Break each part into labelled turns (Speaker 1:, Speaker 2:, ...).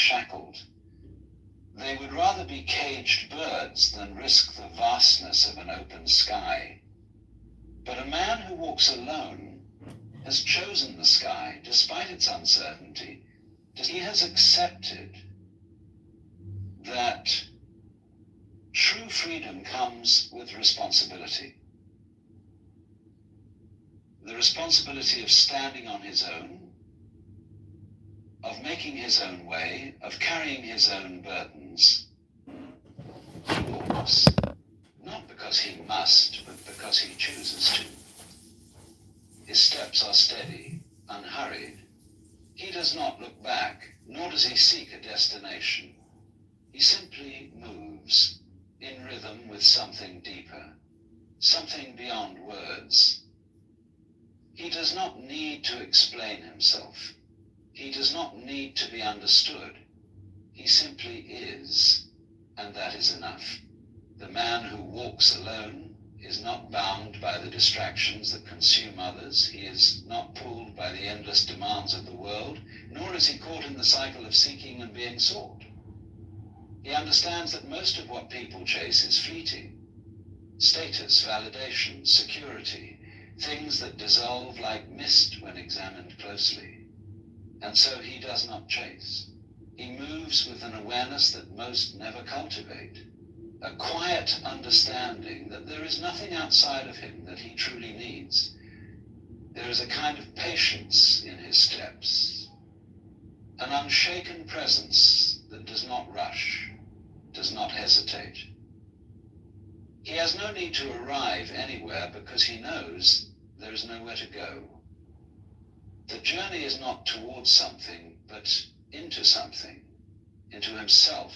Speaker 1: unshackled. They would rather be caged birds than risk the vastness of an open sky. But a man who walks alone has chosen the sky despite its uncertainty. He has accepted that true freedom comes with responsibility. The responsibility of standing on his own, of making his own way, of carrying his own burdens. He walks, not because he must, but because he chooses to. His steps are steady, unhurried. He does not look back, nor does he seek a destination. He simply moves, in rhythm with something deeper, something beyond words. He does not need to explain himself. He does not need to be understood. He simply is, and that is enough. The man who walks alone is not bound by the distractions that consume others. He is not pulled by the endless demands of the world, nor is he caught in the cycle of seeking and being sought. He understands that most of what people chase is fleeting. Status, validation, security, things that dissolve like mist when examined closely. And so he does not chase. He moves with an awareness that most never cultivate. A quiet understanding that there is nothing outside of him that he truly needs. There is a kind of patience in his steps, an unshaken presence that does not rush, does not hesitate. He has no need to arrive anywhere because he knows there is nowhere to go. The journey is not towards something, but into something, into himself,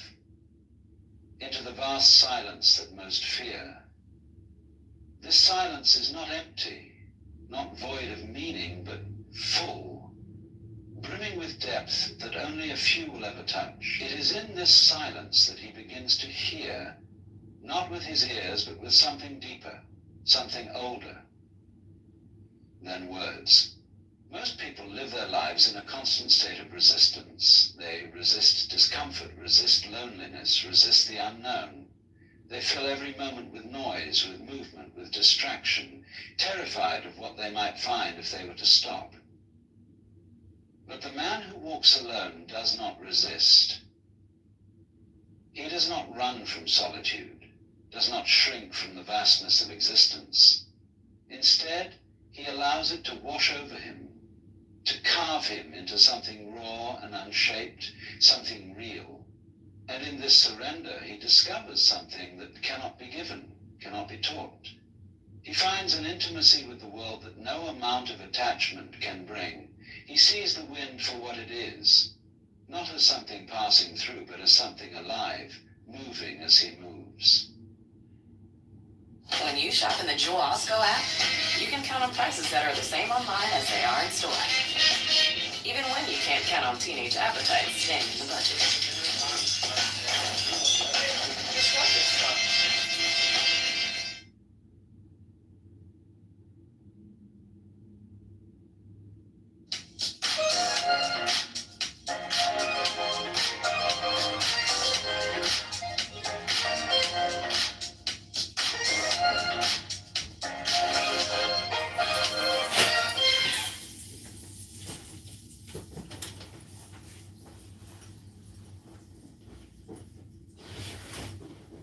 Speaker 1: into the vast silence that most fear. This silence is not empty, not void of meaning, but full, brimming with depth that only a few will ever touch. It is in this silence that he begins to hear, not with his ears, but with something deeper, something older than words. Most people live their lives in a constant state of resistance. They resist discomfort, resist loneliness, resist the unknown. They fill every moment with noise, with movement, with distraction, terrified of what they might find if they were to stop. But the man who walks alone does not resist. He does not run from solitude, does not shrink from the vastness of existence. Instead, he allows it to wash over him, to carve him into something raw and unshaped, something real. And in this surrender, he discovers something that cannot be given, cannot be taught. He finds an intimacy with the world that no amount of attachment can bring. He sees the wind for what it is, not as something passing through, but as something alive, moving as he moves.
Speaker 2: When you shop in the Jewel Osco app, you can count on prices that are the same online as they are in store. Even when you can't count on teenage appetites staying in the budget.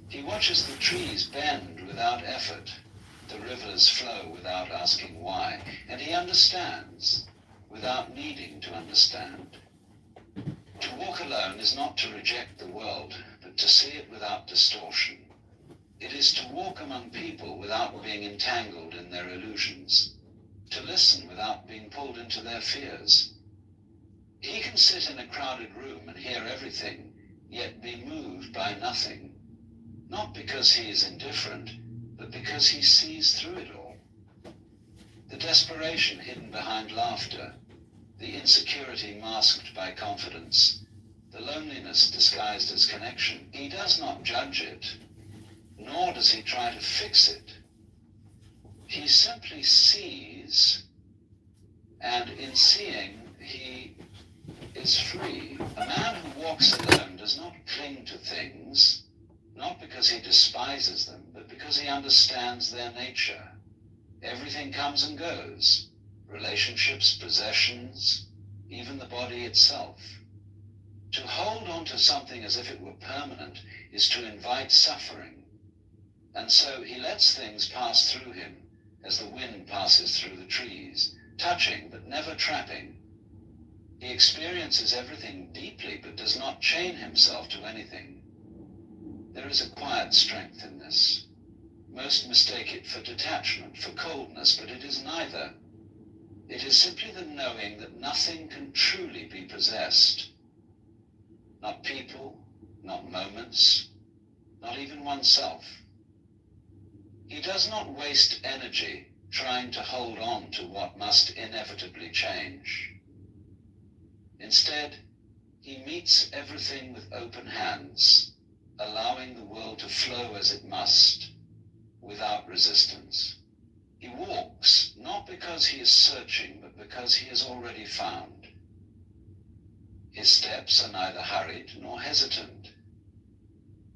Speaker 1: He watches the trees bend without effort, the rivers flow without asking why, and he understands without needing to understand. To walk alone is not to reject the world, but to see it without distortion. It is to walk among people without being entangled in their illusions, to listen without being pulled into their fears. He can sit in a crowded room and hear everything, yet be moved by nothing. Not because he is indifferent, but because he sees through it all. The desperation hidden behind laughter, the insecurity masked by confidence, the loneliness disguised as connection. He does not judge it, nor does he try to fix it. He simply sees, and in seeing, he is free. A man who walks alone does not cling to things, not because he despises them, but because he understands their nature. Everything comes and goes. Relationships, possessions, even the body itself. To hold on to something as if it were permanent is to invite suffering. And so he lets things pass through him as the wind passes through the trees, touching but never trapping. He experiences everything deeply but does not chain himself to anything. There is a quiet strength in this. Most mistake it for detachment, for coldness, but it is neither. It is simply the knowing that nothing can truly be possessed. Not people, not moments, not even oneself. He does not waste energy trying to hold on to what must inevitably change. Instead, he meets everything with open hands, allowing the world to flow as it must, without resistance. He walks, not because he is searching, but because he has already found. His steps are neither hurried nor hesitant.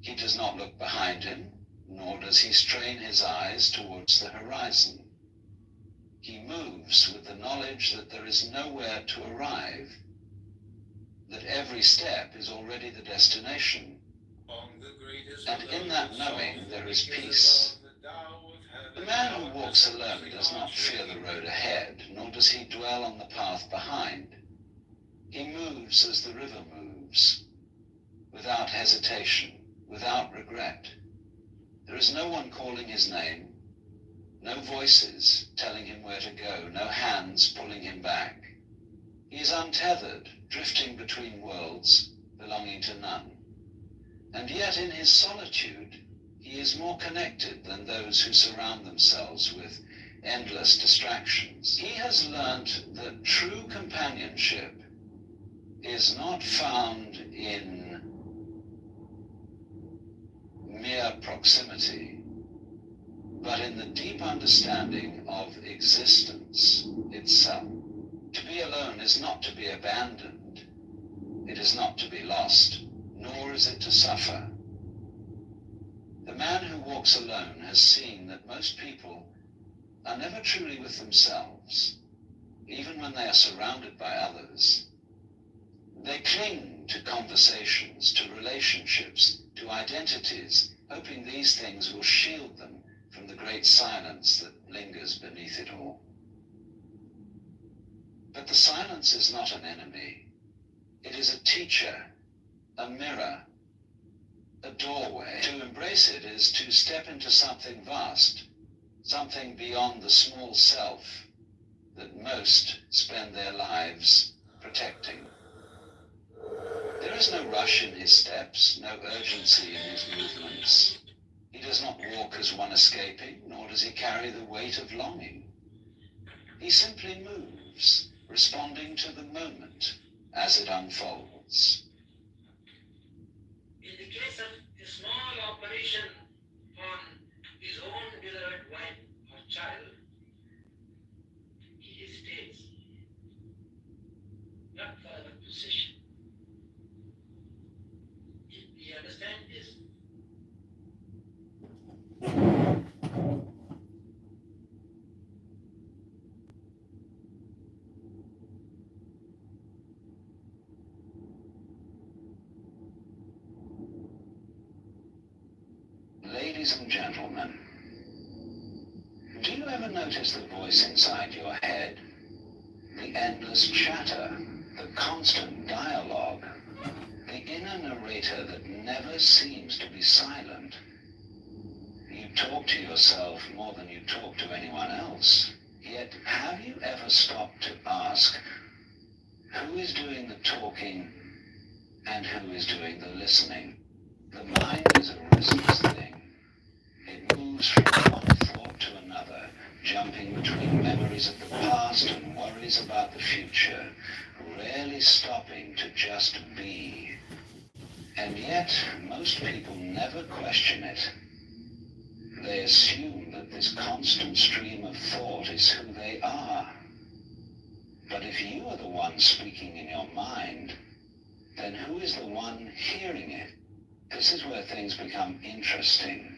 Speaker 1: He does not look behind him, nor does he strain his eyes towards the horizon. He moves with the knowledge that there is nowhere to arrive, that every step is already the destination. And in that knowing there is peace. The man who walks alone does not fear the road ahead, nor does he dwell on the path behind. He moves as the river moves, without hesitation, without regret. There is no one calling his name, no voices telling him where to go, no hands pulling him back. He is untethered, drifting between worlds, belonging to none. And yet in his solitude, he is more connected than those who surround themselves with endless distractions. He has learnt that true companionship is not found in mere proximity, but in the deep understanding of existence itself. To be alone is not to be abandoned. It is not to be lost, nor is it to suffer. The man who walks alone has seen that most people are never truly with themselves, even when they are surrounded by others. They cling to conversations, to relationships, to identities, hoping these things will shield them from the great silence that lingers beneath it all. But the silence is not an enemy. It is a teacher, a mirror, a doorway. To embrace it is to step into something vast, something beyond the small self that most spend their lives protecting. There is no rush in his steps, no urgency in his movements. He does not walk as one escaping, nor does he carry the weight of longing. He simply moves, responding to the moment as it unfolds.
Speaker 3: In the case of a small operation on his own beloved wife or child, he hesitates, not for the possession. Do you understand this?
Speaker 1: Ladies and gentlemen, do you ever notice the voice inside your head? The endless chatter, the constant dialogue, the inner narrator that never seems to be silent. You talk to yourself more than you talk to anyone else. Yet, have you ever stopped to ask, who is doing the talking and who is doing the listening? The mind is a restless thing. It moves from one thought to another, jumping between memories of the past and worries about the future, rarely stopping to just be. And yet, most people never question it. They assume that this constant stream of thought is who they are. But if you are the one speaking in your mind, then who is the one hearing it? This is where things become interesting.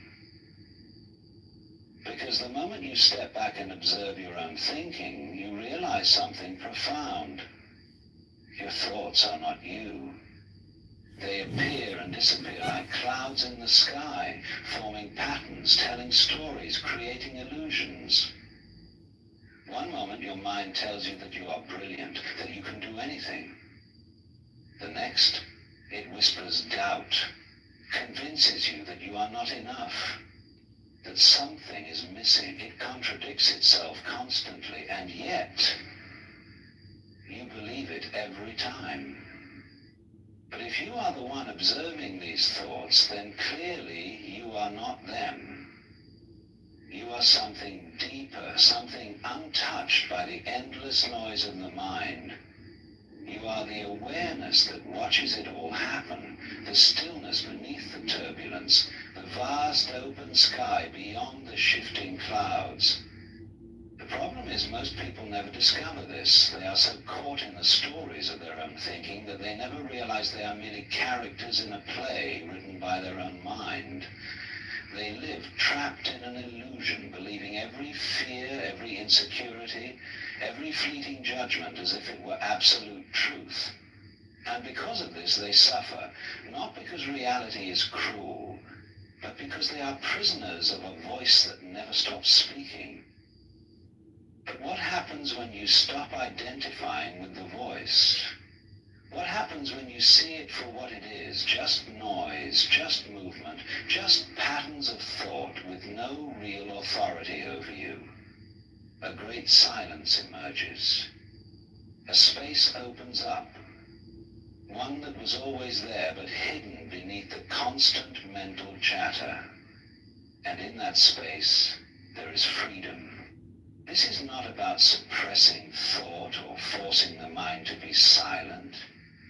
Speaker 1: Because the moment you step back and observe your own thinking, you realize something profound. Your thoughts are not you. They appear and disappear like clouds in the sky, forming patterns, telling stories, creating illusions. One moment your mind tells you that you are brilliant, that you can do anything. The next, it whispers doubt, convinces you that you are not enough, that something is missing. It contradicts itself constantly, and yet you believe it every time. But if you are the one observing these thoughts, then clearly you are not them. You are something deeper, something untouched by the endless noise of the mind. You are the awareness that watches it all happen, the stillness beneath the turbulence, the vast open sky beyond the shifting clouds. The problem is most people never discover this. They are so caught in the stories of their own thinking that they never realize they are merely characters in a play written by their own mind. They live trapped in an illusion, believing every fear, every insecurity, every fleeting judgment as if it were absolute truth. And because of this, they suffer, not because reality is cruel, but because they are prisoners of a voice that never stops speaking. But what happens when you stop identifying with the voice? What happens when you see it for what it is, just noise, just movement, just patterns of thought with no real authority over you? A great silence emerges. A space opens up, one that was always there but hidden beneath the constant mental chatter. And in that space, there is freedom. This is not about suppressing thought or forcing the mind to be silent.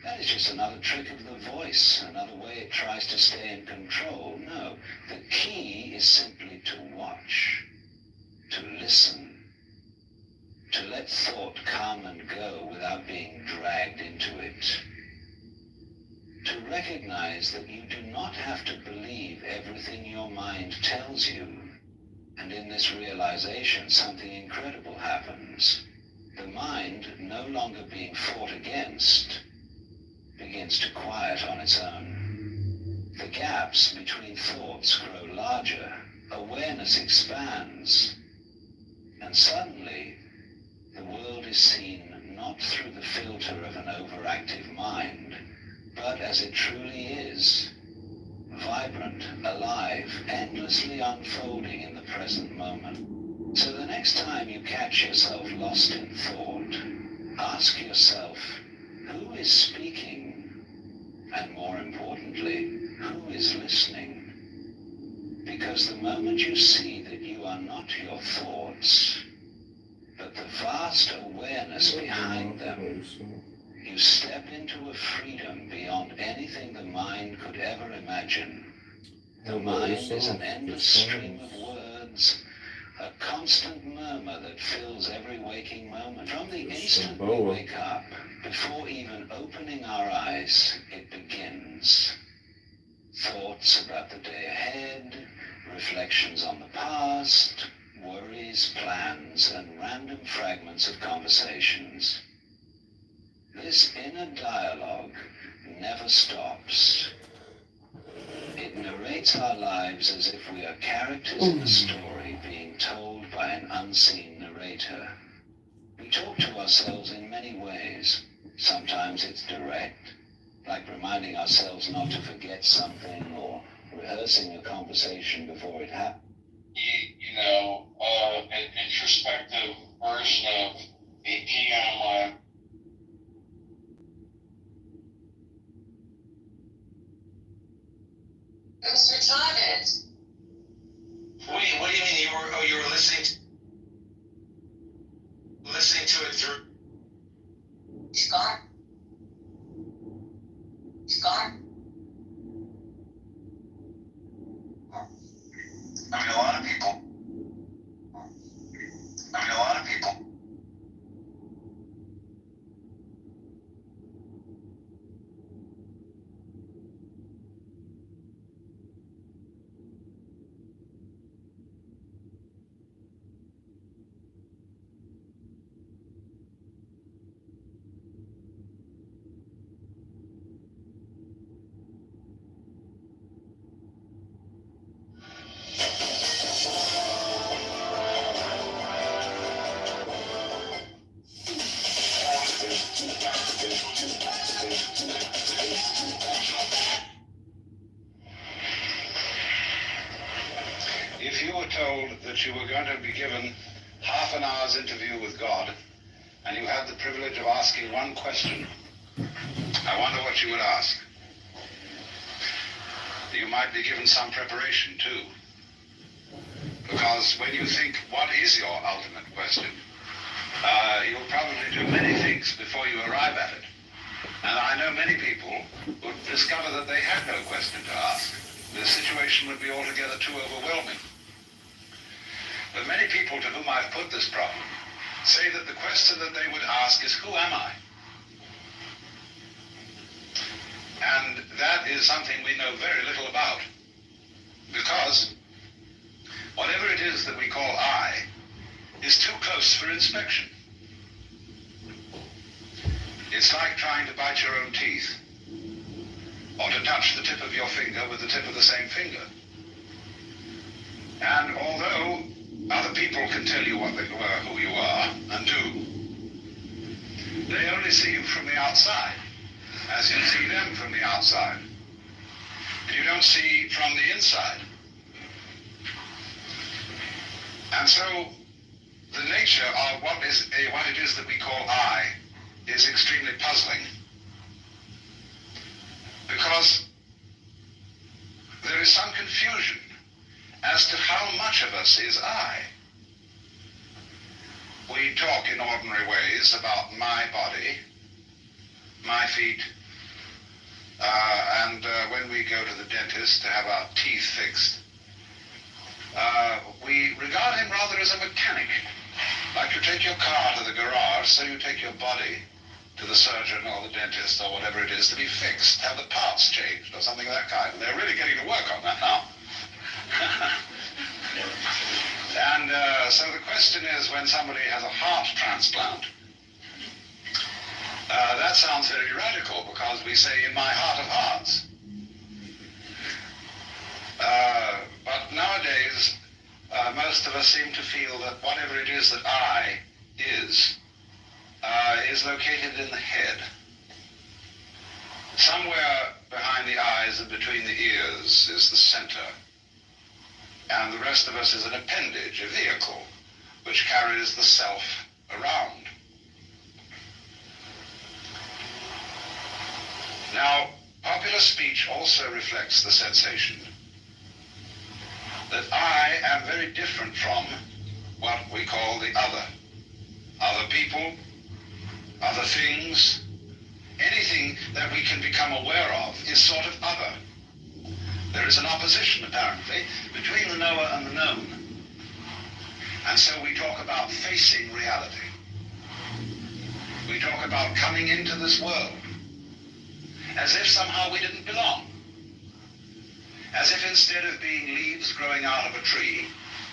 Speaker 1: That is just another trick of the voice, another way it tries to stay in control. No, the key is simply to watch, to listen, to let thought come and go without being dragged into it. To recognize that you do not have to believe everything your mind tells you. And in this realization, something incredible happens. The mind, no longer being fought against, begins to quiet on its own. The gaps between thoughts grow larger, awareness expands, and suddenly the world is seen not through the filter of an overactive mind, but as it truly is, vibrant, alive, endlessly unfolding in the present moment. So the next time you catch yourself lost in thought, ask yourself, who is speaking? And more importantly, who is listening? Because the moment you see that you are not your thoughts, but the vast awareness behind them, you step into a freedom beyond anything the mind could ever imagine. The mind is an endless stream of words, a constant murmur that fills every waking moment. From the instant we wake up, before even opening our eyes, it begins. Thoughts about the day ahead, reflections on the past, worries, plans, and random fragments of conversations. This inner dialogue never stops. It narrates our lives as if we are characters in a story being told by an unseen narrator. We talk to ourselves in many ways. Sometimes it's direct, like reminding ourselves not to forget something or rehearsing a conversation before it happens.
Speaker 4: An introspective version of 8 p.m.
Speaker 2: It was retarded.
Speaker 4: Wait, what do you mean? You were listening to it through?
Speaker 2: He's gone. He's gone.
Speaker 4: I mean, a lot of people.
Speaker 1: told that you were going to be given half an hour's interview with God, and you had the privilege of asking one question, I wonder what you would ask. You might be given some preparation too. Because when you think, what is your ultimate question? You'll probably do many things before you arrive at it. And I know many people would discover that they had no question to ask. The situation would be altogether too overwhelming. But many people to whom I've put this problem say that the question that they would ask is, who am I? And that is something we know very little about. Because whatever it is that we call I is too close for inspection. It's like trying to bite your own teeth, or to touch the tip of your finger with the tip of the same finger. And although other people can tell you who you are, and do, they only see you from the outside, as you see them from the outside. You don't see from the inside. And so the nature of what it is that we call I is extremely puzzling, because there is some confusion as to how much of us is I. We talk in ordinary ways about my body, my feet, and when we go to the dentist to have our teeth fixed, we regard him rather as a mechanic. Like you take your car to the garage, so you take your body to the surgeon or the dentist or whatever it is to be fixed, have the parts changed or something of that kind. And they're really getting to work on that now. And so the question is, when somebody has a heart transplant, that sounds very radical, because we say, in my heart of hearts. But nowadays, most of us seem to feel that whatever it is that I is located in the head. Somewhere behind the eyes and between the ears is the center. And the rest of us is an appendage, a vehicle, which carries the self around. Now, popular speech also reflects the sensation that I am very different from what we call the other. Other people, other things, anything that we can become aware of is sort of other. There is an opposition, apparently, between the knower and the known. And so we talk about facing reality. We talk about coming into this world as if somehow we didn't belong. As if instead of being leaves growing out of a tree,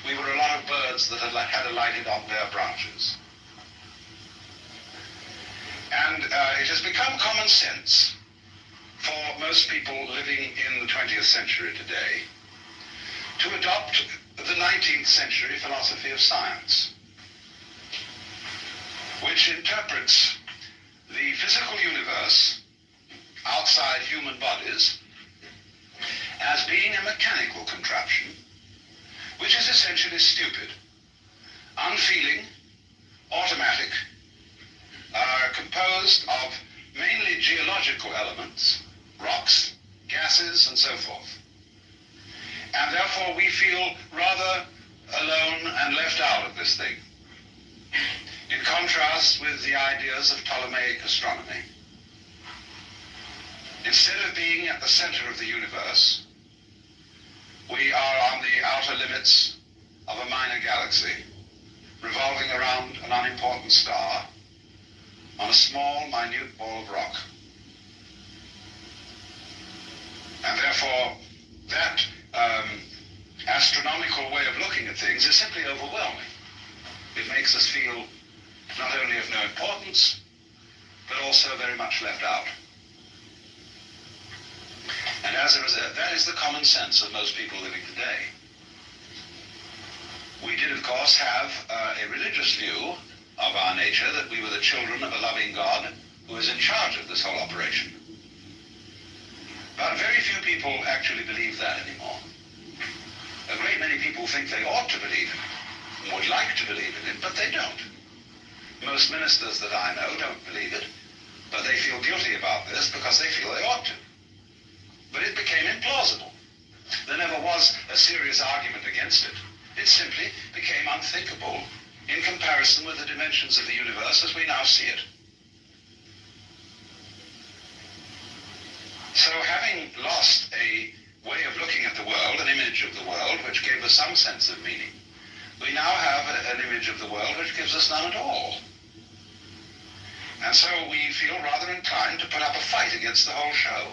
Speaker 1: we were a lot of birds that had alighted on bare branches. And it has become common sense for most people living in the 20th century today to adopt the 19th century philosophy of science, which interprets the physical universe outside human bodies as being a mechanical contraption, which is essentially stupid, unfeeling, automatic, composed of mainly geological elements, rocks, gases, and so forth. And therefore we feel rather alone and left out of this thing, in contrast with the ideas of Ptolemaic astronomy. Instead of being at the center of the universe, we are on the outer limits of a minor galaxy, revolving around an unimportant star on a small, minute ball of rock. And therefore, that astronomical way of looking at things is simply overwhelming. It makes us feel not only of no importance, but also very much left out. And as a result, that is the common sense of most people living today. We did, of course, have a religious view of our nature, that we were the children of a loving God who is in charge of this whole operation. But very few people actually believe that anymore. A great many people think they ought to believe in it, would like to believe in it, but they don't. Most ministers that I know don't believe it, but they feel guilty about this because they feel they ought to. But it became implausible. There never was a serious argument against it. It simply became unthinkable in comparison with the dimensions of the universe as we now see it. So having lost a way of looking at the world, an image of the world which gave us some sense of meaning, we now have an image of the world which gives us none at all. And so we feel rather inclined to put up a fight against the whole show.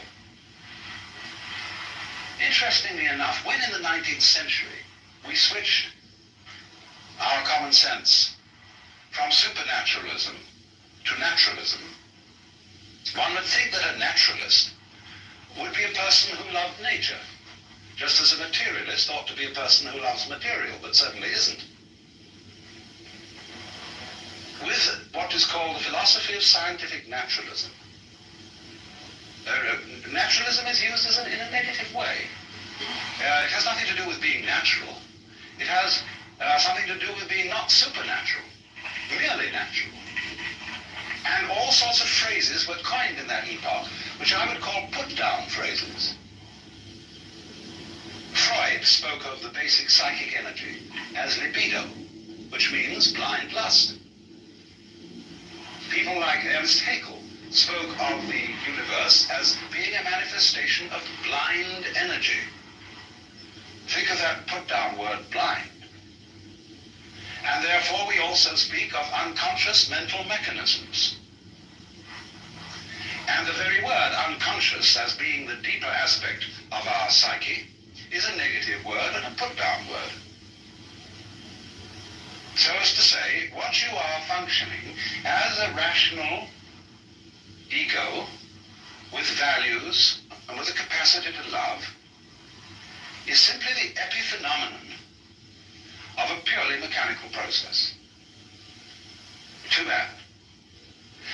Speaker 1: Interestingly enough, when in the 19th century we switched our common sense from supernaturalism to naturalism, one would think that a naturalist would be a person who loved nature, just as a materialist ought to be a person who loves material, but certainly isn't. With what is called the philosophy of scientific naturalism, naturalism is used in a negative way. It has nothing to do with being natural. It has something to do with being not supernatural, merely natural. And all sorts of phrases were coined in that epoch, which I would call put-down phrases. Freud spoke of the basic psychic energy as libido, which means blind lust. People like Ernst Haeckel spoke of the universe as being a manifestation of blind energy. Think of that put-down word, blind. And therefore we also speak of unconscious mental mechanisms. And the very word unconscious, as being the deeper aspect of our psyche, is a negative word and a put-down word. So as to say, what you are functioning as a rational ego with values and with a capacity to love is simply the epiphenomenon of a purely mechanical process. Too bad.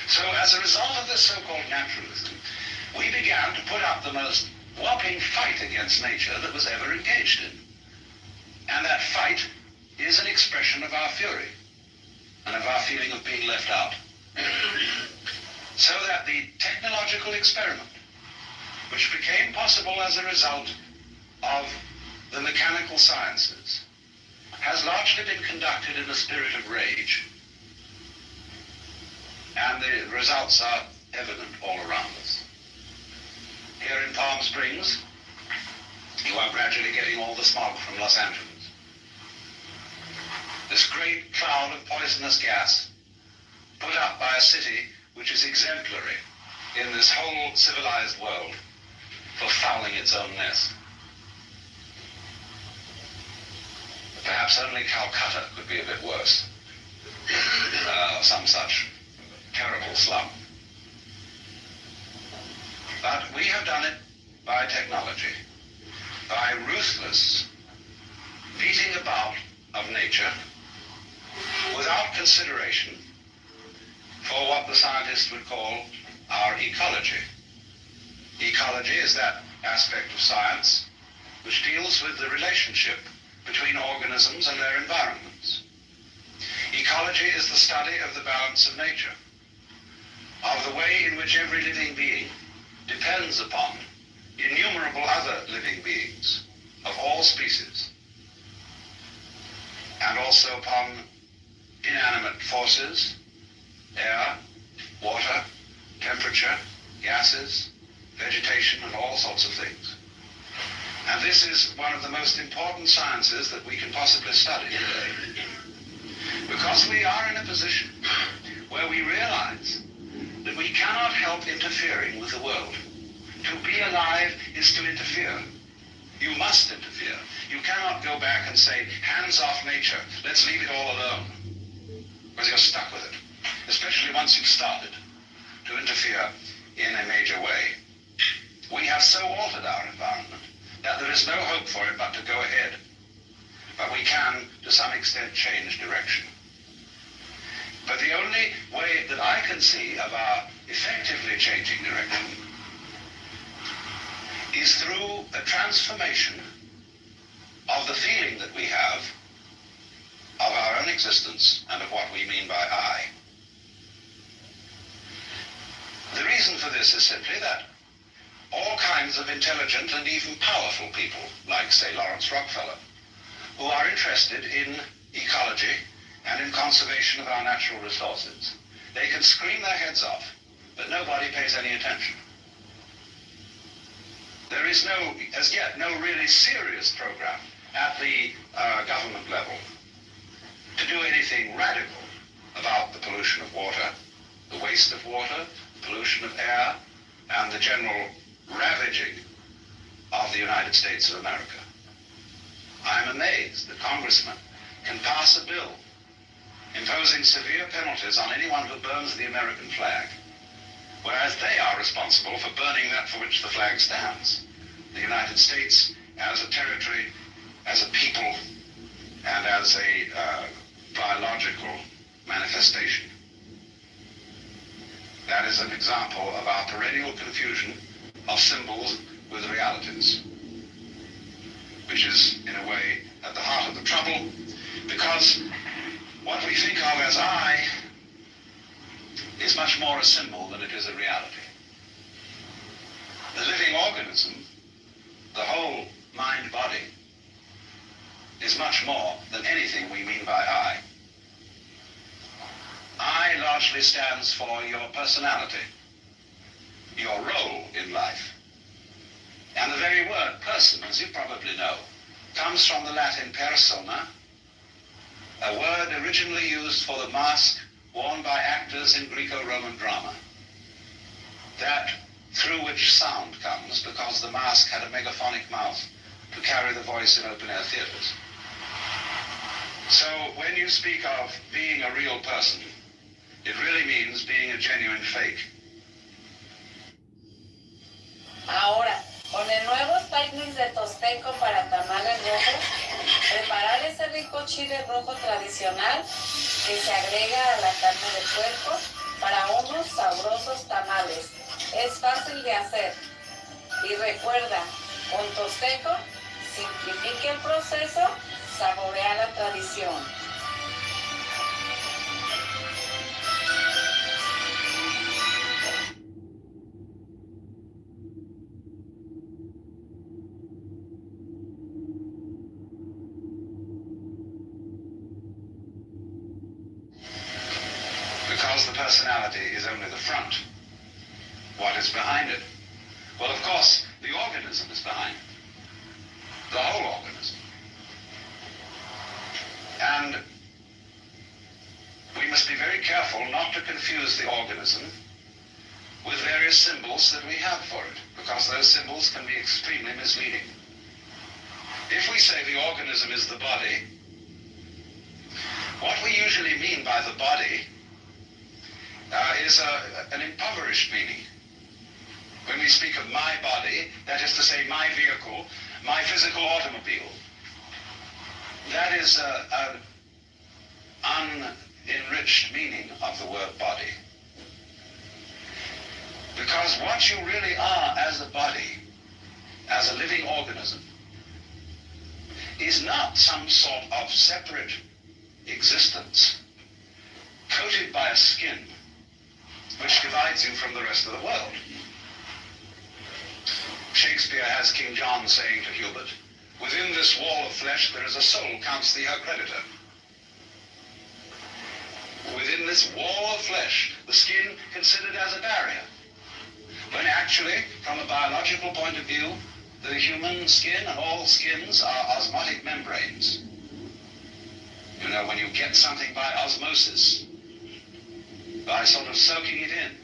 Speaker 1: So as a result of this so-called naturalism, we began to put up the most whopping fight against nature that was ever engaged in. And that fight is an expression of our fury and of our feeling of being left out. So that the technological experiment, which became possible as a result of the mechanical sciences, has largely been conducted in a spirit of rage. And the results are evident all around us. Here in Palm Springs, you are gradually getting all the smog from Los Angeles. This great cloud of poisonous gas put up by a city which is exemplary in this whole civilized world for fouling its own nest. Perhaps only Calcutta could be a bit worse. Some such terrible slum. But we have done it by technology, by ruthless beating about of nature without consideration for what the scientists would call our ecology. Ecology is that aspect of science which deals with the relationship between organisms and their environments. Ecology is the study of the balance of nature, of the way in which every living being depends upon innumerable other living beings of all species, and also upon inanimate forces, air, water, temperature, gases, vegetation, and all sorts of things. And this is one of the most important sciences that we can possibly study today. Because we are in a position where we realize that we cannot help interfering with the world. To be alive is to interfere. You must interfere. You cannot go back and say, hands off nature, let's leave it all alone. Because you're stuck with it, especially once you've started to interfere in a major way. We have so altered our environment that there is no hope for it but to go ahead. But we can, to some extent, change direction. But the only way that I can see of our effectively changing direction is through a transformation of the feeling that we have of our own existence and of what we mean by I. The reason for this is simply that all kinds of intelligent and even powerful people, like, say, Lawrence Rockefeller, who are interested in ecology and in conservation of our natural resources, they can scream their heads off, but nobody pays any attention. There is no, as yet, no really serious program at the government level to do anything radical about the pollution of water, the waste of water, the pollution of air, and the general ravaging of the United States of America. I'm amazed that congressmen can pass a bill imposing severe penalties on anyone who burns the American flag, whereas they are responsible for burning that for which the flag stands. The United States as a territory, as a people, and as a biological manifestation. That is an example of our perennial confusion of symbols with realities, which is, in a way, at the heart of the trouble, because what we think of as I is much more a symbol than it is a reality. The living organism, the whole mind-body, is much more than anything we mean by I. I largely stands for your personality, your role in life. And the very word person, as you probably know, comes from the Latin persona, a word originally used for the mask worn by actors in Greco-Roman drama, that through which sound comes because the mask had a megaphonic mouth to carry the voice in open-air theaters. So when you speak of being a real person, it really means being a genuine fake.
Speaker 5: Ahora, con el nuevo stylings de tosteco para tamales rojos, preparar ese rico chile rojo tradicional que se agrega a la carne de puerco para unos sabrosos tamales. Es fácil de hacer. Y recuerda, con tosteco, simplifique el proceso, saborea la tradición.
Speaker 1: Because the personality is only the front. What is behind it? Well, of course, the organism is behind it. The whole organism. And we must be very careful not to confuse the organism with various symbols that we have for it, because those symbols can be extremely misleading. If we say the organism is the body, what we usually mean by the body is an impoverished meaning. When we speak of my body, that is to say my vehicle, my physical automobile, that is an unenriched meaning of the word body. Because what you really are as a body, as a living organism, is not some sort of separate existence coated by a skin which divides you from the rest of the world. Shakespeare has King John saying to Hubert, "Within this wall of flesh there is a soul, counts thee her creditor." Within this wall of flesh, the skin considered as a barrier, when actually, from a biological point of view, the human skin and all skins are osmotic membranes. You know, when you get something by osmosis, by sort of soaking it in.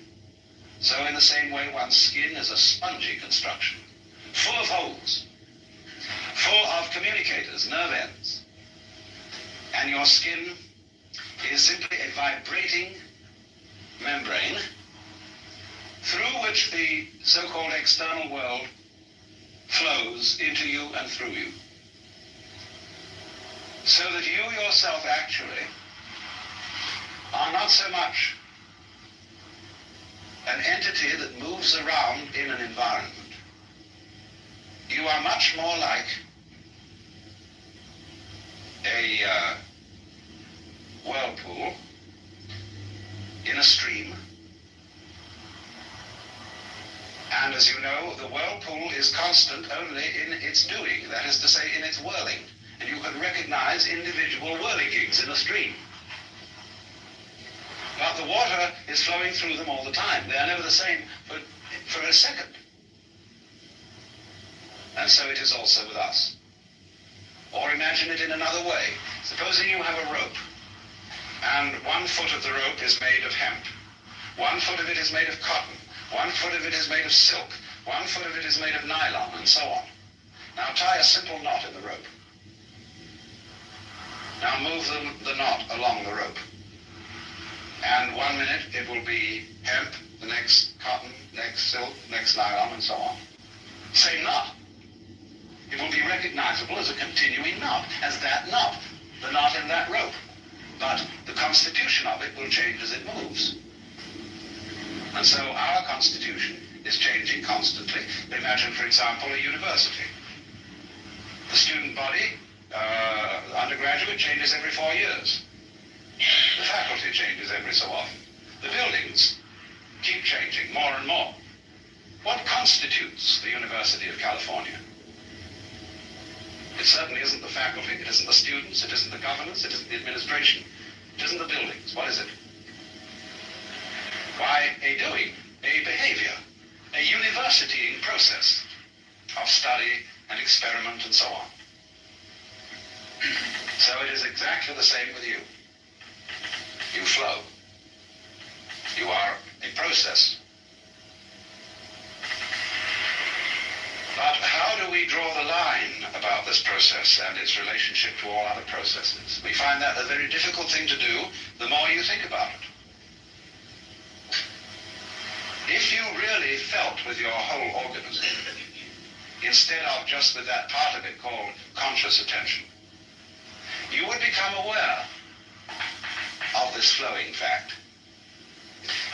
Speaker 1: So in the same way, one's skin is a spongy construction, full of holes, full of communicators, nerve ends. And your skin is simply a vibrating membrane through which the so-called external world flows into you and through you. So that you yourself actually are not so much an entity that moves around in an environment. You are much more like a whirlpool in a stream. And as you know, the whirlpool is constant only in its doing, that is to say, in its whirling. And you can recognize individual whirligigs in a stream. But the water is flowing through them all the time. They are never the same for a second. And so it is also with us. Or imagine it in another way. Supposing you have a rope, and 1 foot of the rope is made of hemp. 1 foot of it is made of cotton. 1 foot of it is made of silk. 1 foot of it is made of nylon, and so on. Now tie a simple knot in the rope. Now move the knot along the rope. And 1 minute it will be hemp, the next cotton, next silk, next nylon, and so on. Same knot. It will be recognizable as a continuing knot, as that knot, the knot in that rope. But the constitution of it will change as it moves. And so our constitution is changing constantly. Imagine, for example, a university. The student body, undergraduate, changes every 4 years. The faculty changes every so often. The buildings keep changing more and more. What constitutes the University of California? It certainly isn't the faculty, it isn't the students, it isn't the governors, it isn't the administration, it isn't the buildings. What is it? Why, a doing, a behavior, a universitying process of study and experiment and so on. So it is exactly the same with you. You flow. You are a process. But how do we draw the line about this process and its relationship to all other processes? We find that a very difficult thing to do the more you think about it. If you really felt with your whole organism, instead of just with that part of it called conscious attention, you would become aware of this flowing fact.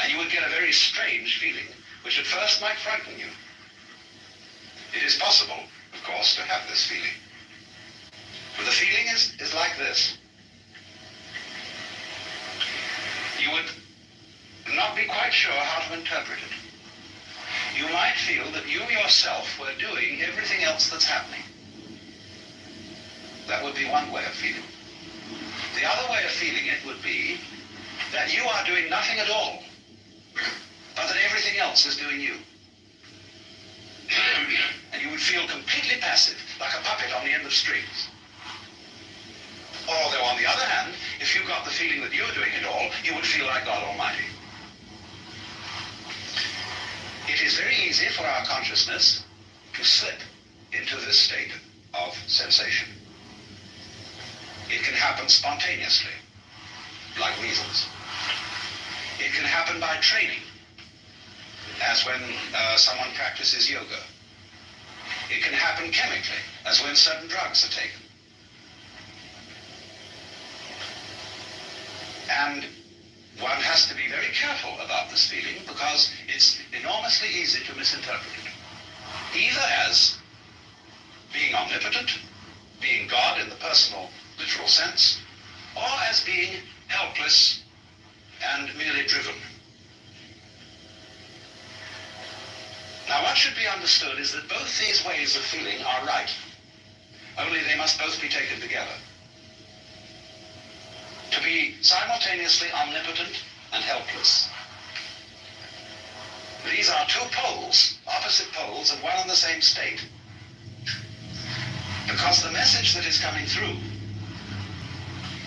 Speaker 1: And you would get a very strange feeling, which at first might frighten you. It is possible, of course, to have this feeling. But the feeling is like this. You would not be quite sure how to interpret it. You might feel that you yourself were doing everything else that's happening. That would be one way of feeling. The other way of feeling it would be that you are doing nothing at all, but that everything else is doing you. And you would feel completely passive, like a puppet on the end of strings. Although, on the other hand, if you got the feeling that you're doing it all, you would feel like God Almighty. It is very easy for our consciousness to slip into this state of sensation. It can happen spontaneously, like measles. It can happen by training, as when someone practices yoga. It can happen chemically, as when certain drugs are taken. And one has to be very careful about this feeling because it's enormously easy to misinterpret it. Either as being omnipotent, being God in the personal, literal sense, or as being helpless and merely driven. Now, what should be understood is that both these ways of feeling are right, only they must both be taken together. To be simultaneously omnipotent and helpless. These are two poles, opposite poles, of one and the same state. Because the message that is coming through,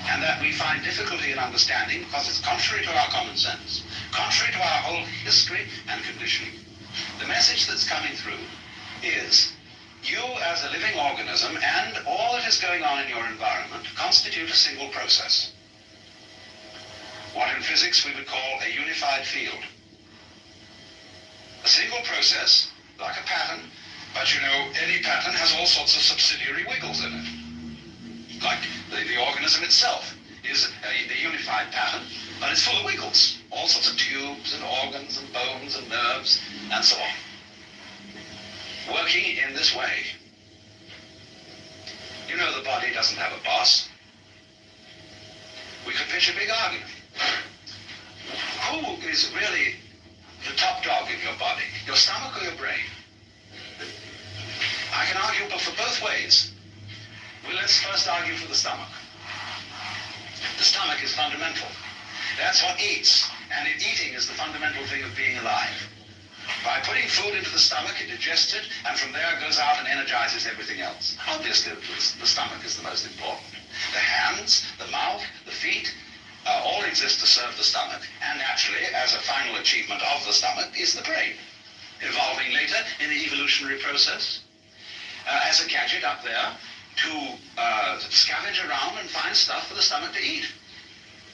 Speaker 1: and that we find difficulty in understanding because it's contrary to our common sense, contrary to our whole history and conditioning, the message that's coming through is you as a living organism and all that is going on in your environment constitute a single process. What in physics we would call a unified field. A single process, like a pattern, but you know, any pattern has all sorts of subsidiary wiggles in it. Like the organism itself is a unified pattern, but it's full of wiggles. All sorts of tubes and organs and bones and nerves and so on. Working in this way. You know, the body doesn't have a boss. We could pitch a big argument. Who is really the top dog in your body, your stomach or your brain? I can argue for both ways. Well, let's first argue for the stomach. The stomach is fundamental. That's what eats, and eating is the fundamental thing of being alive. By putting food into the stomach, it digests it, and from there it goes out and energizes everything else. Obviously, the stomach is the most important. The hands, the mouth, the feet, all exist to serve the stomach, and naturally, as a final achievement of the stomach, is the brain, evolving later in the evolutionary process as a gadget up there to scavenge around and find stuff for the stomach to eat.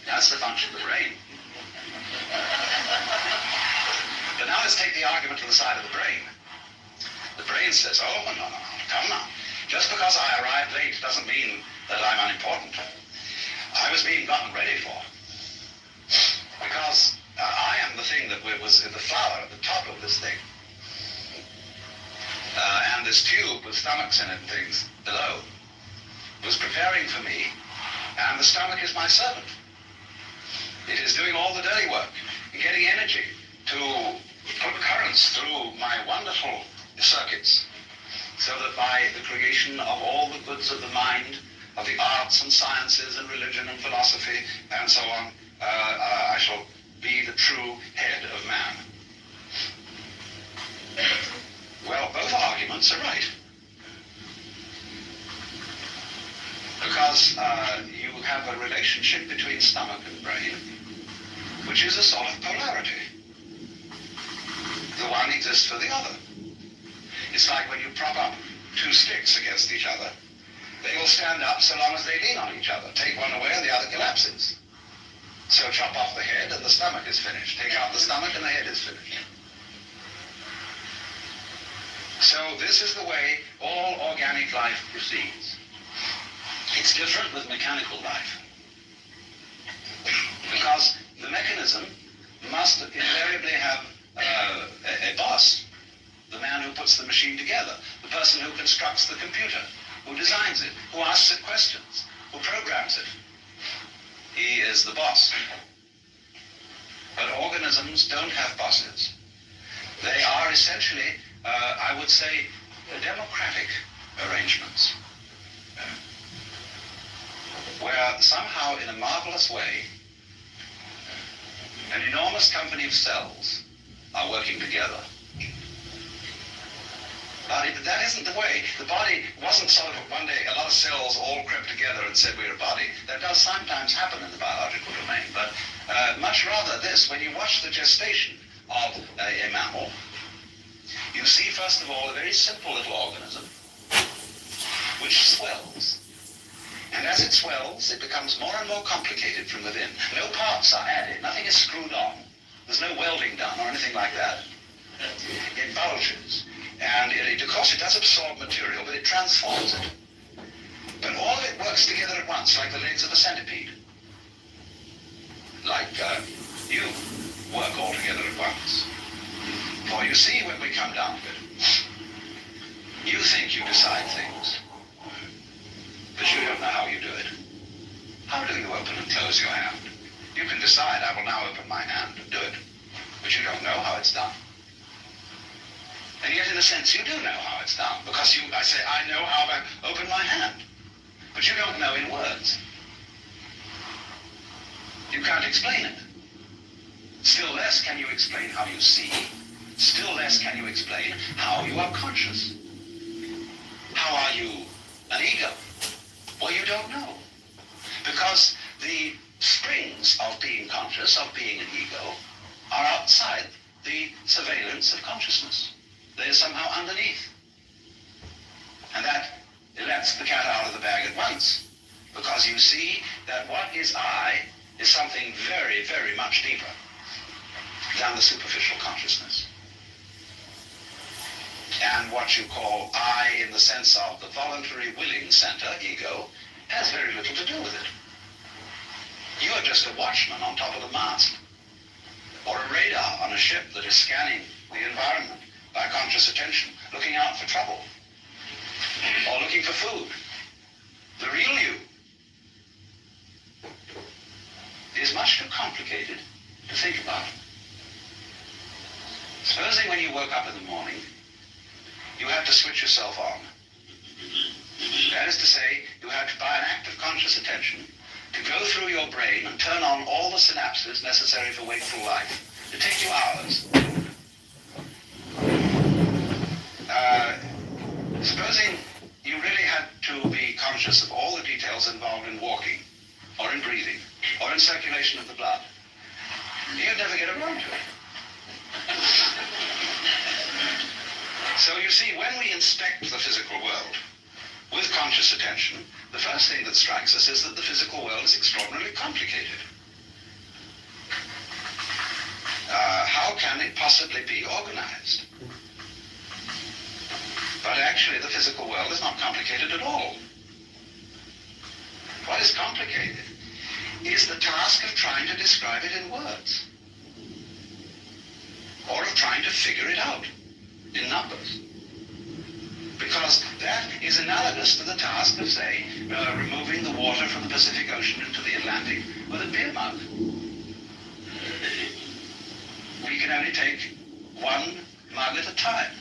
Speaker 1: That's the function of the brain. But now let's take the argument to the side of the brain. The brain says, oh, no, come now. Just because I arrived late doesn't mean that I'm unimportant. I was being gotten ready for. Because I am the thing that was the flower at the top of this thing. And this tube with stomachs in it and things below was preparing for me, and the stomach is my servant. It is doing all the dirty work, getting energy to put currents through my wonderful circuits, so that by the creation of all the goods of the mind, of the arts and sciences and religion and philosophy and so on, I shall be the true head of man. Well, both arguments are right. Because you have a relationship between stomach and brain, which is a sort of polarity. The one exists for the other. It's like when you prop up two sticks against each other. They will stand up so long as they lean on each other. Take one away and the other collapses. So chop off the head and the stomach is finished. Take out the stomach and the head is finished. So this is the way all organic life proceeds. It's different with mechanical life. Because the mechanism must invariably have a boss, the man who puts the machine together, the person who constructs the computer, who designs it, who asks it questions, who programs it. He is the boss. But organisms don't have bosses. They are essentially, I would say, democratic arrangements, where somehow in a marvelous way, an enormous company of cells are working together. But that isn't the way. The body wasn't sort of one day a lot of cells all crept together and said we're a body. That does sometimes happen in the biological domain, but much rather this, when you watch the gestation of a mammal, you see first of all a very simple little organism which swells. And as it swells, it becomes more and more complicated from within. No parts are added, nothing is screwed on. There's no welding done or anything like that. It bulges. And of course it does absorb material, but it transforms it. But all of it works together at once, like the legs of a centipede. Like you work all together at once. For you see, when we come down to it, you think you decide things, but you don't know how you do it. How do you open and close your hand? You can decide, I will now open my hand and do it, but you don't know how it's done. And yet, in a sense, you do know how it's done, because I say, I know how to open my hand. But you don't know in words. You can't explain it. Still less can you explain how you see. Still less can you explain how you are conscious. How are you an ego? Well, you don't know. Because the springs of being conscious, of being an ego, are outside the surveillance of consciousness. They're somehow underneath. And that lets the cat out of the bag at once. Because you see that what is I is something very, very much deeper than the superficial consciousness. And what you call I in the sense of the voluntary willing center, ego, has very little to do with it. You are just a watchman on top of the mast, or a radar on a ship that is scanning the environment by conscious attention, looking out for trouble, or looking for food. The real you think about it. Supposing when you woke up in the morning, you had to switch yourself on. That is to say, you had to, by an act of conscious attention, to go through your brain and turn on all the synapses necessary for wakeful life. It takes you hours. Supposing you really had to be conscious of all the details involved in walking, or in breathing, or in circulation of the blood, you'd never get around to it. So you see, when we inspect the physical world with conscious attention, the first thing that strikes us is that the physical world is extraordinarily complicated. How can it possibly be organized? But actually, the physical world is not complicated at all. What is complicated is the task of trying to describe it in words, or of trying to figure it out in numbers. Because that is analogous to the task of, say, removing the water from the Pacific Ocean into the Atlantic with a beer mug. We can only take one mug at a time.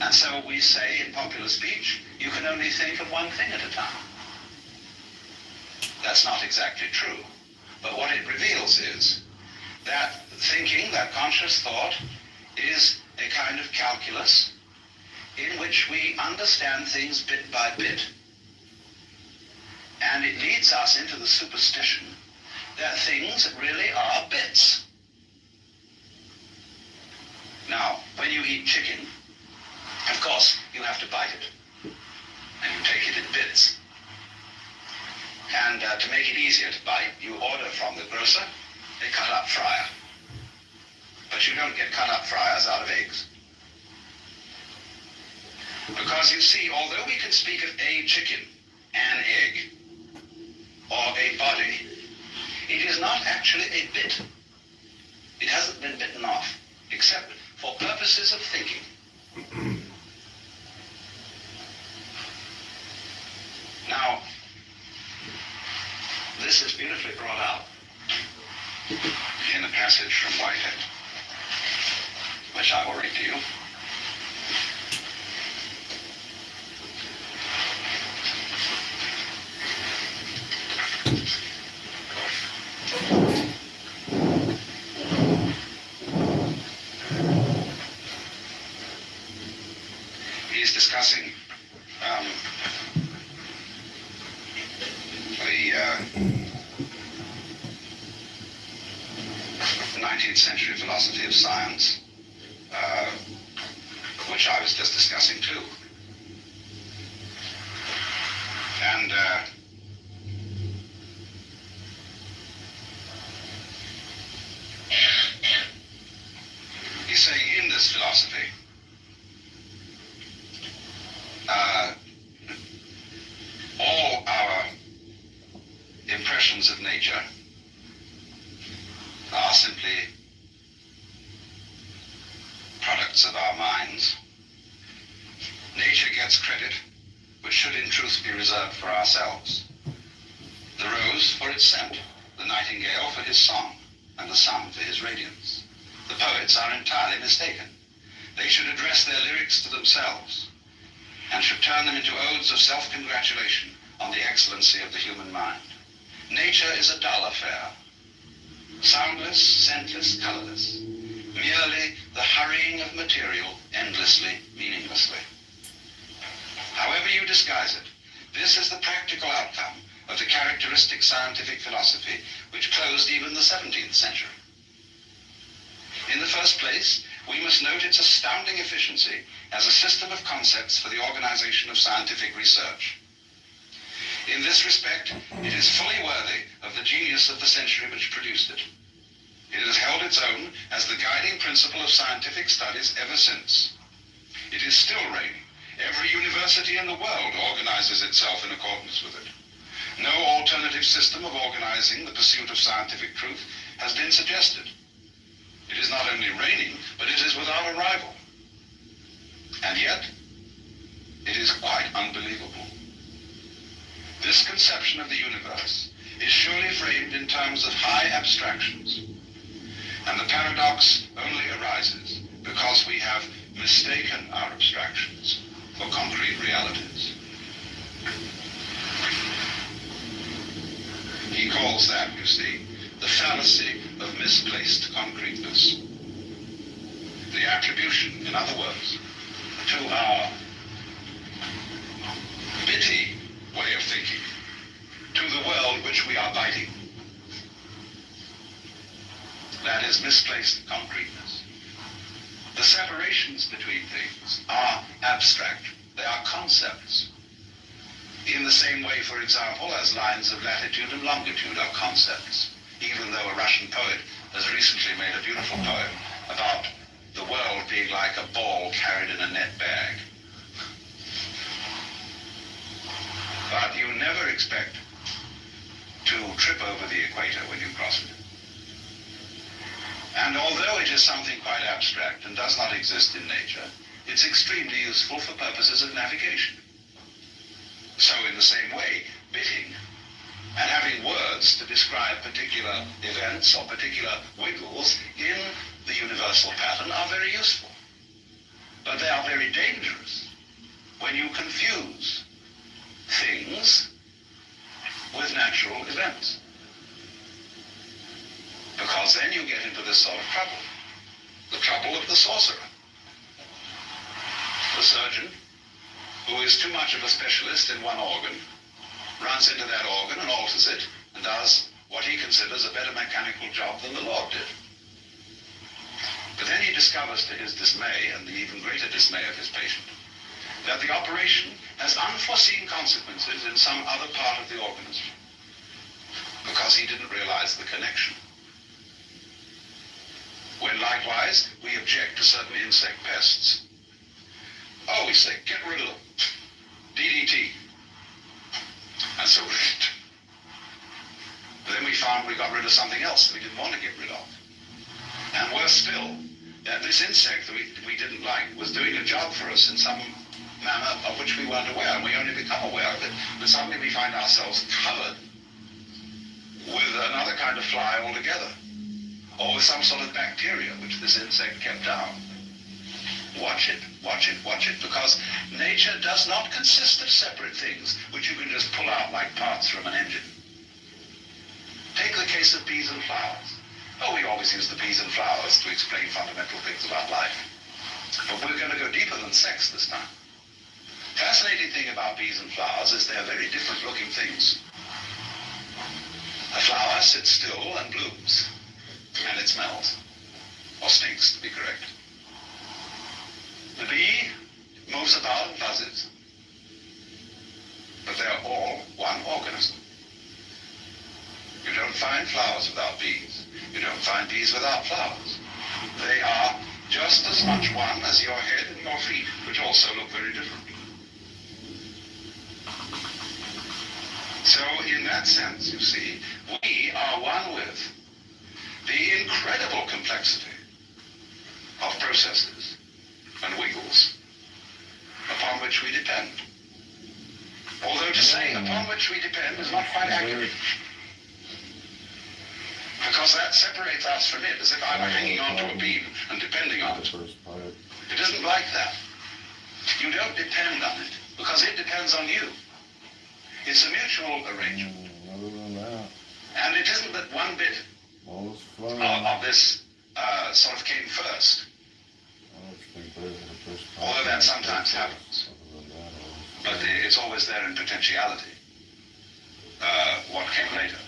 Speaker 1: And so we say in popular speech, you can only think of one thing at a time. That's not exactly true. But what it reveals is that thinking, that conscious thought, is a kind of calculus in which we understand things bit by bit. And it leads us into the superstition that things really are bits. Now, when you eat chicken, of course, you have to bite it, and you take it in bits. And to make it easier to bite, you order from the grocer a cut-up fryer. But you don't get cut-up fryers out of eggs. Because you see, although we can speak of a chicken, an egg, or a body, it is not actually a bit. It hasn't been bitten off, except for purposes of thinking. Now, this is beautifully brought out in a passage from Whitehead, which I will read to you. He's discussing the 19th century philosophy of science, which I was just discussing too. And he's saying in this philosophy, all our impressions of nature are simply products of our minds. Nature gets credit, which should in truth be reserved for ourselves. The rose for its scent, the nightingale for his song, and the sun for his radiance. The poets are entirely mistaken. They should address their lyrics to themselves, and should turn them into odes of self-congratulation on the excellency of the human mind. Nature is a dull affair, soundless, scentless, colorless, merely the hurrying of material endlessly, meaninglessly. However you disguise it, this is the practical outcome of the characteristic scientific philosophy which closed even the 17th century. In the first place, we must note its astounding efficiency as a system of concepts for the organization of scientific research. In this respect, it is fully worthy of the genius of the century which produced it. It has held its own as the guiding principle of scientific studies ever since. It is still reigning. Every university in the world organizes itself in accordance with it. No alternative system of organizing the pursuit of scientific truth has been suggested. It is not only reigning, but it is without a rival. And yet, it is quite unbelievable. This conception of the universe is surely framed in terms of high abstractions, and the paradox only arises because we have mistaken our abstractions for concrete realities. He calls that, you see, the fallacy of misplaced concreteness. The attribution, in other words, to our bitty way of thinking, to the world which we are biting. That is misplaced concreteness. The separations between things are abstract. They are concepts. In the same way, for example, as lines of latitude and longitude are concepts, even though a Russian poet has recently made a beautiful poem about the world being like a ball carried in a net bag. But you never expect to trip over the equator when you cross it. And although it is something quite abstract and does not exist in nature, it's extremely useful for purposes of navigation. So in the same way, bitting and having words to describe particular events or particular wiggles in the universal pattern are very useful. But they are very dangerous when you confuse things with natural events. Because then you get into this sort of trouble. The trouble of the sorcerer. The surgeon, who is too much of a specialist in one organ, runs into that organ and alters it and does what he considers a better mechanical job than the Lord did. But then he discovers to his dismay, and the even greater dismay of his patient, that the operation has unforeseen consequences in some other part of the organism, because he didn't realize the connection. When likewise we object to certain insect pests. Oh, we say, get rid of them. DDT. And so then we found we got rid of something else that we didn't want to get rid of. And worse still, that this insect that we didn't like was doing a job for us in some manner of which we weren't aware, and we only become aware of it, but suddenly we find ourselves covered with another kind of fly altogether, or with some sort of bacteria which this insect kept down. Watch it, watch it, watch it, because nature does not consist of separate things which you can just pull out like parts from an engine. Take the case of bees and flowers. Oh, we always use the bees and flowers to explain fundamental things about life. But we're going to go deeper than sex this time. Fascinating thing about bees and flowers is they're very different looking things. A flower sits still and blooms, and it smells, or stinks to be correct. The bee moves about and buzzes, but they're all one organism. You don't find flowers without bees. You don't find bees without flowers. They are just as much one as your head and your feet, which also look very different. So in that sense, you see, we are one with the incredible complexity of processes and wiggles upon which we depend. Although to say upon which we depend is not quite accurate, because that separates us from it as if I were hanging onto a beam and depending on it. It isn't like that. You don't depend on it because it depends on you. It's a mutual arrangement. And it isn't that one bit of this sort of came first. Although that sometimes happens. But it's always there in potentiality, what came later.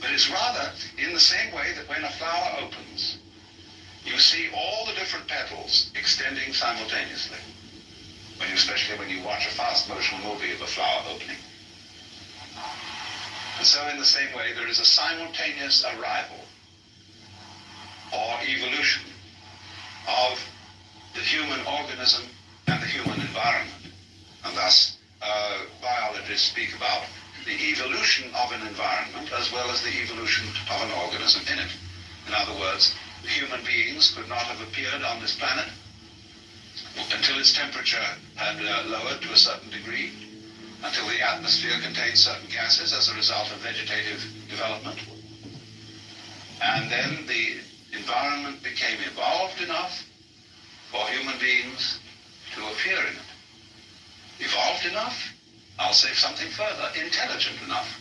Speaker 1: But it's rather in the same way that when a flower opens, you see all the different petals extending simultaneously, especially when you watch a fast motion movie of a flower opening. And so in the same way, there is a simultaneous arrival or evolution of the human organism and the human environment. And thus, biologists speak about the evolution of an environment as well as the evolution of an organism in it. In other words, human beings could not have appeared on this planet until its temperature had lowered to a certain degree, until the atmosphere contained certain gases as a result of vegetative development. And then the environment became evolved enough for human beings to appear in it. Evolved enough, I'll say something further, intelligent enough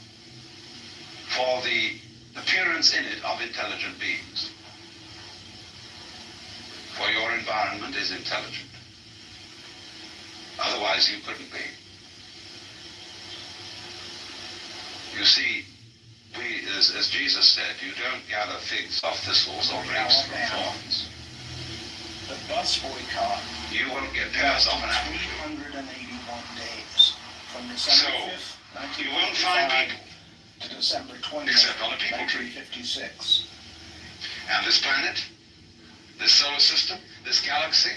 Speaker 1: for the appearance in it of intelligent beings. For your environment is intelligent. Otherwise you couldn't be. You see, as Jesus said, you don't gather figs off thistles or grapes from thorns.
Speaker 6: The bus boycott.
Speaker 1: You won't get pears off an apple tree.
Speaker 6: 381 days. From December 5th,
Speaker 1: You won't find
Speaker 6: 1955
Speaker 1: people,
Speaker 6: to December 20th,
Speaker 1: except on a people tree.
Speaker 6: 1956.
Speaker 1: And this planet, this solar system, this galaxy,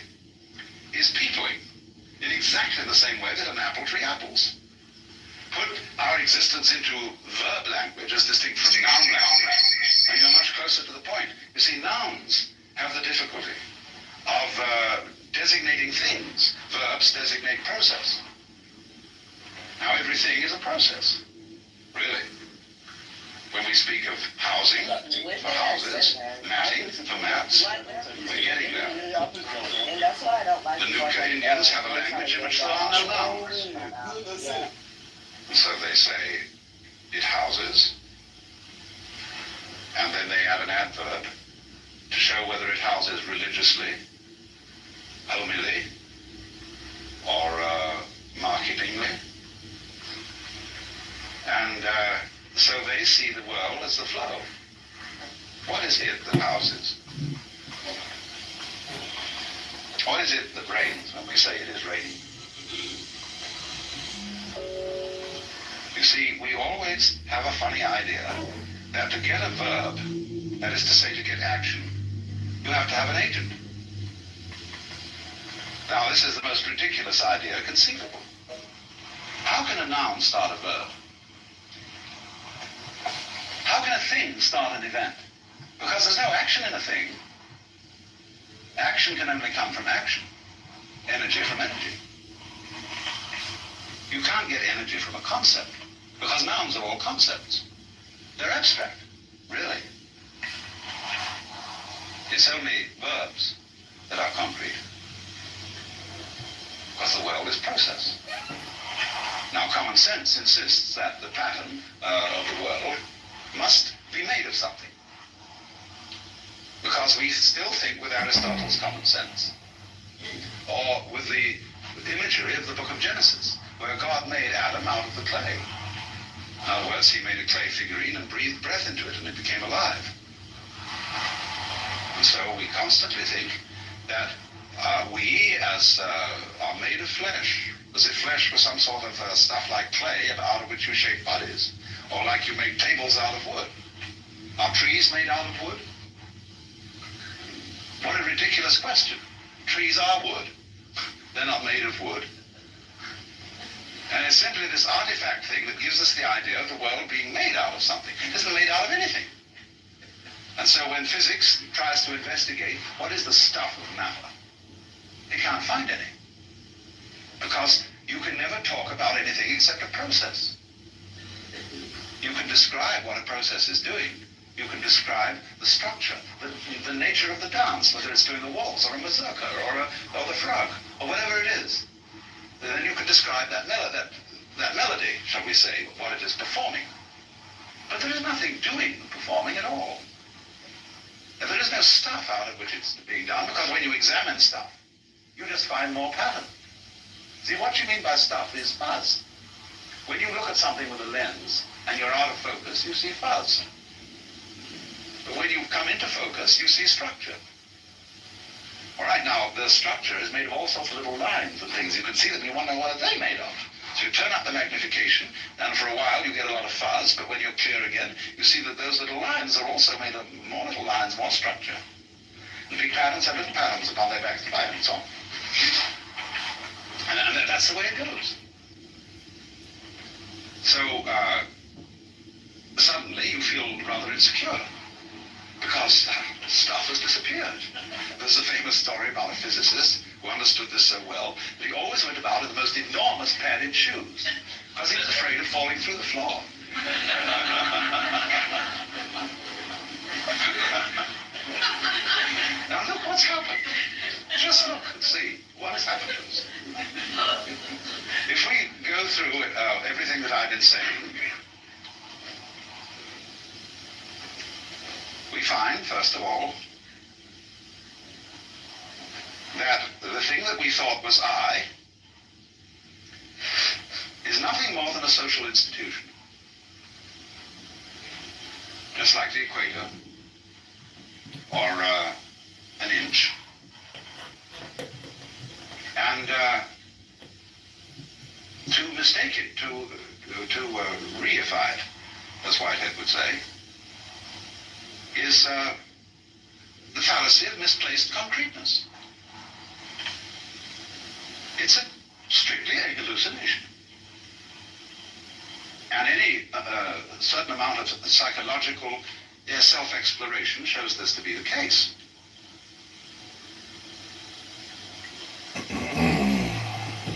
Speaker 1: is peopling in exactly the same way that an apple tree apples. Put our existence into verb language as distinct from noun language, and you're much closer to the point. You see, nouns have the difficulty of designating things. Verbs designate process. Now, everything is a process, really. When we speak of housing for houses, matting for mats, we're getting there. The Nuka Indians have a language in which there are no nouns. And so they say it houses, and then they add an adverb to show whether it houses religiously, homily, or marketingly. And so they see the world as the flow. What is it that houses? What is it that rains when we say it is raining? You see, we always have a funny idea that to get a verb, that is to say to get action, you have to have an agent. Now, this is the most ridiculous idea conceivable. How can a noun start a verb? How can a thing start an event? Because there's no action in a thing. Action can only come from action. Energy from energy. You can't get energy from a concept, because nouns are all concepts. They're abstract, really. It's only verbs that are concrete, because the world is process. Now, common sense insists that the pattern of the world must be made of something, because we still think with Aristotle's common sense, or with the imagery of the book of Genesis, where God made Adam out of the clay. In other words, he made a clay figurine and breathed breath into it, and it became alive. And so we constantly think that we, as are made of flesh, as if flesh was some sort of stuff like clay out of which you shape bodies, or like you make tables out of wood. Are trees made out of wood? What a ridiculous question. Trees are wood. They're not made of wood. And it's simply this artifact thing that gives us the idea of the world being made out of something. It isn't made out of anything. And so when physics tries to investigate what is the stuff of matter, they can't find any. Because you can never talk about anything except a process. You can describe what a process is doing. You can describe the structure, the nature of the dance, whether it's doing the waltz or a mazurka or the frog or whatever it is. Then you can describe that melody, shall we say, what it is performing. But there is nothing doing the performing at all. And there is no stuff out of which it's being done, because when you examine stuff, you just find more pattern. See, what you mean by stuff is fuzz. When you look at something with a lens and you're out of focus, you see fuzz. But when you come into focus, you see structure. All right, now, the structure is made of all sorts of little lines and things. You can see them, you wonder what are they made of. So you turn up the magnification, and for a while you get a lot of fuzz, but when you're clear again, you see that those little lines are also made of more little lines, more structure. The big patterns have little patterns upon their backs, and so on. And that's the way it goes. So, suddenly you feel rather insecure, because stuff has disappeared. There's a famous story about a physicist who understood this so well that he always went about in the most enormous padded shoes, Because he was afraid of falling through the floor. Now look what's happened. Just look and see what has happened to us. If we go through everything that I've been saying, we find, first of all, that the thing that we thought was I is nothing more than a social institution. Just like the equator, or an inch. And to mistake it, to reify it, as Whitehead would say, is the fallacy of misplaced concreteness. It's strictly a hallucination. And any certain amount of psychological self-exploration shows this to be the case.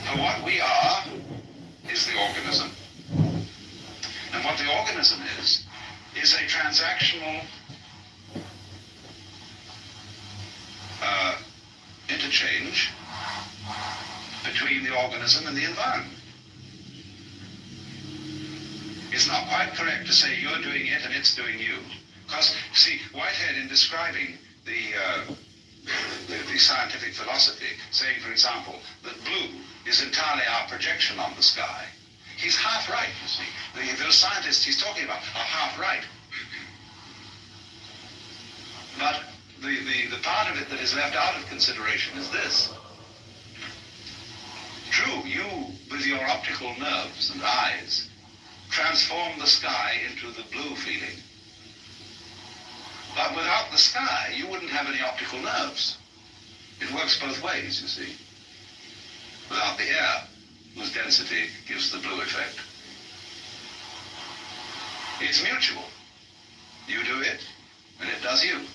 Speaker 1: For what we are is the organism. And what the organism is a transactional interchange between the organism and the environment. It's not quite correct to say you're doing it and it's doing you. Because, see, Whitehead, in describing the scientific philosophy, saying, for example, that blue is entirely our projection on the sky, he's half right, you see. Those scientists he's talking about are half right. But the part of it that is left out of consideration is this. True, you, with your optical nerves and eyes, transform the sky into the blue feeling. But without the sky, you wouldn't have any optical nerves. It works both ways, you see. Without the air, whose density gives the blue effect. It's mutual. You do it, and it does you.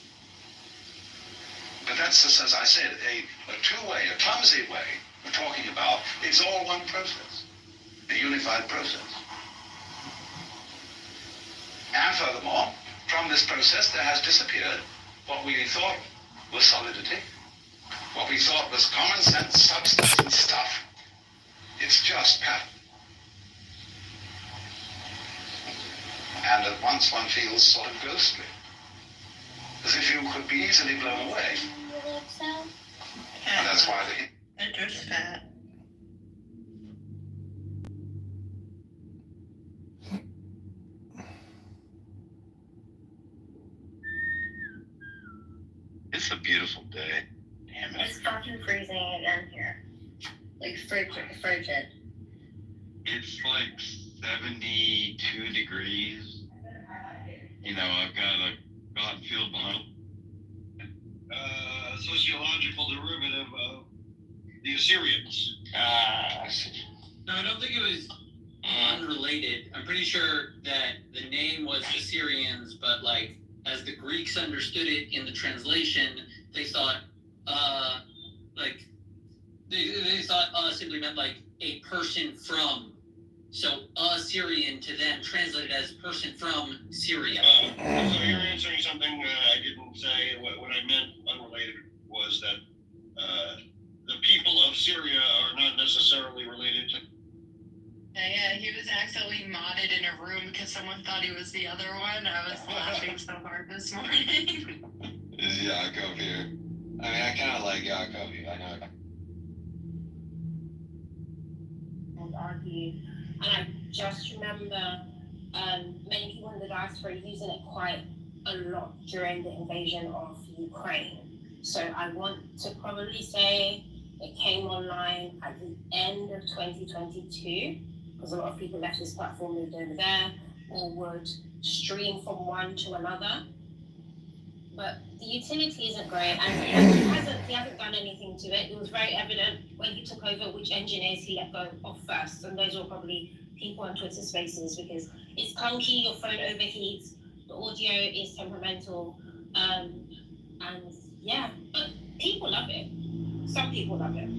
Speaker 1: But that's, as I said, a two-way, a clumsy way of talking about it's all one process, a unified process. And furthermore, from this process there has disappeared what we thought was solidity, what we thought was common sense, substance and stuff. It's just pattern. And at once one feels sort of ghostly, as if you could be easily blown away. And that's why
Speaker 7: They're just fat.
Speaker 1: it's a beautiful day. Damn it.
Speaker 7: It's fucking freezing again here. Like frigid.
Speaker 8: It's like 72 degrees. You know, I've got a God field behind.
Speaker 4: Sociological derivative of the Assyrians.
Speaker 9: No, I don't think it was unrelated. I'm pretty sure that the name was Assyrians, but like as the Greeks understood it in the translation, they thought they thought simply meant like a person from. So Assyrian to them translated as person from Syria.
Speaker 4: So you're answering something I didn't say. What I meant unrelated was that the people of Syria are not necessarily related to.
Speaker 7: Yeah, he was accidentally modded in a room because someone thought he was the other one. I was laughing so hard this morning.
Speaker 8: Is Yaakov here? I mean, I kind of like Yaakov. I know.
Speaker 10: And argue. And I just remember many people in the diaspora using it quite a lot during the invasion of Ukraine. So I want to probably say it came online at the end of 2022, because a lot of people left this platform, moved over there, or would stream from one to another. But the utility isn't great, and he hasn't done anything to it. It was very evident when he took over which engineers he let go of first, and those were probably people on Twitter Spaces, because it's clunky, your phone overheats, the audio is temperamental, and yeah, but people love it. Some people love it.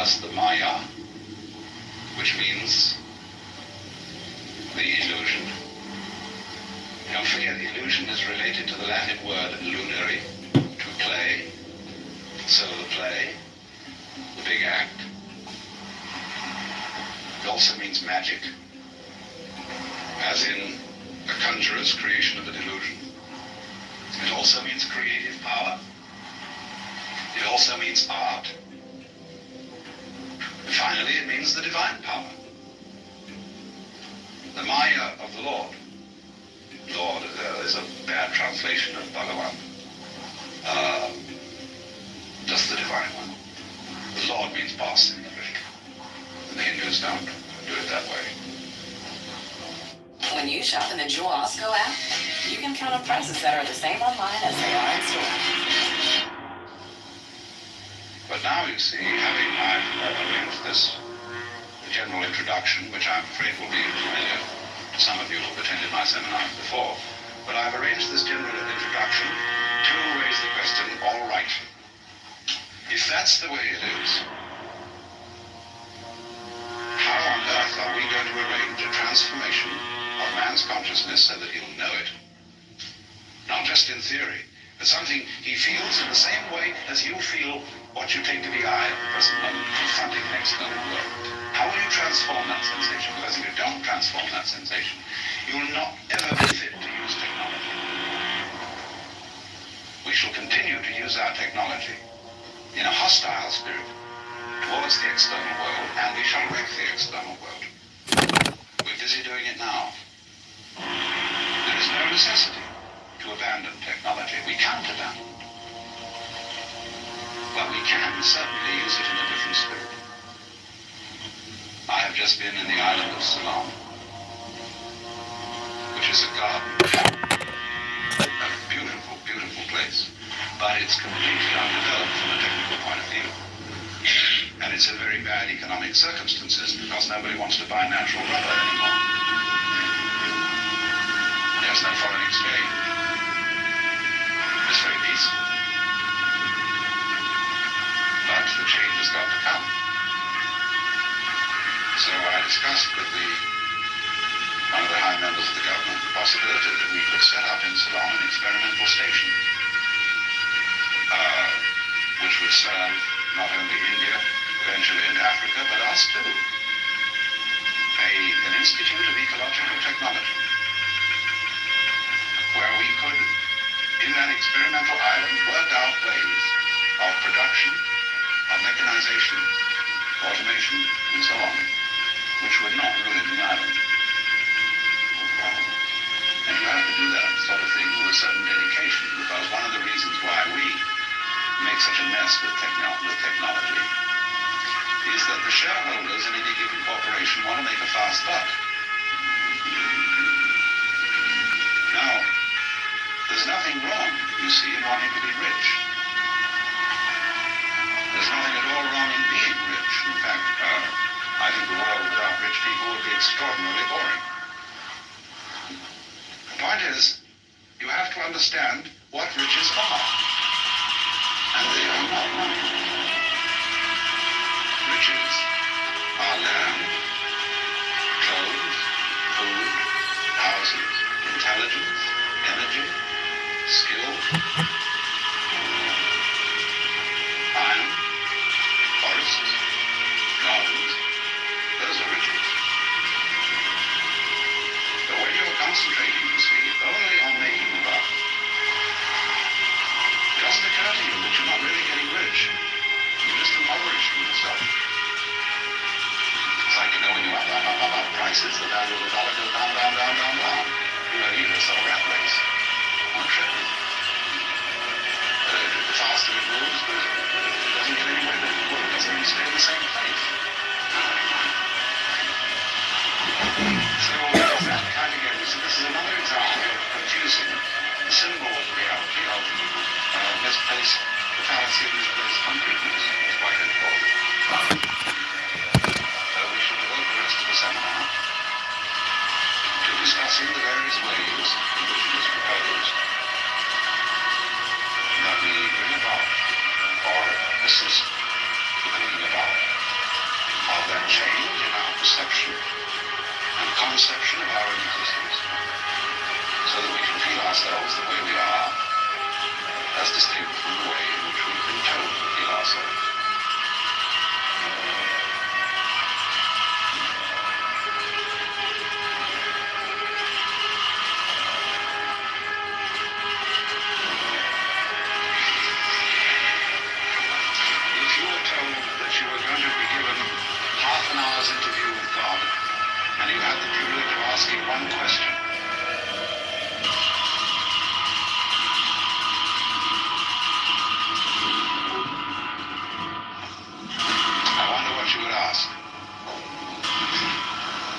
Speaker 1: First, the Maya, which means the illusion. Don't forget, illusion is related to the Latin word lunary, to play. So the play, the big act. It also means magic, as in a conjurer's creation of a delusion. It also means creative power. It also means art. And finally, it means the divine power. The Maya of the Lord. Lord is a bad translation of Bhagavan. Just the divine one. The Lord means boss in English. The Hindus don't do it that way.
Speaker 2: When you shop in the Jewel Osco app, you can count on prices that are the same online as they are in store.
Speaker 1: But now you see, I've arranged this general introduction, which I'm afraid will be familiar to some of you who have attended my seminars before, but I've arranged this general introduction to raise the question, all right, if that's the way it is, how on earth are we going to arrange a transformation of man's consciousness so that he'll know it? Not just in theory, but something he feels in the same way as you feel what you take to be I at the present moment, confronting an external world. How will you transform that sensation? Because if you don't transform that sensation, you will not ever be fit to use technology. We shall continue to use our technology in a hostile spirit towards the external world, and we shall wreck the external world. We're busy doing it now. There is no necessity to abandon technology. We can't abandon it. But we can certainly use it in a different spirit. I have just been in the island of Ceylon, which is a garden. A beautiful, beautiful place. But it's completely undeveloped from a technical point of view. And it's in very bad economic circumstances because nobody wants to buy natural rubber anymore. There's no foreign exchange. It's very peaceful. But the change has got to come. So I discussed with one of the high members of the government the possibility that we could set up in Ceylon an experimental station, which would serve not only India, eventually and Africa, but us too. An institute of ecological technology, where we could, in that experimental island, work out ways of production, of mechanization, automation, and so on, which would not ruin the island. And you have to do that sort of thing with a certain dedication, because one of the reasons why we make such a mess with technology is that the shareholders in any given corporation want to make a fast buck. Now, there's nothing wrong, you see, in wanting to be rich. There's nothing at all wrong in being rich. In fact, I think the world without rich people would be extraordinarily boring. The point is, you have to understand what riches are. And they are not money. Riches are land, clothes, food, houses, intelligence, energy, skill, iron, forests, gardens. Those are riches. But when you're concentrating, you see, only on making a buck, it doesn't occur to you that you're not really getting rich. You're just impoverishing yourself. It's like, when you up prices, the value of the dollar goes down. You know, some rat race on a treadmill. The faster it moves, it doesn't get anywhere. It doesn't even stay in the same place. So that kind of game, this is another example of confusing the symbol of reality of misplaced, the fallacy of misplaced concreteness. It's quite important. So we should devote the rest of the seminar to discussing the various ways in which it is proposed that we bring about or assist the bringing about change in our perception and conception of our own existence, so that we can feel ourselves the way we are, as distinct from the way in which we've been told to feel ourselves. If you were told that you were going to be given half an hour's interview with God, and you had the privilege of asking one question, I wonder what you would ask.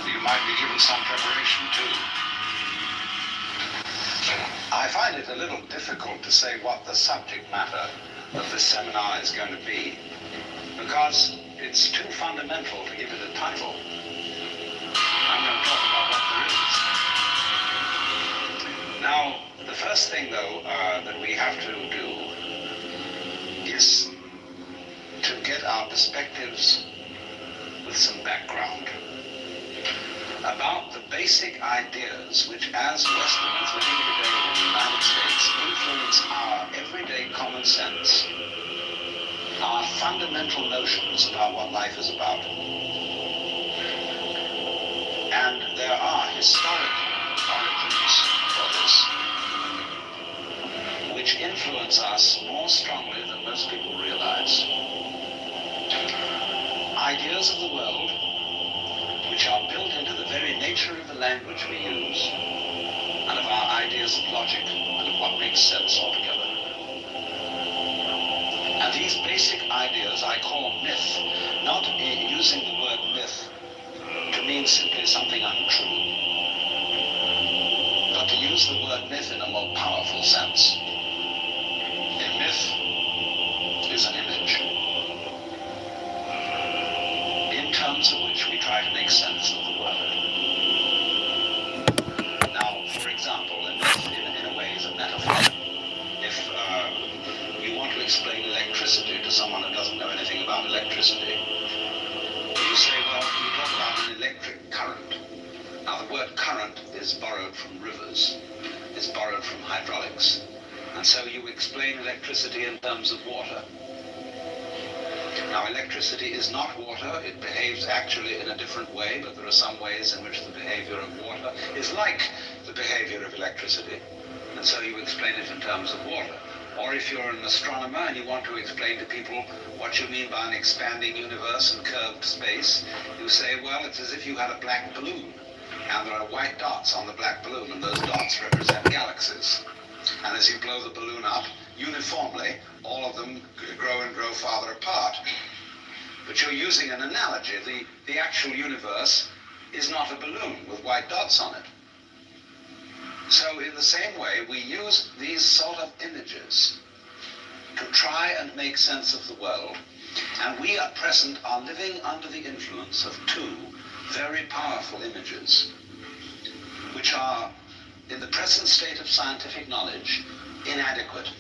Speaker 1: You might be given some preparation too. I find it a little difficult to say what the subject matter of this seminar is going to be, because it's too fundamental to give it a title. I'm going to talk about what there is. Now, the first thing, though, that we have to do is to get our perspectives with some background about the basic ideas which, as Westerners living today in the United States, influence our everyday common sense, our fundamental notions about what life is about. And there are historical origins for this, which influence us more strongly than most people realize. Ideas of the world which are built into the very nature of the language we use, and of our ideas of logic and of what makes sense altogether. And these basic ideas I call myth, not using the word myth to mean simply something untrue, but to use the word myth in a more powerful sense. A myth is an image, in terms of which we try to make sense of the world. Now, for example, a myth in a way is a metaphor. If you want to explain electricity to someone who doesn't know anything about electricity, you say, well, you talk about an electric current. Now, the word current is borrowed from rivers. It's borrowed from hydraulics. And so you explain electricity in terms of water. Now, electricity is not water. It behaves actually in a different way, but there are some ways in which the behavior of water is like the behavior of electricity. And so you explain it in terms of water. Or if you're an astronomer and you want to explain to people what you mean by an expanding universe and curved space, you say, well, it's as if you had a black balloon, and there are white dots on the black balloon, and those dots represent galaxies. And as you blow the balloon up, uniformly, all of them grow and grow farther apart. But you're using an analogy. The actual universe is not a balloon with white dots on it. So in the same way, we use these sort of images to try and make sense of the world. And we at present are living under the influence of two very powerful images, which are, in the present state of scientific knowledge, inadequate.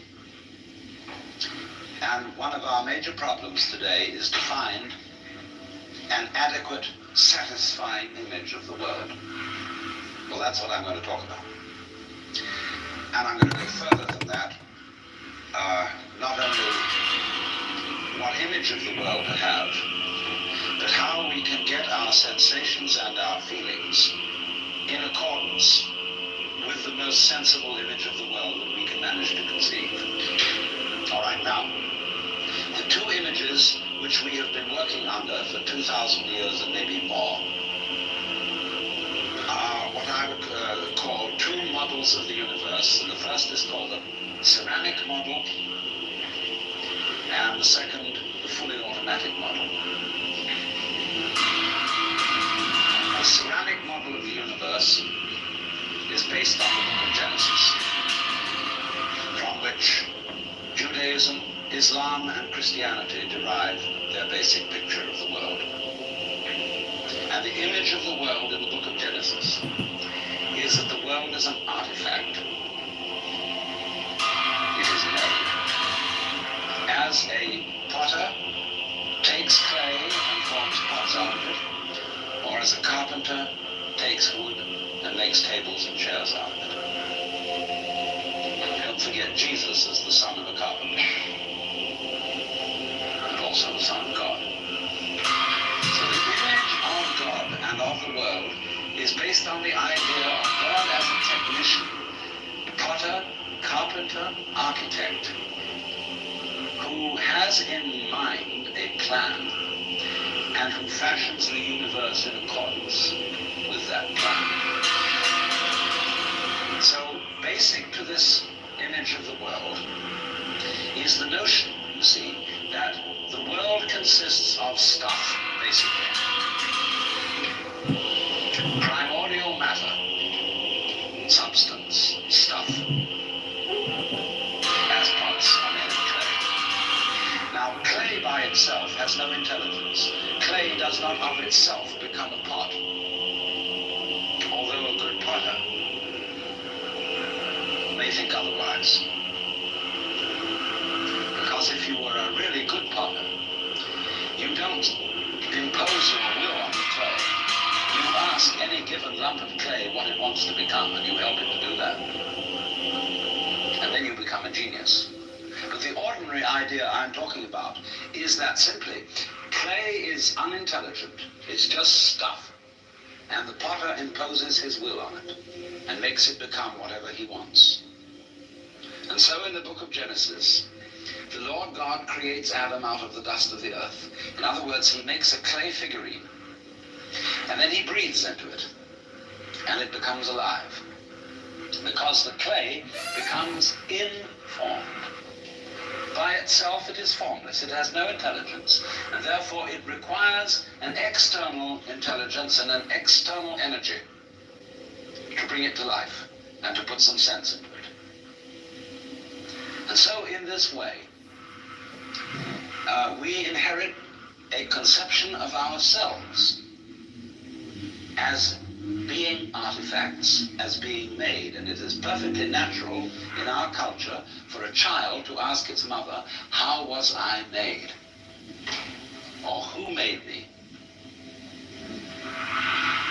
Speaker 1: And one of our major problems today is to find an adequate, satisfying image of the world. Well, that's what I'm going to talk about. And I'm going to go further than that. Not only what image of the world to have, but how we can get our sensations and our feelings in accordance with the most sensible image of the world that we can manage to conceive. All right, now, the two images which we have been working under for 2,000 years and maybe more are what I would call two models of the universe. And the first is called the ceramic model, and the second, the fully automatic model. The ceramic model of the universe is based on the book of Genesis, from which Judaism, Islam, and Christianity derive their basic picture of the world. And the image of the world in the book of Genesis is that the world is an artifact. It is made. As a potter takes clay and forms pots out of it, as a carpenter takes wood and makes tables and chairs out of it. Don't forget Jesus as the son of a carpenter, and also the son of God. So the image of God and of the world is based on the idea of God as a technician, potter, carpenter, architect, who has in mind a plan and who fashions the universe in accordance with that plan. So basic to this image of the world is the notion, you see, that the world consists of stuff, basically. Primordial matter, substance, stuff, as parts are made of clay. Now, clay by itself has no intelligence. Clay does not of itself become a pot. Although a good potter may think otherwise. Because if you were a really good potter, you don't impose your will on the clay. You ask any given lump of clay what it wants to become, and you help it to do that. And then you become a genius. But the ordinary idea I'm talking about is that simply clay is unintelligent. It's just stuff. And the potter imposes his will on it and makes it become whatever he wants. And so in the book of Genesis, the Lord God creates Adam out of the dust of the earth. In other words, he makes a clay figurine, and then he breathes into it, and it becomes alive. Because the clay becomes informed. By itself it is formless, it has no intelligence, and therefore it requires an external intelligence and an external energy to bring it to life and to put some sense into it. And so in this way, we inherit a conception of ourselves as being artifacts, as being made, and it is perfectly natural in our culture for a child to ask its mother, how was I made? Or who made me?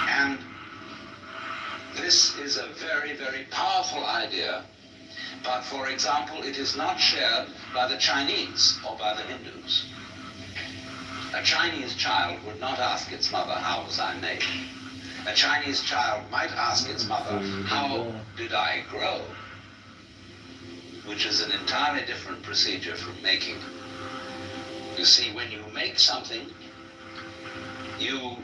Speaker 1: And this is a very, very powerful idea, but for example, it is not shared by the Chinese or by the Hindus. A Chinese child would not ask its mother, how was I made? A Chinese child might ask its mother, how did I grow? Which is an entirely different procedure from making. You see, when you make something, you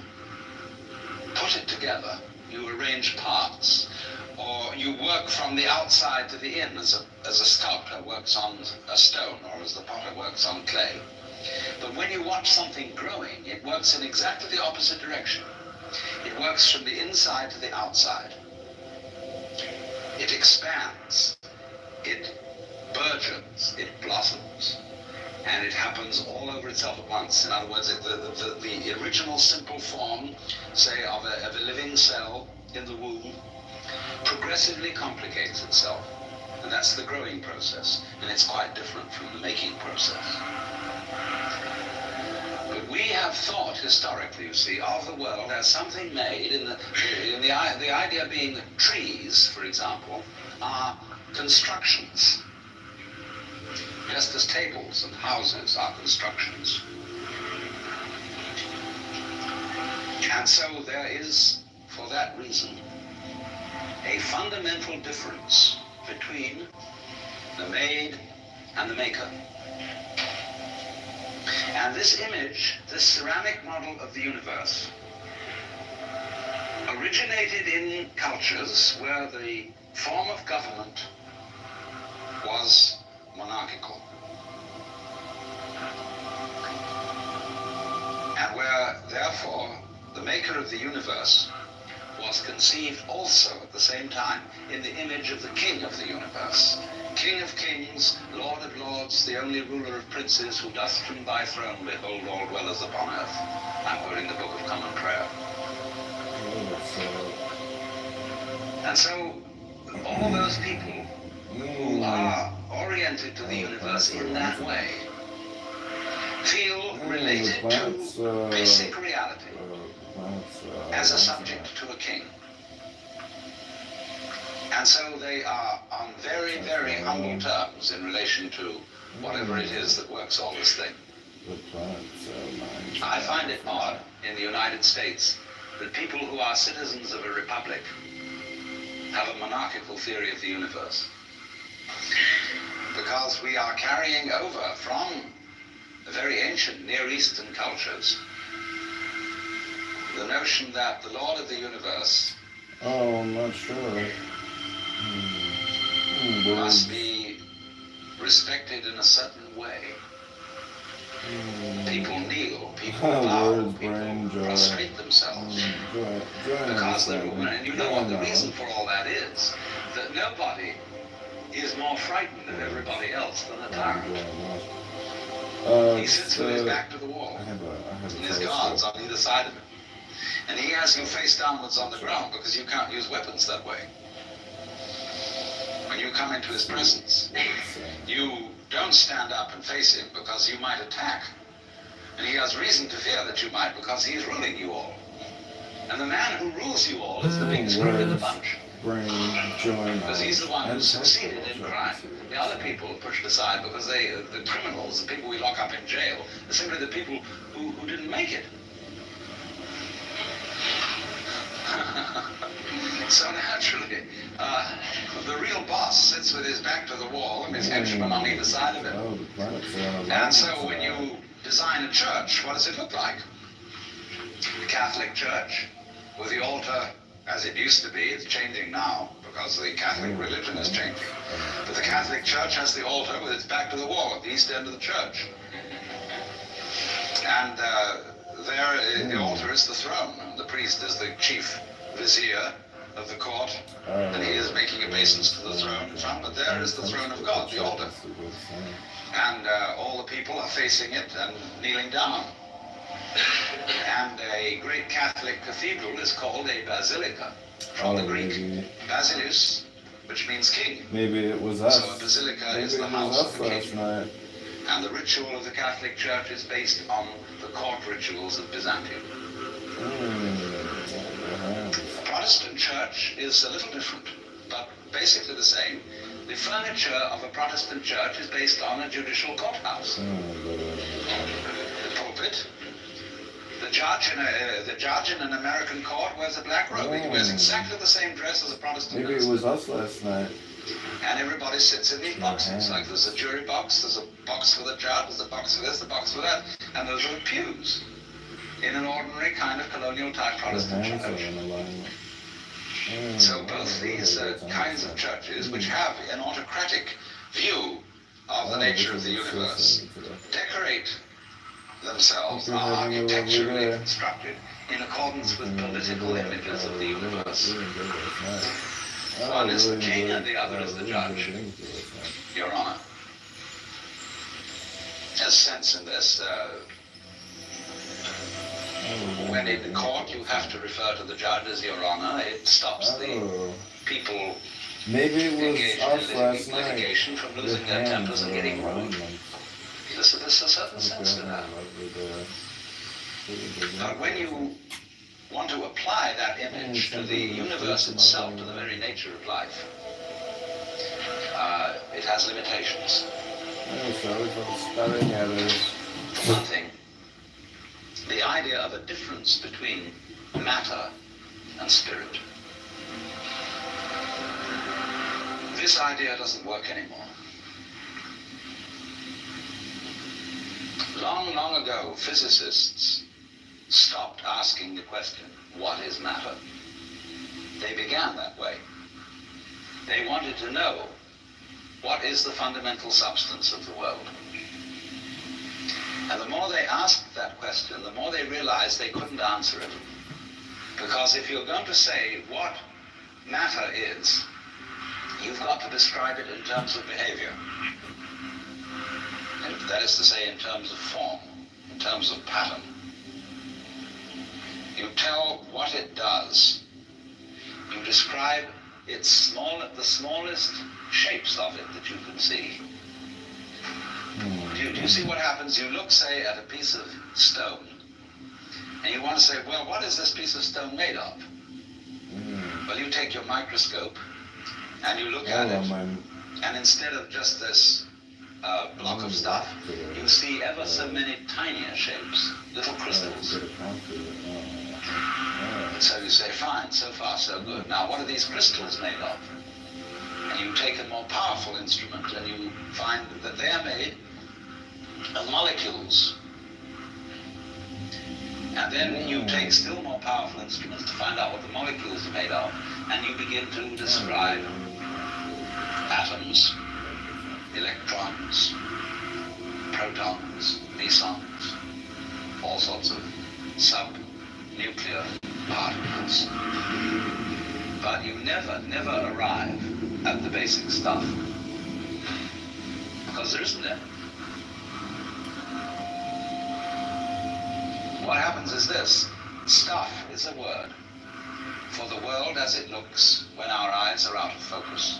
Speaker 1: put it together, you arrange parts, or you work from the outside to the in, as a sculptor works on a stone, or as the potter works on clay. But when you watch something growing, it works in exactly the opposite direction. It works from the inside to the outside. It expands, it burgeons, it blossoms, and it happens all over itself at once. In other words, the original simple form, say, of a living cell in the womb, progressively complicates itself. And that's the growing process, and it's quite different from the making process. But we have thought historically, you see, of the world as something made, the idea being that trees, for example, are constructions, just as tables and houses are constructions. And so there is, for that reason, a fundamental difference between the made and the maker. And this image, this ceramic model of the universe, originated in cultures where the form of government was monarchical, and where, therefore, the maker of the universe was conceived also at the same time in the image of the king of the universe. King of kings, Lord of lords, the only ruler of princes, who doth from thy throne behold all dwellers upon earth. I'm quoting the Book of Common Prayer. And so all those people who are oriented to the universe in that way feel related to basic reality. as a subject to a king. And so they are on very, very humble terms in relation to whatever it is that works all this thing. I find it odd in the United States that people who are citizens of a republic have a monarchical theory of the universe. Because we are carrying over from the very ancient Near Eastern cultures the notion that the Lord of the universe
Speaker 11: I'm not sure.
Speaker 1: must be respected in a certain way. People kneel, people bow, people prostrate themselves because they're human. And you know what the reason for all that is? That nobody is more frightened of everybody else than a tyrant. He sits with his back to the wall, and his guards on either side of him. And he has you face downwards on the ground because you can't use weapons that way. When you come into his presence, you don't stand up and face him because you might attack. And he has reason to fear that you might because he is ruling you all. And the man who rules you all is the big screw in the bunch. Because he's the one who succeeded in crime. The other people are pushed aside because the criminals, the people we lock up in jail, are simply the people who didn't make it. So naturally, the real boss sits with his back to the wall and his henchmen on either side of him. And so when you design a church, what does it look like? The Catholic Church, with the altar as it used to be. It's changing now because the Catholic religion is changing. But the Catholic Church has the altar with its back to the wall at the east end of the church. And there, the altar is the throne. The priest is the chief vizier of the court, and he is making obeisance to the throne in front, but there is the throne of God, the altar. And all the people are facing it and kneeling down. And a great Catholic cathedral is called a basilica, from the Greek basileus, which means king.
Speaker 11: Maybe it was us.
Speaker 1: So a basilica is the house of the king. And the ritual of the Catholic Church is based on the court rituals of Byzantium. The Protestant Church is a little different, but basically the same. The furniture of a Protestant church is based on a judicial courthouse. The pulpit. The judge in an American court wears a black robe. He wears exactly the same dress as a Protestant
Speaker 11: minister. Maybe it was us last night.
Speaker 1: And everybody sits in these boxes. Like there's a jury box, there's a box for the judge, there's a box for this, a box for that, and those are the pews in an ordinary kind of colonial type Protestant church. So both these kinds of churches, which have an autocratic view of the nature of the universe, decorate themselves, are architecturally constructed in accordance with political images of the universe. One is the king and the other is the judge, Your Honor. There's sense in this. When in court you have to refer to the judge as Your Honor, it stops the people engaged in litigation from losing their tempers and getting rude. There's a certain sense to that. But when you want to apply that image to the universe itself, to the very nature of life, it has limitations. One thing, the idea of a difference between matter and spirit. This idea doesn't work anymore. Long, long ago, physicists stopped asking the question, what is matter? They began that way. They wanted to know, what is the fundamental substance of the world? And the more they asked that question, the more they realized they couldn't answer it. Because if you're going to say what matter is, you've got to describe it in terms of behavior. And that is to say, in terms of form, in terms of pattern. You tell what it does. You describe the smallest shapes of it that you can see. Do you see what happens? You look, say, at a piece of stone, And you want to say, well, what is this piece of stone made of? Well, you take your microscope and you look at it, and instead of just this block of stuff, you see ever so many tinier shapes, little crystals. So you say, fine, so far so good. Now what are these crystals made of? And you take a more powerful instrument and you find that they are made of molecules. And then you take still more powerful instruments to find out what the molecules are made of, and you begin to describe atoms, electrons, protons, mesons, all sorts of subnuclear particles. But you never arrive at the basic stuff, because there isn't any. What happens is this: stuff is a word for the world as it looks when our eyes are out of focus,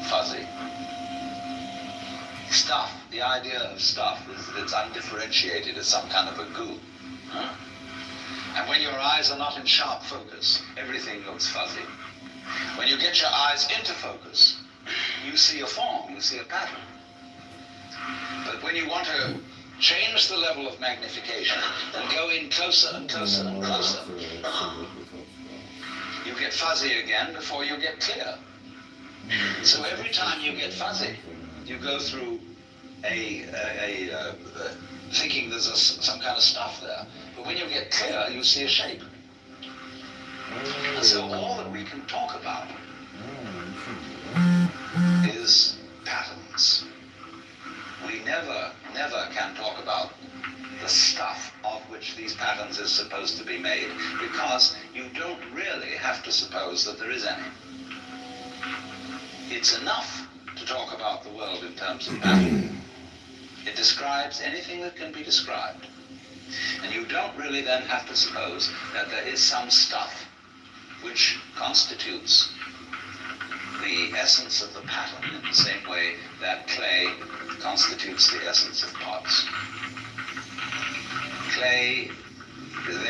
Speaker 1: fuzzy. Stuff, the idea of stuff is that it's undifferentiated as some kind of a goo. Huh? And when your eyes are not in sharp focus, everything looks fuzzy. When you get your eyes into focus, you see a form, you see a pattern. But when you want to change the level of magnification and go in closer and closer and closer, you get fuzzy again before you get clear. So every time you get fuzzy, you go through thinking there's some kind of stuff there. But when you get clear, you see a shape. And so all that we can talk about is patterns. We never can talk about the stuff of which these patterns is supposed to be made, because you don't really have to suppose that there is any. It's enough to talk about the world in terms of pattern. It describes anything that can be described. And you don't really then have to suppose that there is some stuff which constitutes the essence of the pattern in the same way that clay constitutes the essence of pots. Clay,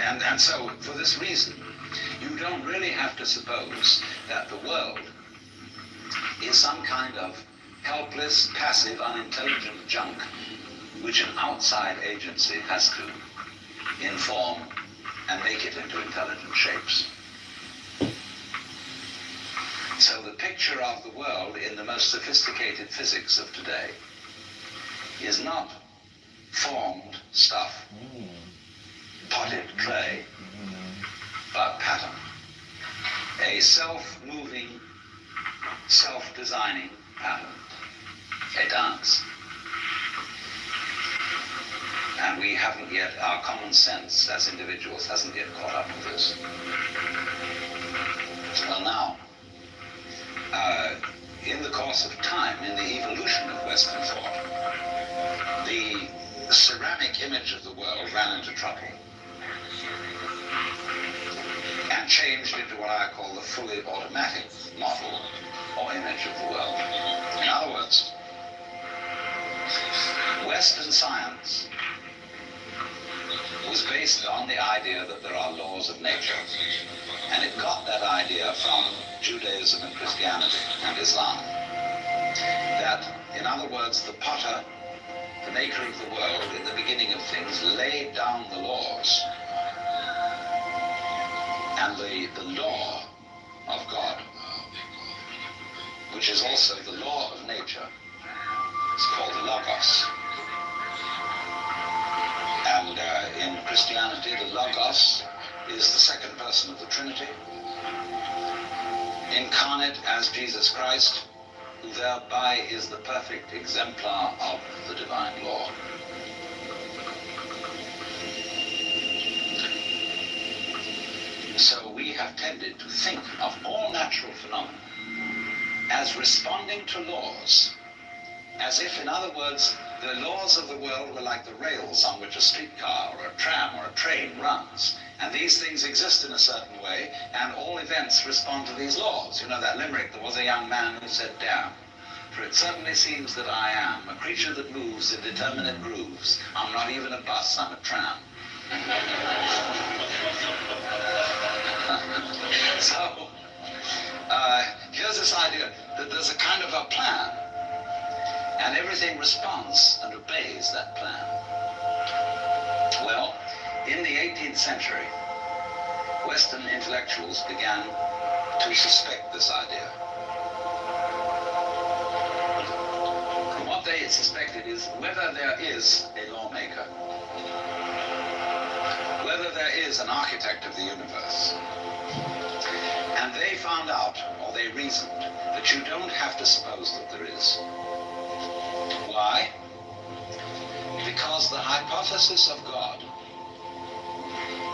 Speaker 1: and so for this reason, you don't really have to suppose that the world is some kind of helpless, passive, unintelligent junk which an outside agency has to inform and make it into intelligent shapes. So the picture of the world in the most sophisticated physics of today is not formed stuff, potted clay, but pattern. A self-moving, self-designing pattern, a dance. And we haven't yet, our common sense as individuals hasn't yet caught up with this. Well now, in the course of time, in the evolution of Western thought, the ceramic image of the world ran into trouble and changed into what I call the fully automatic model or image of the world. In other words, Western science was based on the idea that there are laws of nature, and it got that idea from Judaism and Christianity and Islam. That, in other words, the potter, the maker of the world, in the beginning of things, laid down the laws. And the law of God, which is also the law of nature, is called the Logos. And in Christianity, the Logos is the second person of the Trinity, incarnate as Jesus Christ, who thereby is the perfect exemplar of the divine law. So we have tended to think of all natural phenomena as responding to laws, as if, in other words, the laws of the world were like the rails on which a streetcar or a tram or a train runs. And these things exist in a certain way, and all events respond to these laws. You know that limerick, there was a young man who said, "Damn, for it certainly seems that I am a creature that moves in determinate grooves. I'm not even a bus, I'm a tram." 19th century, Western intellectuals began to suspect this idea. And what they suspected is whether there is a lawmaker, whether there is an architect of the universe. And they found out, or they reasoned, that you don't have to suppose that there is. Why? Because the hypothesis of God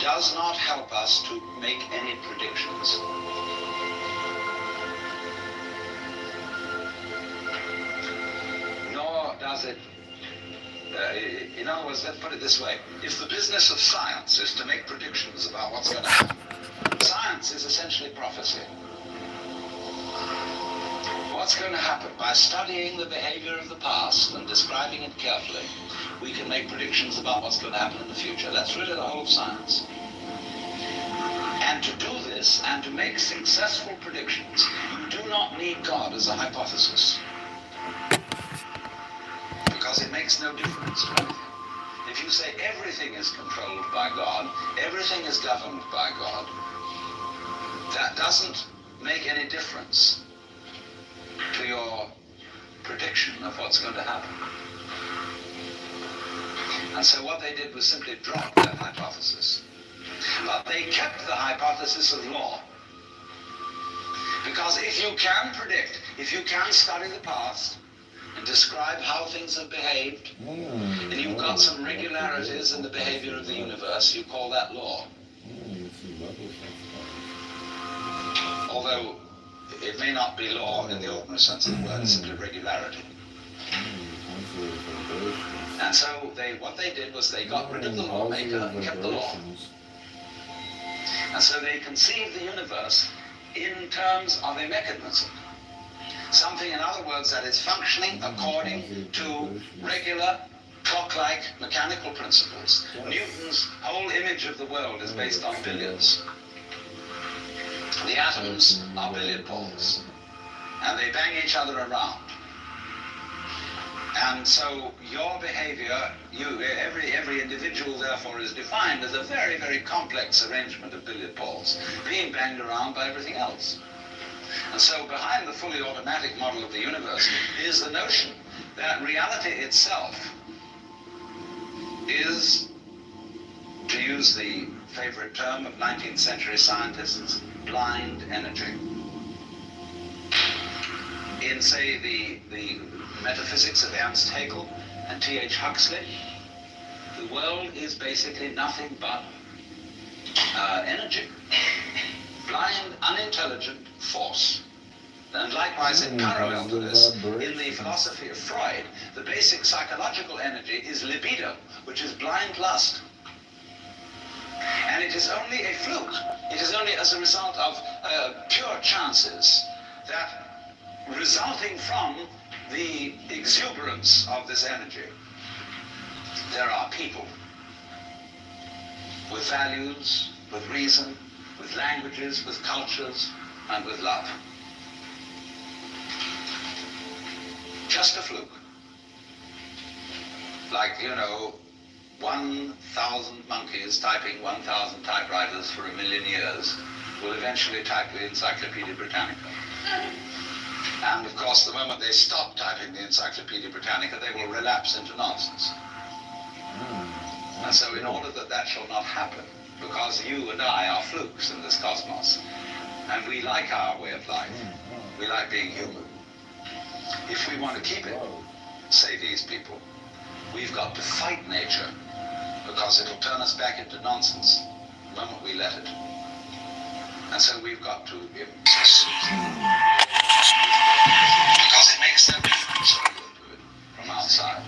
Speaker 1: does not help us to make any predictions. Nor does it, in other words, let's put it this way. If the business of science is to make predictions about what's going to happen, science is essentially prophecy. What's going to happen? By studying the behavior of the past and describing it carefully, we can make predictions about what's going to happen in the future. That's really the whole of science. And to do this, and to make successful predictions, you do not need God as a hypothesis. Because it makes no difference to anything. If you say everything is controlled by God, everything is governed by God, that doesn't make any difference to your prediction of what's going to happen. And so what they did was simply drop that hypothesis. But they kept the hypothesis of law. Because if you can predict, if you can study the past and describe how things have behaved, and you've got some regularities in the behavior of the universe, you call that law. Although it may not be law in the ordinary sense of the word, it's simply regularity. And so what they did was they got rid of the lawmaker and kept the law. And so they conceived the universe in terms of a mechanism. Something, in other words, that is functioning according to regular, clock-like mechanical principles. Newton's whole image of the world is based on billiards. The atoms are billiard balls, and they bang each other around. And so your behavior, every individual therefore is defined as a very, very complex arrangement of billiard balls, being banged around by everything else. And so behind the fully automatic model of the universe is the notion that reality itself is, to use the favorite term of 19th century scientists, blind energy. In, say, the metaphysics of Ernst Haeckel and T.H. Huxley, the world is basically nothing but energy. Blind, unintelligent force. And likewise, in parallel to this, in the philosophy of Freud, the basic psychological energy is libido, which is blind lust. And it is only a fluke. It is only as a result of pure chances that, resulting from the exuberance of this energy, there are people with values, with reason, with languages, with cultures, and with love. Just a fluke. Like, 1,000 monkeys typing 1,000 typewriters for 1,000,000 years will eventually type the Encyclopedia Britannica. And of course, the moment they stop typing the Encyclopedia Britannica, they will relapse into nonsense. And so in order that that shall not happen, because you and I are flukes in this cosmos, and we like our way of life, we like being human. If we want to keep it, say these people, we've got to fight nature, because it'll turn us back into nonsense the moment we let it. And so we've got to because it makes no difference when we do it from outside.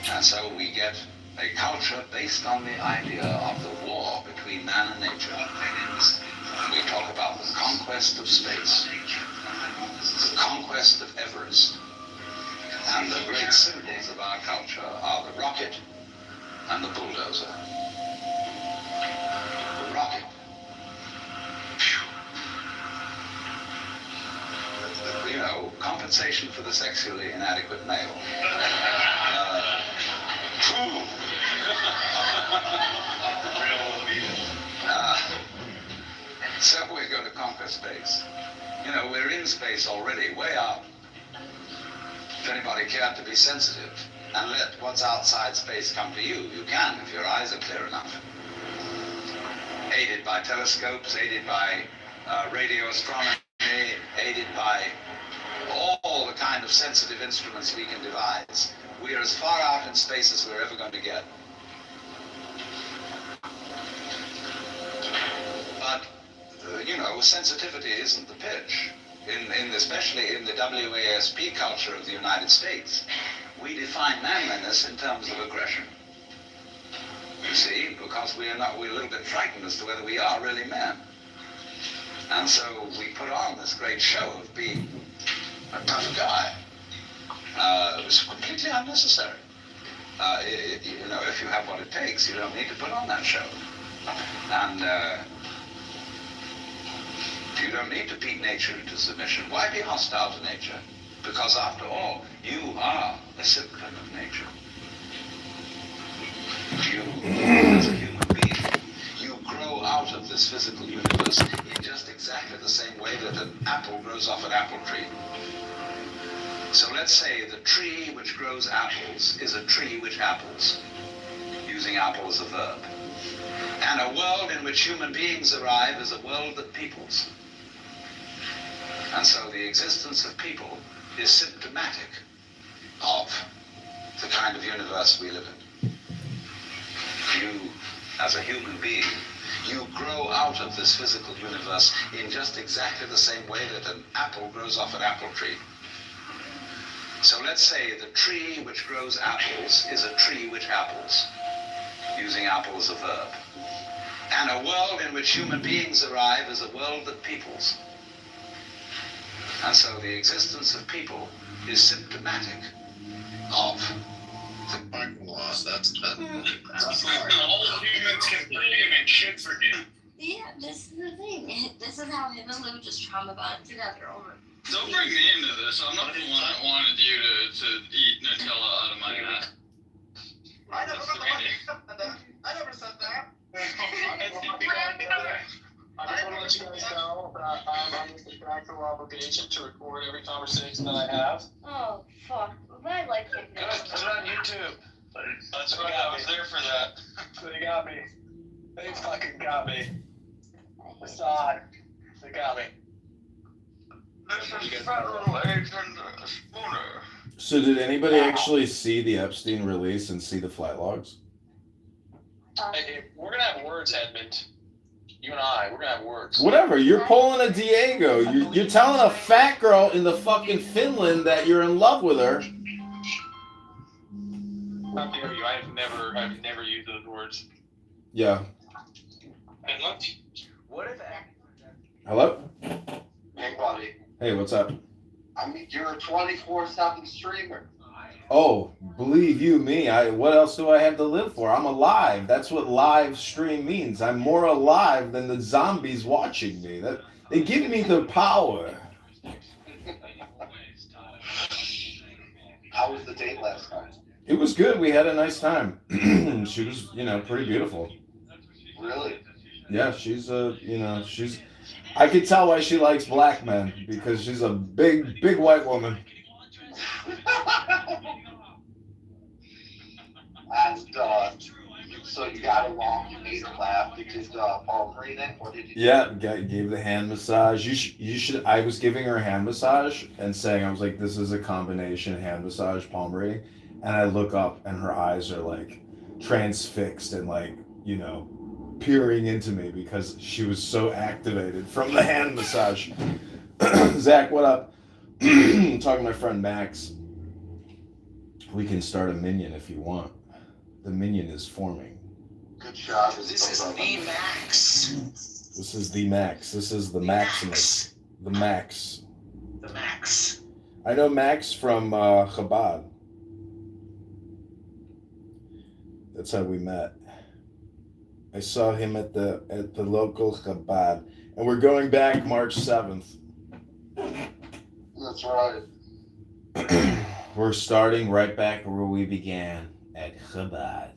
Speaker 1: And so we get a culture based on the idea of the war between man and nature. We talk about the conquest of space, the conquest of Everest. And the great symbols of our culture are the rocket and the bulldozer. The rocket. Compensation for the sexually inadequate male. space already, way out. If anybody cared to be sensitive and let what's outside space come to you, you can if your eyes are clear enough. Aided by telescopes, aided by radio astronomy, aided by all the kind of sensitive instruments we can devise. We are as far out in space as we're ever going to get. But, sensitivity isn't the pitch. Especially in the WASP culture of the United States, we define manliness in terms of aggression. You see, because we're a little bit frightened as to whether we are really men. And so we put on this great show of being a tough guy. It was completely unnecessary. If you have what it takes, you don't need to put on that show. And you don't need to beat nature into submission. Why be hostile to nature? Because after all, you are a symptom of nature. You, as a human being, you grow out of this physical universe in just exactly the same way that an apple grows off an apple tree. So let's say the tree which grows apples is a tree which apples, using apple as a verb. And a world in which human beings arrive is a world that peoples. And so the existence of people is symptomatic of the kind of universe we live in. You, as a human being, you grow out of this physical universe in just exactly the same way that an apple grows off an apple tree. So let's say the tree which grows apples is a tree which apples, using apple as a verb. And a world in which human beings arrive is a world that peoples. And so the existence of people is symptomatic of the
Speaker 4: Michael lost. That's
Speaker 10: That's
Speaker 4: all humans can believe and shit forgive.
Speaker 10: Yeah, this is the thing. This is how him and Lou just trauma bond together over.
Speaker 8: Don't bring me into this. I'm not the one that wanted you to eat Nutella out of my hat.
Speaker 3: I never said that. I never said that.
Speaker 12: I just want to let you guys know that I'm under contractual obligation to record every conversation that I have.
Speaker 10: Oh, fuck. I like it.
Speaker 12: Good, put it on YouTube.
Speaker 8: That's right, I was there for that.
Speaker 12: They got me. They fucking got me. Assad. They got me.
Speaker 8: This is federal agent Spooner.
Speaker 11: So did anybody actually see the Epstein release and see the flight logs?
Speaker 12: Hey, we're gonna have words, Edmund. You and I, we're gonna have words.
Speaker 11: Whatever, you're pulling a Diego. You're telling a fat girl in the fucking Finland that you're in love with her.
Speaker 12: How dare you? I've never used those words.
Speaker 11: Yeah.
Speaker 12: Finland? What if
Speaker 11: Hello?
Speaker 6: Hey, buddy.
Speaker 11: Hey, what's up?
Speaker 6: I mean, you're a 24/7 streamer.
Speaker 11: Oh, believe you me, what else do I have to live for? I'm alive. That's what live stream means. I'm more alive than the zombies watching me. They give me the power.
Speaker 6: How was the date last night?
Speaker 11: It was good. We had a nice time. She was, pretty beautiful.
Speaker 6: Really?
Speaker 11: Yeah, she's I could tell why she likes black men, because she's a big white woman.
Speaker 6: And so you got along, you made her laugh, you did palm reading, what did you do?
Speaker 11: Yeah, gave the hand massage. You should. I was giving her a hand massage and saying, I was like, this is a combination hand massage, palm reading. And I look up and her eyes are like transfixed and like, peering into me because she was so activated from the hand massage. Zach, what up? I'm talking to my friend Max. We can start a minion if you want. The minion is forming.
Speaker 6: Good job.
Speaker 2: This is the Max.
Speaker 11: This is the Max. This is the Maximus. The Max.
Speaker 2: The Max.
Speaker 11: I know Max from Chabad. That's how we met. I saw him at the local Chabad, and we're going back March 7th.
Speaker 6: That's right.
Speaker 11: We're starting right back where we began, at Chabad.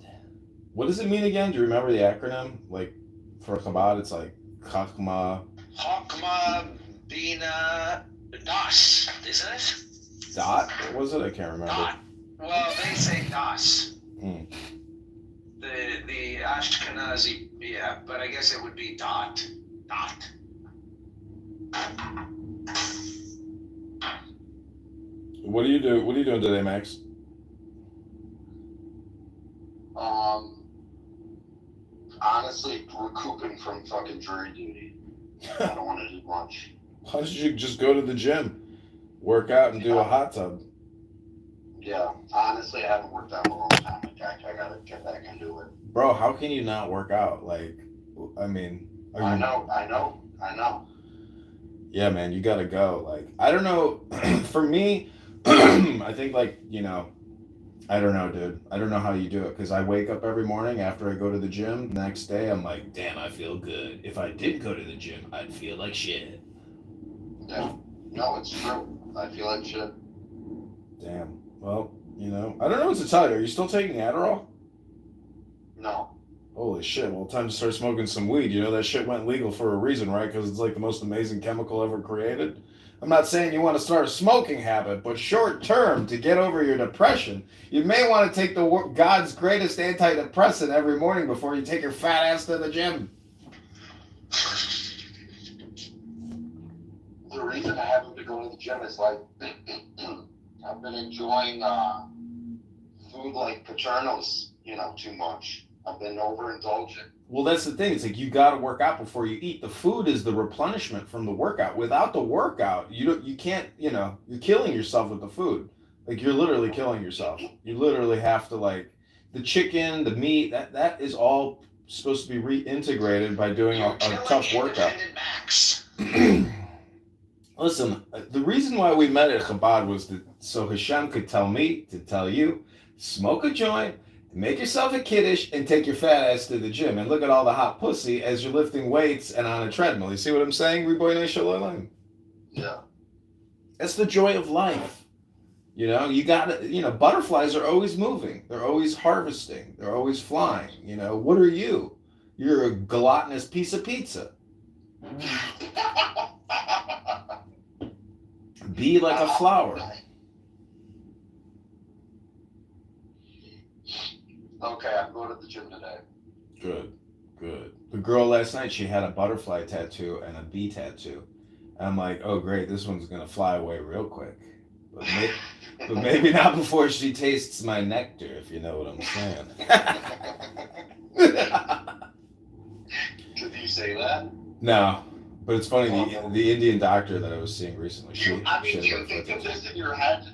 Speaker 11: What does it mean again? Do you remember the acronym? Like, for Chabad, it's like Chachma.
Speaker 1: Chokmah, Bina, DOS, isn't it?
Speaker 11: Dot? What was it? I can't remember.
Speaker 1: Dot. Well, they say DOS.
Speaker 11: Hmm.
Speaker 1: The Ashkenazi, yeah, but I guess it would be dot. Dot.
Speaker 11: What are you doing today, Max?
Speaker 6: Honestly, recouping from fucking jury duty. I don't want to do much.
Speaker 11: Why don't you just go to the gym, work out, and do a hot tub?
Speaker 6: Yeah, honestly, I haven't worked out in a long time. I gotta get back into it.
Speaker 11: Bro, how can you not work out? Like, I mean,
Speaker 6: I know.
Speaker 11: Yeah, man, you gotta go. Like, I don't know. For me, I think, like, you know, I don't know, dude. I don't know how you do it, because I wake up every morning after I go to the gym. The next day, I'm like, damn, I feel good. If I didn't go to the gym, I'd feel like shit.
Speaker 6: Yeah. No, it's true. I feel like shit.
Speaker 11: Damn. Well, you know, I don't know what to tell you. Are you still taking Adderall?
Speaker 6: No.
Speaker 11: Holy shit. Well, time to start smoking some weed. You know, that shit went legal for a reason, right? Because it's like the most amazing chemical ever created. I'm not saying you want to start a smoking habit, but short term, to get over your depression, you may want to take God's greatest antidepressant every morning before you take your fat ass to the gym.
Speaker 6: The reason I haven't been going to the gym is like I've been enjoying food like Paterno's, you know, too much. I've been overindulgent.
Speaker 11: Well, that's the thing. It's like you got to work out before you eat. The food is the replenishment from the workout. Without the workout, you can't, you know, you're killing yourself with the food. Like, you're literally killing yourself. You literally have to, like, the chicken, the meat, that is all supposed to be reintegrated by doing a tough workout. Listen, the reason why we met at Chabad was so Hashem could tell me to tell you, smoke a joint, make yourself a kiddush, and take your fat ass to the gym. And look at all the hot pussy as you're lifting weights and on a treadmill. You see what I'm saying, Ribono Shel Olam?
Speaker 6: Yeah.
Speaker 11: That's the joy of life. You know, you got to, you know, butterflies are always moving. They're always harvesting. They're always flying. You know, what are you? You're a gluttonous piece of pizza. Be like a flower.
Speaker 6: Okay, I'm going to the gym today.
Speaker 11: Good. The girl last night, she had a butterfly tattoo and a bee tattoo. I'm like, oh great, this one's gonna fly away real quick. But maybe not before she tastes my nectar, if you know what I'm saying.
Speaker 6: Did you say that?
Speaker 11: No, but it's funny. The Indian doctor that I was seeing recently.
Speaker 6: Do you think of this in your head?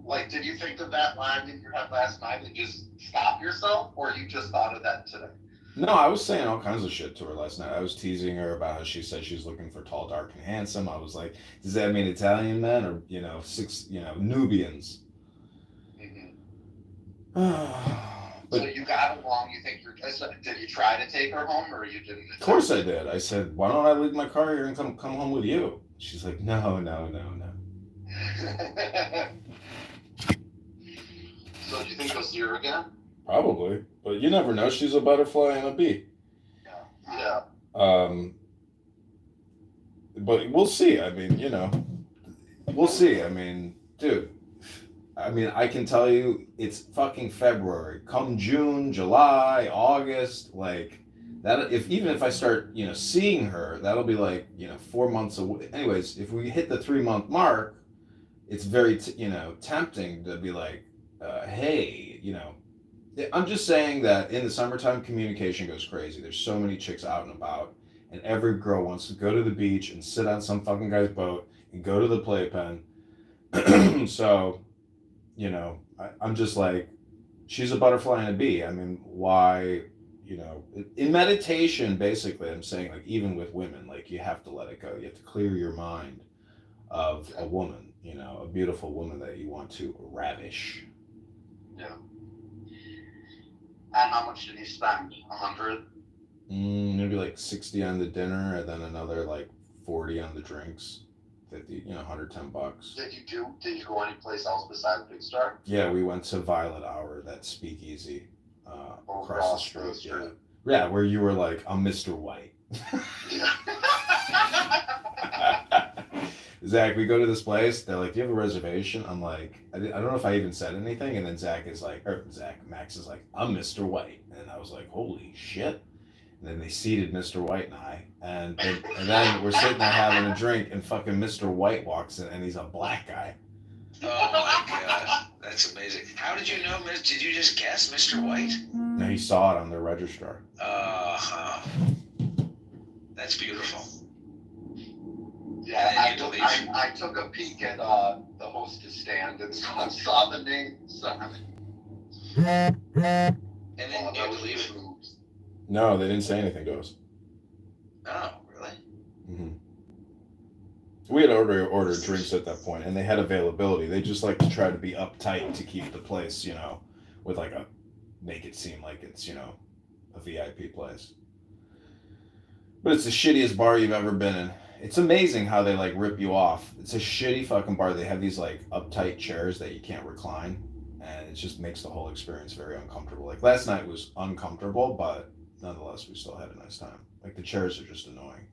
Speaker 6: Like, did you think of that line in your head last night and just stop yourself, or you just thought of that today?
Speaker 11: No, I was saying all kinds of shit to her last night. I was teasing her about how she said she's looking for tall, dark, and handsome. I was like, does that mean Italian men or, you know, Nubians?
Speaker 6: Mm-hmm. So you got along, you think did you try to take her home, or you didn't?
Speaker 11: Of course I did. I said, why don't I leave my car here and come home with you? She's like, no.
Speaker 6: So do you think you'll see her again?
Speaker 11: Probably, but you never know. She's a butterfly and a bee.
Speaker 6: Yeah.
Speaker 11: But we'll see. I mean, you know, we'll see. I mean, dude. I mean, I can tell you, it's fucking February. Come June, July, August, like that. Even if I start, you know, seeing her, that'll be like, you know, 4 months away. Anyways, if we hit the 3-month mark, it's very, you know, tempting to be like, hey, you know. I'm just saying that in the summertime, communication goes crazy. There's so many chicks out and about, and every girl wants to go to the beach and sit on some fucking guy's boat and go to the playpen. So, you know, I'm just like, she's a butterfly and a bee. I mean, why, you know, in meditation, basically, I'm saying, like, even with women, like, you have to let it go. You have to clear your mind of a woman, you know, a beautiful woman that you want to ravish.
Speaker 6: Yeah. And how much did you spend? 100?
Speaker 11: Maybe like 60 on the dinner, and then another like 40 on the drinks. 50, you know, $110.
Speaker 6: Did you go any place else besides Big Star?
Speaker 11: Yeah, we went to Violet Hour, that speakeasy across the street. Yeah, where you were like, I'm Mr. White. Zach, we go to this place. They're like, "Do you have a reservation?" I'm like, I don't know if I even said anything. And then Max is like, "I'm Mr. White," and I was like, "Holy shit!" And then they seated Mr. White and I, and then we're sitting there having a drink, and fucking Mr. White walks in, and he's a black guy.
Speaker 1: Oh my god, that's amazing. How did you know? Did you just guess Mr. White?
Speaker 11: No, he saw it on the registrar.
Speaker 1: That's beautiful.
Speaker 6: Yeah, I took a peek at the hostess stand and saw the name.
Speaker 1: And then you had to leave.
Speaker 11: No, they didn't say anything to us.
Speaker 1: Oh, really?
Speaker 11: Mm-hmm. We had ordered drinks at that point, and they had availability. They just like to try to be uptight to keep the place, you know, with like make it seem like it's, you know, a VIP place. But it's the shittiest bar you've ever been in. It's amazing how they like rip you off. It's a shitty fucking bar. They have these like uptight chairs that you can't recline, and it just makes the whole experience very uncomfortable. Like last night was uncomfortable, but nonetheless, we still had a nice time. Like the chairs are just annoying.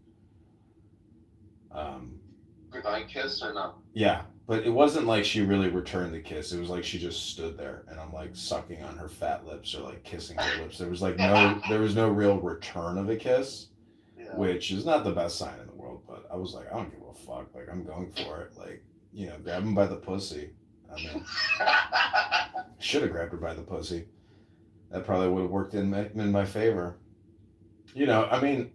Speaker 6: Good night kiss or no?
Speaker 11: Yeah, but it wasn't like she really returned the kiss. It was like she just stood there, and I'm like sucking on her fat lips or like kissing her lips. There was no real return of a kiss, which is not the best sign in the world. But I was like, I don't give a fuck. Like I'm going for it. Like, you know, grab him by the pussy. I mean, should have grabbed her by the pussy. That probably would have worked in my favor. You know, I mean,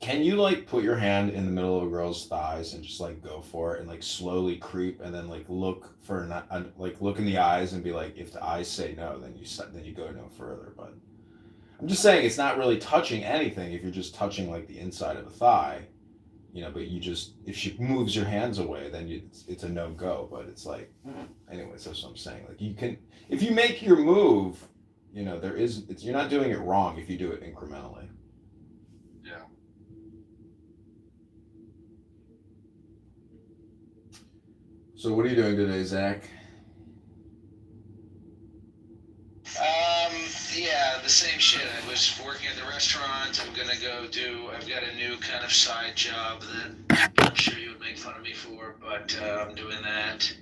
Speaker 11: can you like put your hand in the middle of a girl's thighs and just like go for it and like slowly creep and then like look in the eyes and be like, if the eyes say no, then you go no further. But I'm just saying it's not really touching anything if you're just touching like the inside of the thigh, you know. But if she moves your hands away, then it's a no go. But it's like, anyways, that's what I'm saying. Like if you make your move, you know, you're not doing it wrong if you do it incrementally.
Speaker 6: Yeah.
Speaker 11: So what are you doing today, Zach?
Speaker 1: Yeah, the same shit. I was working at the restaurant. I've got a new kind of side job that I'm sure you would make fun of me for, but I'm doing that.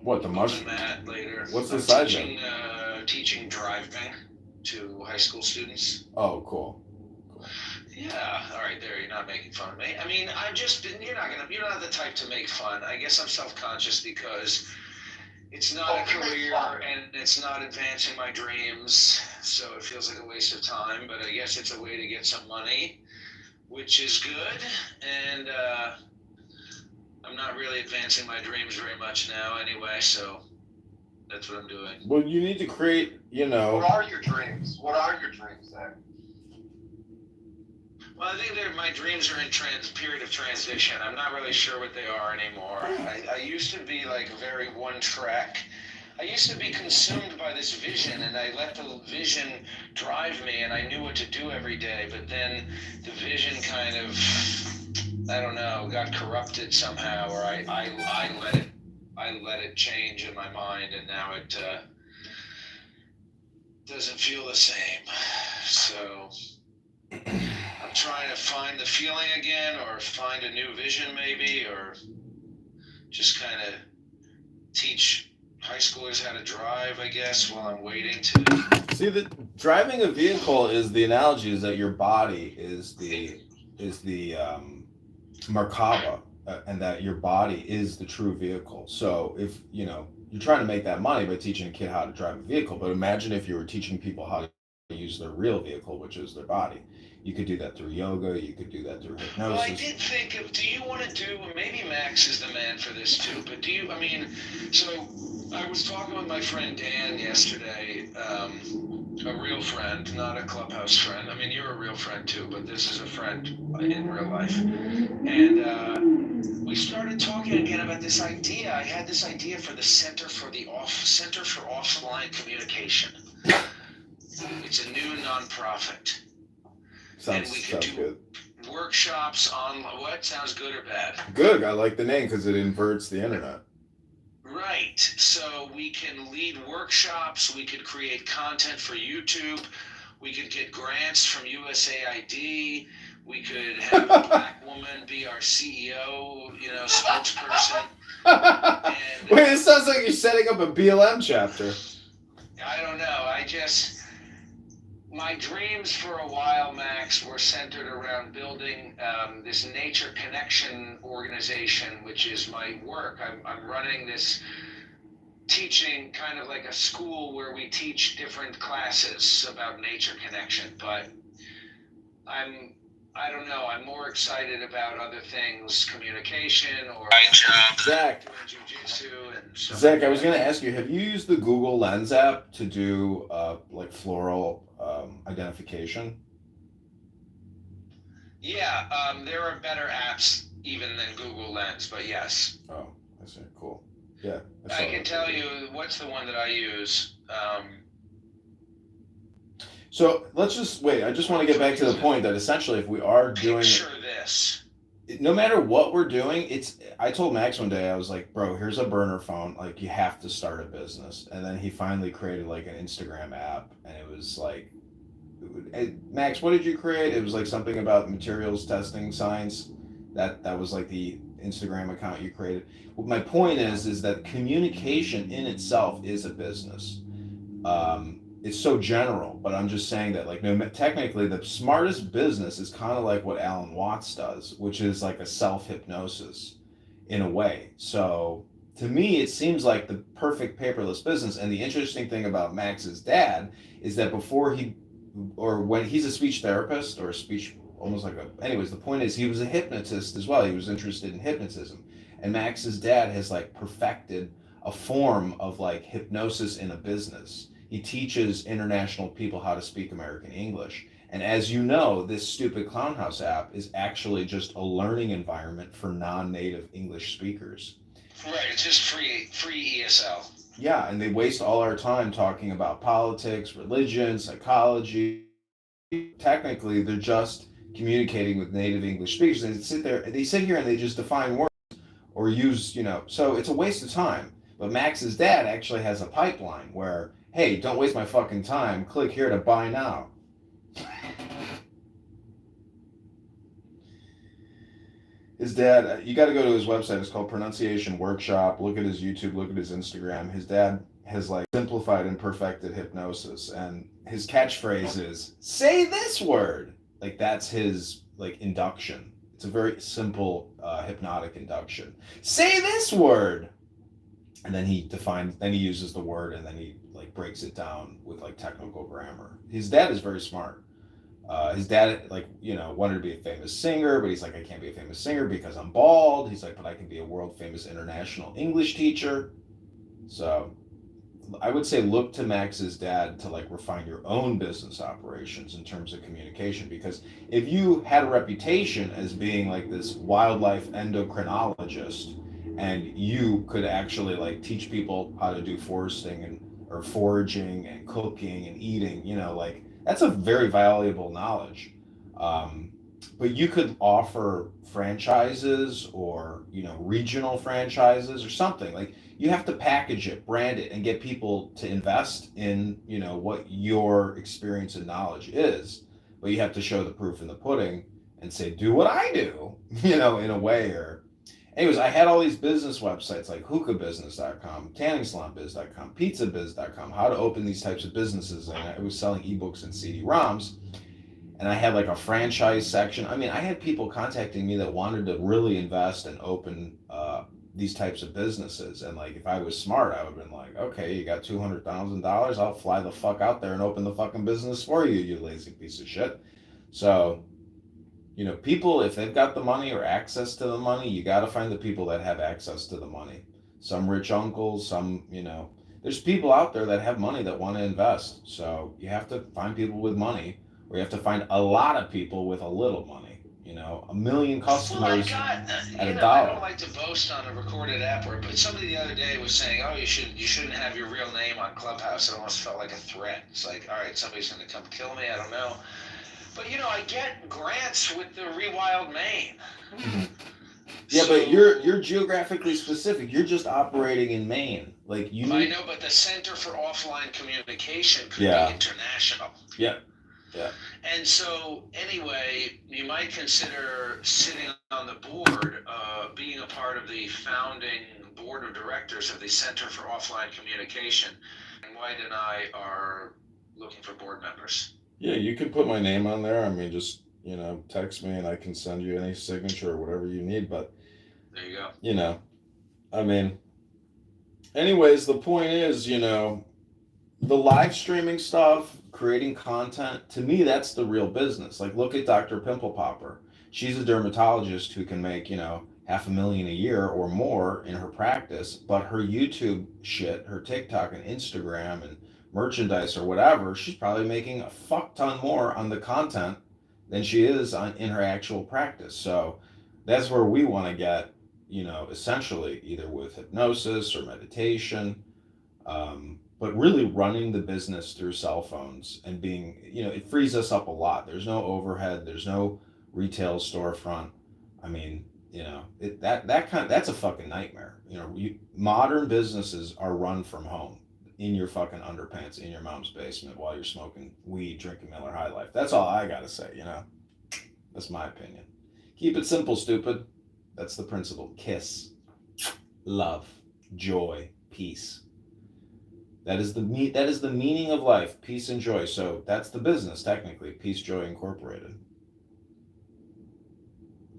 Speaker 11: What, the mushroom?
Speaker 1: That later.
Speaker 11: What's the side job?
Speaker 1: Teaching driving to high school students.
Speaker 11: Oh, cool.
Speaker 1: Yeah, all right, there. You're not making fun of me. I mean, you're not the type to make fun. I guess I'm self-conscious because it's not a career and it's not advancing my dreams, so it feels like a waste of time. But I guess it's a way to get some money, which is good. And I'm not really advancing my dreams very much now, anyway. So that's what I'm doing.
Speaker 11: Well, you need to create, you know.
Speaker 6: What are your dreams, Zach?
Speaker 1: Well, I think my dreams are in period of transition. I'm not really sure what they are anymore. I used to be like very one track. I used to be consumed by this vision, and I let the vision drive me, and I knew what to do every day. But then the vision kind of, I don't know, got corrupted somehow, or I let it change in my mind, and now it doesn't feel the same. So I'm trying to find the feeling again, or find a new vision maybe, or just kind of teach high schoolers how to drive, I guess, while I'm waiting to...
Speaker 11: See, driving a vehicle is the analogy is that your body is the Merkaba, and that your body is the true vehicle. So if, you know, you're trying to make that money by teaching a kid how to drive a vehicle, but imagine if you were teaching people how to use their real vehicle, which is their body. You could do that through yoga. You could do that through hypnosis.
Speaker 1: Well, I did think of, do you want to do, maybe Max is the man for this too, but so I was talking with my friend Dan yesterday, a real friend, not a clubhouse friend. I mean, you're a real friend too, but this is a friend in real life. And we started talking again about this idea. I had this idea for the Center for Offline Communication. It's a new nonprofit.
Speaker 11: Sounds good.
Speaker 1: Workshops on what? Sounds good or bad?
Speaker 11: Good. I like the name because it inverts the internet.
Speaker 1: Right. So we can lead workshops. We could create content for YouTube. We could get grants from USAID. We could have a black woman be our CEO, spokesperson. And,
Speaker 11: Wait, it sounds like you're setting up a BLM chapter.
Speaker 1: I don't know. My dreams for a while, Max, were centered around building this nature connection organization, which is my work. I'm running this teaching kind of like a school where we teach different classes about nature connection, but I don't know, I'm more excited about other things, communication or
Speaker 11: Zach,
Speaker 1: jiu-jitsu and stuff.
Speaker 11: Zach, I was going to ask you, have you used the Google Lens app to do like floral identification?
Speaker 1: Yeah, there are better apps even than Google Lens, but yes.
Speaker 11: Oh, I see. Cool. Yeah.
Speaker 1: I can tell you what's the one that I use.
Speaker 11: So let's just wait. I just want to get back to the point that essentially, if we are doing,
Speaker 1: Picture this.
Speaker 11: no matter what we're doing, I told Max one day, I was like, bro, here's a burner phone. Like, you have to start a business. And then he finally created like an Instagram app, and it was like, Max, what did you create? It was like something about materials testing science. That was like the Instagram account you created. Well, my point is that communication in itself is a business. It's so general, but I'm just saying that, like, technically the smartest business is kind of like what Alan Watts does, which is like a self-hypnosis in a way. So to me, it seems like the perfect paperless business. And the interesting thing about Max's dad is that when he's a speech therapist or a speech, anyways, the point is he was a hypnotist as well. He was interested in hypnotism. And Max's dad has like perfected a form of like hypnosis in a business. He teaches international people how to speak American English. And as you know, this stupid Clownhouse app is actually just a learning environment for non-native English speakers.
Speaker 1: Right, it's just free ESL.
Speaker 11: Yeah, and they waste all our time talking about politics, religion, psychology. Technically, they're just communicating with native English speakers. And they sit here and they just define words or use, so it's a waste of time. But Max's dad actually has a pipeline where, hey, don't waste my fucking time. Click here to buy now. His dad, you got to go to his website. It's called Pronunciation Workshop. Look at his YouTube. Look at his Instagram. His dad has like simplified and perfected hypnosis. And his catchphrase is, say this word. Like, that's his like induction. It's a very simple hypnotic induction. Say this word. And then he uses the word, and then he like breaks it down with like technical grammar. His dad is very smart. His dad wanted to be a famous singer, but he's like, I can't be a famous singer because I'm bald. He's like, but I can be a world famous international English teacher. So I would say look to Max's dad to like refine your own business operations in terms of communication, because if you had a reputation as being like this wildlife endocrinologist, and you could actually like teach people how to do foresting or foraging and cooking and eating, like that's a very valuable knowledge. But you could offer franchises or, regional franchises or something. Like, you have to package it, brand it, and get people to invest in, what your experience and knowledge is. But you have to show the proof in the pudding and say, do what I do, in a way. Or anyways, I had all these business websites like hookahbusiness.com, tanningsalonbiz.com, pizzabiz.com, how to open these types of businesses. And I was selling ebooks and CD-ROMs. And I had like a franchise section. I mean, I had people contacting me that wanted to really invest and open these types of businesses. And like, if I was smart, I would have been like, okay, you got $200,000. I'll fly the fuck out there and open the fucking business for you, you lazy piece of shit. So, people, if they've got the money or access to the money, you got to find the people that have access to the money. Some rich uncles, some, there's people out there that have money that want to invest. So you have to find people with money, or you have to find a lot of people with a little money. 1 million customers at $1.
Speaker 1: I don't like to boast on a recorded app, but somebody the other day was saying, oh, you shouldn't have your real name on Clubhouse. It almost felt like a threat. It's like, all right, somebody's going to come kill me. I don't know. But, I get grants with the Rewild Maine.
Speaker 11: Yeah, but you're geographically specific. You're just operating in Maine. Like,
Speaker 1: I know, but the Center for Offline Communication could be international.
Speaker 11: Yeah. Yeah.
Speaker 1: And so, anyway, you might consider sitting on the board, being a part of the founding board of directors of the Center for Offline Communication. And White and I are looking for board members.
Speaker 11: Yeah, you can put my name on there. I mean, just, text me and I can send you any signature or whatever you need. But,
Speaker 1: There you go.
Speaker 11: I mean, anyways, the point is, the live streaming stuff, creating content, to me, that's the real business. Like, look at Dr. Pimple Popper. She's a dermatologist who can make, $500,000 a year or more in her practice, but her YouTube shit, her TikTok and Instagram and merchandise or whatever, she's probably making a fuck ton more on the content than she is in her actual practice. So that's where we want to get, essentially either with hypnosis or meditation, but really running the business through cell phones and being, it frees us up a lot. There's no overhead. There's no retail storefront. I mean, that's a fucking nightmare. Modern businesses are run from home in your fucking underpants in your mom's basement while you're smoking weed, drinking Miller High Life. That's all I gotta say. That's my opinion. Keep it simple, stupid. That's the principle. Kiss, love, joy, peace. That is the meaning of life, peace and joy. So that's the business, technically, Peace Joy Incorporated.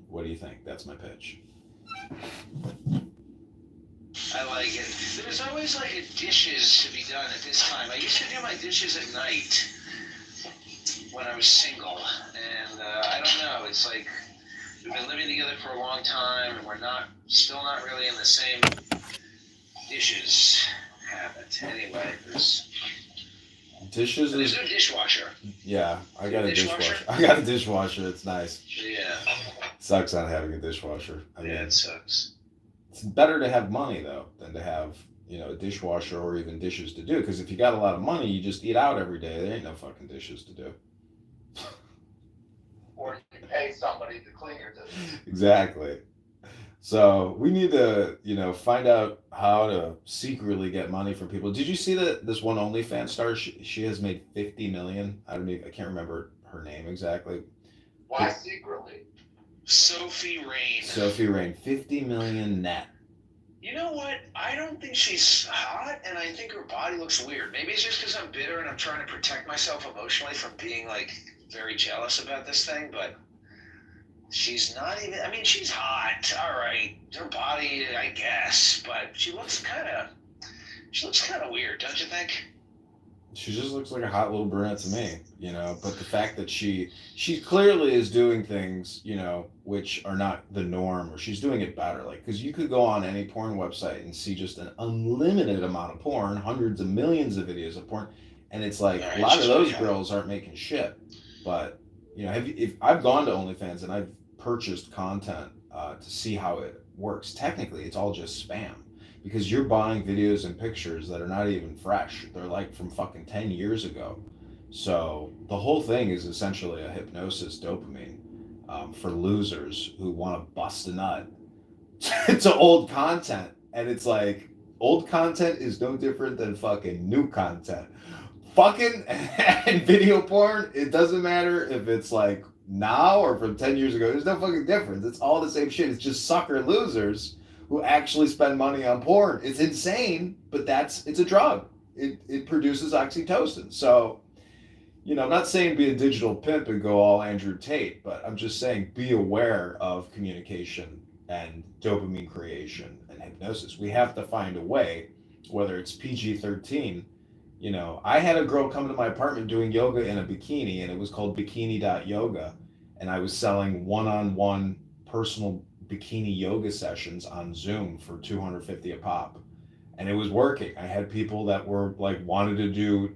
Speaker 11: What do you think? That's my pitch.
Speaker 1: I like it. There's always like dishes to be done at this time. I used to do my dishes at night when I was single, and I don't know. It's like we've been living together for a long time, and we're still not really in the same dishes habit. Anyway, there's no dishwasher.
Speaker 11: Yeah, I got a dishwasher. I got a dishwasher. It's nice.
Speaker 1: Yeah.
Speaker 11: Sucks not having a dishwasher. I mean,
Speaker 1: it sucks.
Speaker 11: It's better to have money though than to have a dishwasher or even dishes to do. Because if you got a lot of money, you just eat out every day. There ain't no fucking dishes to do.
Speaker 6: Or you can pay somebody to clean your dishes.
Speaker 11: Exactly. So we need to, find out how to secretly get money from people. Did you see that this one OnlyFans star? She has made $50 million. I can't remember her name exactly.
Speaker 6: Why secretly?
Speaker 1: Sophie Rain.
Speaker 11: Sophie Rain, $50 million net.
Speaker 1: You know what? I don't think she's hot, and I think her body looks weird. Maybe it's just because I'm bitter and I'm trying to protect myself emotionally from being like very jealous about this thing, but she's not even. I mean, she's hot. All right, her body, I guess, but she looks kind of weird, don't you think?
Speaker 11: She just looks like a hot little brunette to me, but the fact that she clearly is doing things, which are not the norm, or she's doing it better. Like, because you could go on any porn website and see just an unlimited amount of porn, hundreds of millions of videos of porn. And it's like, a lot of those girls aren't making shit. But, if I've gone to OnlyFans and I've purchased content to see how it works, technically it's all just spam. Because you're buying videos and pictures that are not even fresh. They're like from fucking 10 years ago. So the whole thing is essentially a hypnosis dopamine for losers who want to bust a nut to old content. And it's like, old content is no different than fucking new content. Fucking and video porn, it doesn't matter if it's like now or from 10 years ago. There's no fucking difference. It's all the same shit. It's just sucker losers who actually spend money on porn. It's insane, but it's a drug. It produces oxytocin. So, I'm not saying be a digital pimp and go all Andrew Tate, but I'm just saying be aware of communication and dopamine creation and hypnosis. We have to find a way, whether it's PG-13. I had a girl come to my apartment doing yoga in a bikini, and it was called bikini.yoga, and I was selling one-on-one personal bikini yoga sessions on Zoom for $250 a pop, and it was working. I had people that were like wanted to do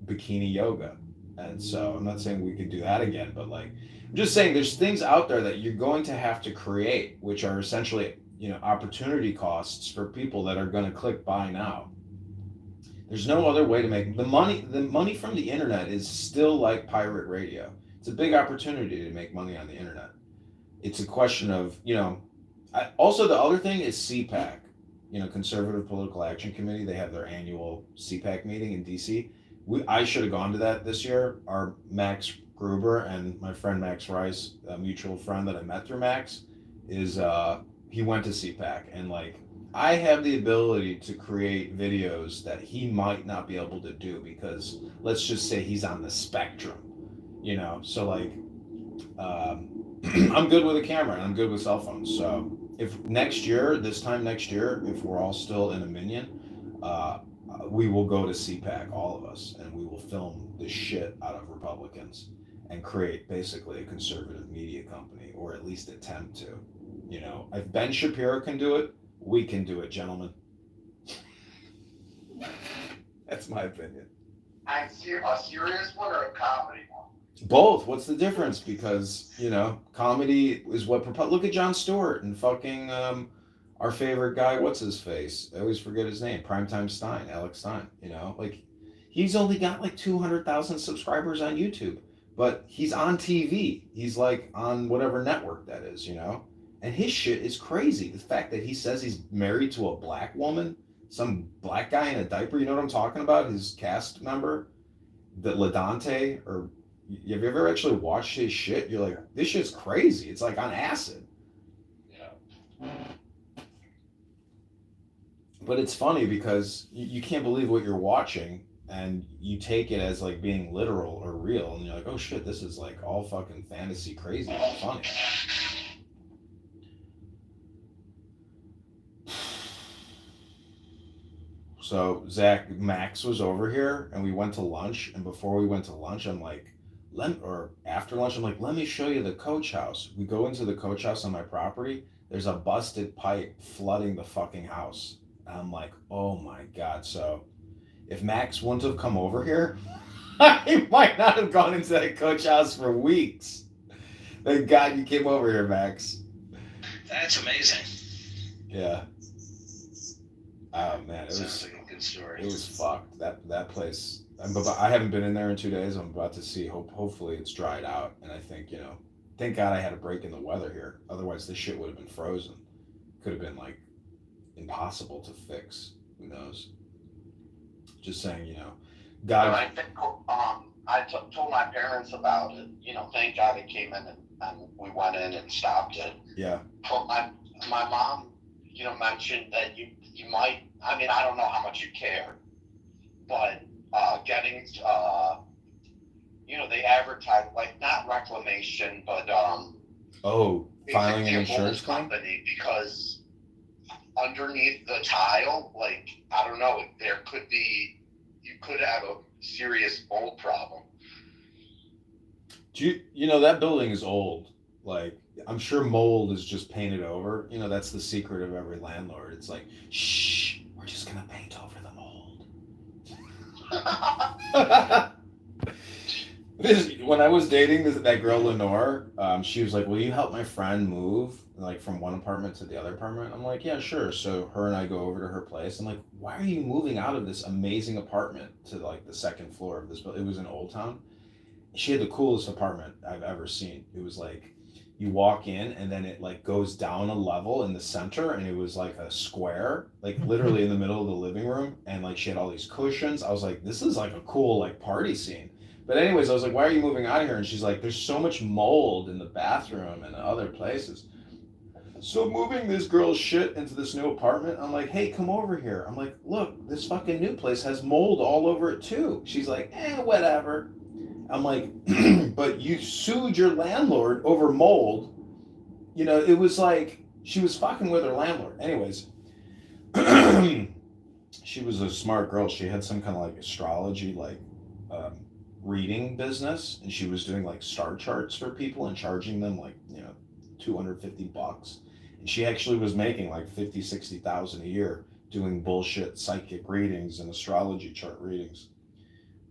Speaker 11: bikini yoga, and so I'm not saying we could do that again, but like I'm just saying there's things out there that you're going to have to create, which are essentially opportunity costs for people that are going to click buy now. There's no other way to make the money. The money from the internet is still like pirate radio. It's a big opportunity to make money on the internet. It's a question of, also the other thing is CPAC, Conservative Political Action Committee. They have their annual CPAC meeting in DC. I should have gone to that this year. Our Max Gruber and my friend Max Rice, a mutual friend that I met through Max, is he went to CPAC, and like I have the ability to create videos that he might not be able to do because let's just say he's on the spectrum, you know. So like I'm good with a camera and I'm good with cell phones. So if next year, this time next year, if we're all still in a minion, we will go to CPAC, all of us, and we will film the shit out of Republicans and create basically a conservative media company, or at least attempt to. You know, if Ben Shapiro can do it, we can do it, gentlemen. That's my opinion.
Speaker 6: A serious one or a comedy one?
Speaker 11: Both. What's the difference? Because you know, comedy is what look at Jon Stewart and fucking our favorite guy. What's his face? I always forget his name. Primetime Stein, Alex Stein. You know, like he's only got like 200,000 subscribers on YouTube, but he's on TV. He's like on whatever network that is. You know, and his shit is crazy. The fact that he says he's married to a black woman, some black guy in a diaper. You know what I'm talking about? His cast member, the Ladante or. Have you ever actually watched his shit? You're like, this shit's crazy. It's like on acid.
Speaker 6: Yeah.
Speaker 11: But it's funny because you can't believe what you're watching and you take it as like being literal or real. And you're like, oh shit, this is like all fucking fantasy crazy and funny. So Zach, Max was over here and we went to lunch. And before we went to lunch, I'm like, or after lunch, I'm like, let me show you the coach house. We go into the coach house on my property. There's a busted pipe flooding the fucking house. And I'm like, oh my God. So if Max wouldn't have come over here, I might not have gone into that coach house for weeks. Thank God you came over here, Max.
Speaker 1: That's amazing.
Speaker 11: Yeah. Oh man,
Speaker 1: Sounds like a good story.
Speaker 11: It was fucked. That place. I haven't been in there in 2 days. I'm about to see. Hopefully it's dried out. And I think, you know, thank God I had a break in the weather here. Otherwise this shit would have been frozen. Could have been like impossible to fix. Who knows? Just saying, you know, God.
Speaker 6: But I think told my parents about it. You know, thank God it came in and we went in and stopped it.
Speaker 11: Yeah.
Speaker 6: But my mom, you know, mentioned that you might. I mean, I don't know how much you care, but getting you know, they advertise like not reclamation, but
Speaker 11: filing an insurance
Speaker 6: company because underneath the tile, like I don't know, there could be you could have a serious mold problem.
Speaker 11: You know that building is old. Like I'm sure mold is just painted over. You know that's the secret of every landlord. It's like, shh, we're just gonna paint over the mold. When I was dating that girl Lenore, she was like, "Will you help my friend move like from one apartment to the other apartment?" I'm like, "Yeah, sure." So her and I go over to her place. I'm like, "Why are you moving out of this amazing apartment to like the second floor of this building?" It was in Old Town. She had the coolest apartment I've ever seen. It was like you walk in and then it like goes down a level in the center and it was like a square, like literally in the middle of the living room, and like she had all these cushions. I was like, this is like a cool like party scene. But anyways, I was like, why are you moving out of here? And she's like, there's so much mold in the bathroom and other places. So moving this girl's shit into this new apartment, I'm like, hey, come over here. I'm like, look, this fucking new place has mold all over it too. She's like, whatever. I'm like, but you sued your landlord over mold. You know, it was like she was fucking with her landlord. Anyways, she was a smart girl. She had some kind of like astrology, like reading business, and she was doing like star charts for people and charging them like, you know, $250. And she actually was making like 50,000-60,000 a year doing bullshit psychic readings and astrology chart readings.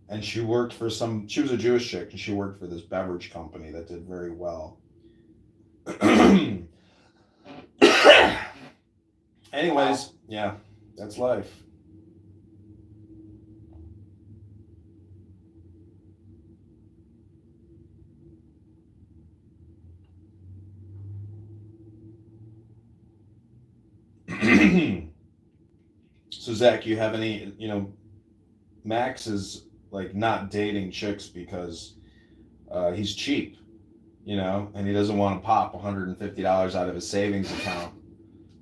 Speaker 11: And she worked for she was a Jewish chick, and she worked for this beverage company that did very well. Anyways, yeah, that's life. So Zach, you have any, you know, Max is like not dating chicks because he's cheap, you know, and he doesn't want to pop $150 out of his savings account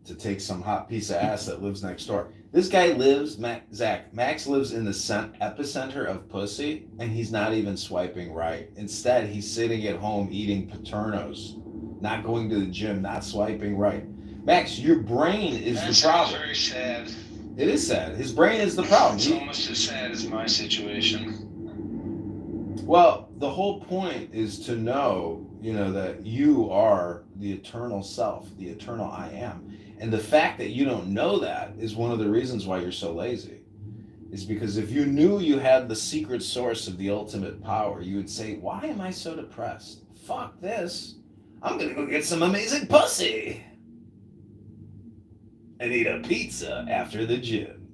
Speaker 11: to take some hot piece of ass that lives next door. This guy lives, Max lives in the epicenter of pussy, and he's not even swiping right. Instead, he's sitting at home eating Paternos, not going to the gym, not swiping right. Max, your brain is the problem.
Speaker 12: Very sad.
Speaker 11: It is sad. His brain is the problem.
Speaker 12: It's almost as sad as my situation.
Speaker 11: Well, the whole point is to know, you know, that you are the eternal self, the eternal I am. And the fact that you don't know that is one of the reasons why you're so lazy. Is because if you knew you had the secret source of the ultimate power, you would say, why am I so depressed? Fuck this. I'm going to go get some amazing pussy and eat a pizza after the gym.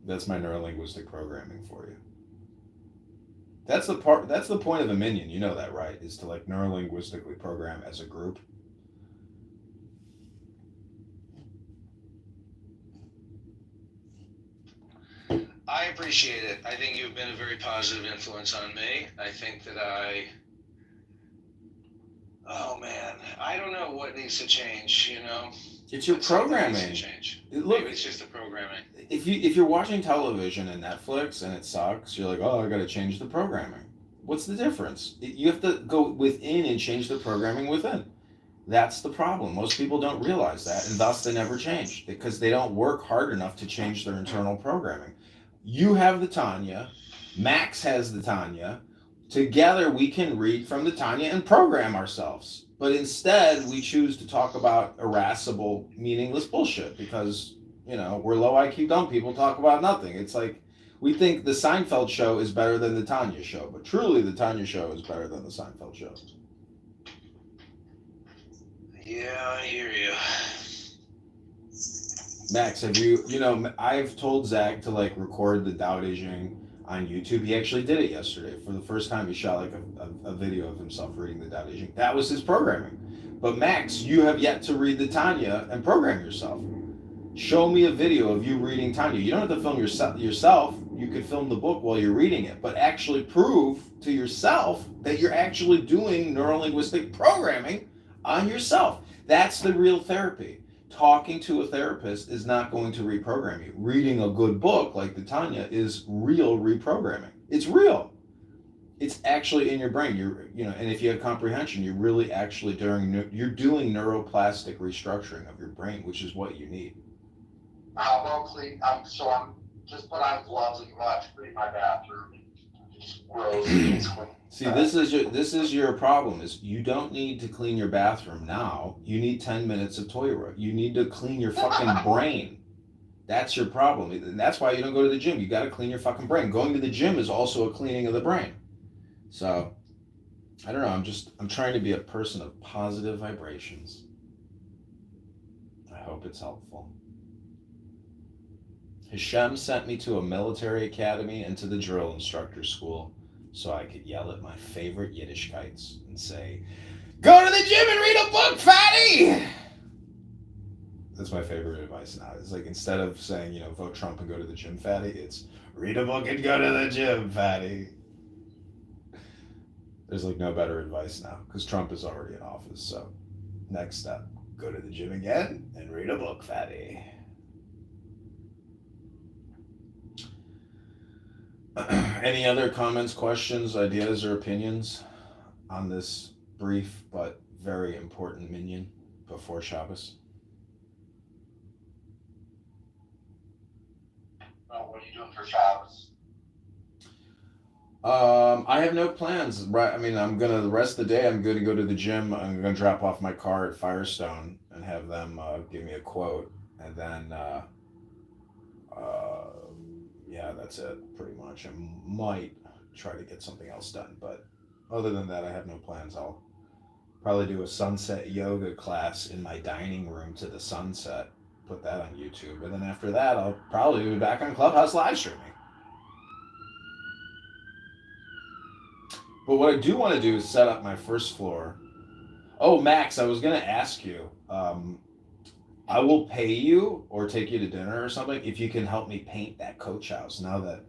Speaker 11: That's my neurolinguistic programming for you. That's the point of a minion, you know that, right? Is to like neurolinguistically program as a group.
Speaker 12: I appreciate it. I think you've been a very positive influence on me. I think that oh man, I don't know what needs to change, you know?
Speaker 11: It's your programming.
Speaker 12: Needs to change.
Speaker 11: Look,
Speaker 12: maybe it's just the programming.
Speaker 11: If you're watching television and Netflix and it sucks, you're like, oh, I got to change the programming. What's the difference? You have to go within and change the programming within. That's the problem. Most people don't realize that, and thus they never change because they don't work hard enough to change their internal programming. You have the Tanya, Max has the Tanya. Together we can read from the Tanya and program ourselves. But instead we choose to talk about irascible, meaningless bullshit because, you know, we're low IQ dumb people talk about nothing. It's like we think the Seinfeld show is better than the Tanya show, but truly the Tanya show is better than the Seinfeld show.
Speaker 12: Yeah, I hear you.
Speaker 11: Max, have you know, I've told Zach to like record the Tao Te Ching on YouTube. He actually did it yesterday. For the first time, he shot like a video of himself reading the Tao Te Ching. That was his programming. But Max, you have yet to read the Tanya and program yourself. Show me a video of you reading Tanya. You don't have to film yourself. You could film the book while you're reading it, but actually prove to yourself that you're actually doing neurolinguistic programming on yourself. That's the real therapy. Talking to a therapist is not going to reprogram you. Reading a good book like the Tanya is real reprogramming. It's real. It's actually in your brain. And if you have comprehension, you're really actually doing neuroplastic restructuring of your brain, which is what you need.
Speaker 6: I'm just put on gloves and go out to clean my bathroom. Just gross.
Speaker 11: See, this is your problem. Is you don't need to clean your bathroom now. You need 10 minutes of toilet. You need to clean your fucking brain. That's your problem, and that's why you don't go to the gym. You got to clean your fucking brain. Going to the gym is also a cleaning of the brain. So, I don't know. I'm trying to be a person of positive vibrations. I hope it's helpful. Hashem sent me to a military academy and to the drill instructor school so I could yell at my favorite Yiddishkites and say, go to the gym and read a book, fatty! That's my favorite advice now. It's like instead of saying, you know, vote Trump and go to the gym, fatty, it's read a book and go to the gym, fatty. There's like no better advice now because Trump is already in office. So next step, go to the gym again and read a book, fatty. Any other comments, questions, ideas, or opinions on this brief but very important minion before Shabbos?
Speaker 6: What are you doing for Shabbos?
Speaker 11: I have no plans. Right. I mean, the rest of the day, I'm going to go to the gym. I'm going to drop off my car at Firestone and have them give me a quote. And then, yeah, that's it, pretty much. I might try to get something else done. But other than that, I have no plans. I'll probably do a sunset yoga class in my dining room to the sunset. Put that on YouTube. And then after that, I'll probably be back on Clubhouse live streaming. But what I do want to do is set up my first floor. Oh, Max, I was going to ask you, I will pay you or take you to dinner or something if you can help me paint that coach house now that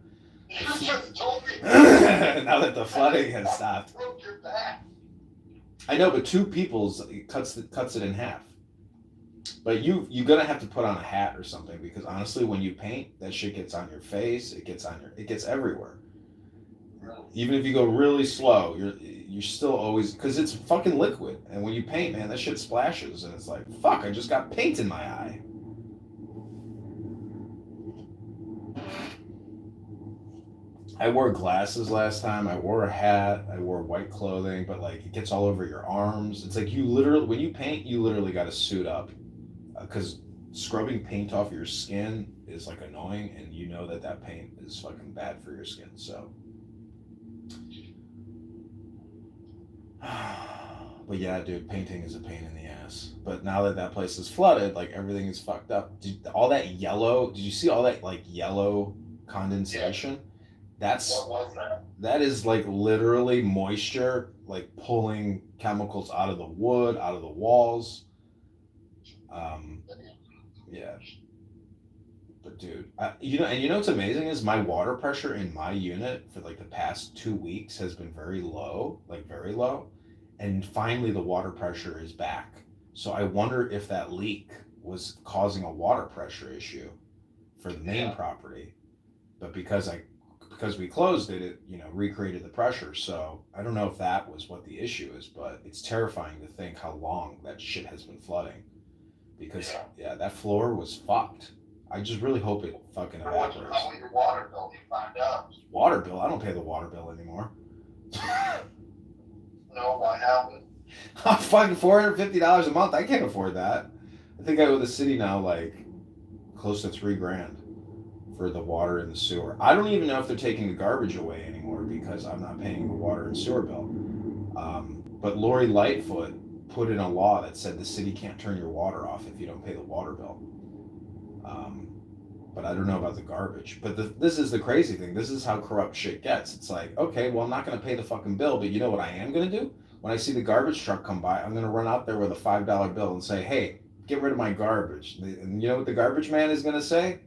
Speaker 6: You just told me.
Speaker 11: now that the flooding has stopped.
Speaker 6: Broke your back.
Speaker 11: I know, but two people's it cuts it in half. But you're gonna have to put on a hat or something because honestly, when you paint, that shit gets on your face. It gets everywhere. Even if you go really slow, you're still always because it's fucking liquid. And when you paint, man, that shit splashes, and it's like fuck. I just got paint in my eye. I wore glasses last time. I wore a hat. I wore white clothing, but like it gets all over your arms. It's like you literally, when you paint, you literally got to suit up because scrubbing paint off your skin is like annoying, and you know that paint is fucking bad for your skin. So, but yeah, dude, painting is a pain in the ass. But now that place is flooded, like everything is fucked up. All that yellow, did you see all that like yellow condensation?
Speaker 6: What was that?
Speaker 11: That is like literally moisture, like pulling chemicals out of the wood, out of the walls. Yeah. But dude, you know what's amazing is my water pressure in my unit for like the past 2 weeks has been very low, like very low, and finally the water pressure is back. So I wonder if that leak was causing a water pressure issue for the main property, but because we closed it, it recreated the pressure. So I don't know if that was what the issue is, but it's terrifying to think how long that shit has been flooding. Because that floor was fucked. I just really hope it fucking evaporates.
Speaker 6: How will your water bill you find out?
Speaker 11: Water bill? I don't pay the water bill anymore.
Speaker 6: No, why haven't?
Speaker 11: I'm fucking $450 a month. I can't afford that. I think I owe the city now like close to $3,000 for the water and the sewer. I don't even know if they're taking the garbage away anymore because I'm not paying the water and sewer bill. But Lori Lightfoot put in a law that said the city can't turn your water off if you don't pay the water bill. But I don't know about the garbage. But this is the crazy thing. This is how corrupt shit gets. It's like, okay, well, I'm not going to pay the fucking bill, but you know what I am going to do? When I see the garbage truck come by, I'm going to run out there with a $5 bill and say, hey, get rid of my garbage. And you know what the garbage man is going to say?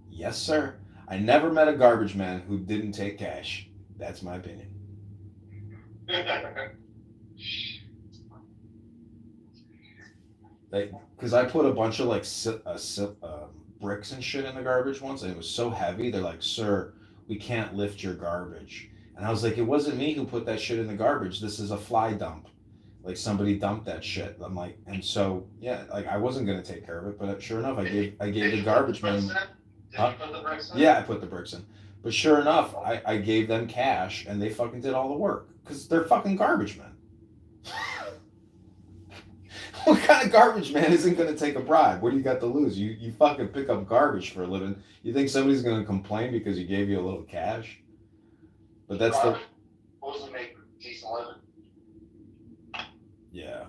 Speaker 11: Yes, sir. I never met a garbage man who didn't take cash. That's my opinion. Because I put a bunch of like bricks and shit in the garbage once, and it was so heavy. They're like, "Sir, we can't lift your garbage." And I was like, "It wasn't me who put that shit in the garbage. This is a fly dump. Like somebody dumped that shit." I'm like, and so yeah, like I wasn't gonna take care of it, but sure enough, I gave the garbage man. Huh? Yeah, I put the bricks in. But sure enough, I gave them cash, and they fucking did all the work because they're fucking garbage men. What kind of garbage man isn't going to take a bribe? What do you got to lose? You fucking pick up garbage for a living. You think somebody's going to complain because you gave you a little cash? But that's
Speaker 6: supposed to make decent living.
Speaker 11: Yeah.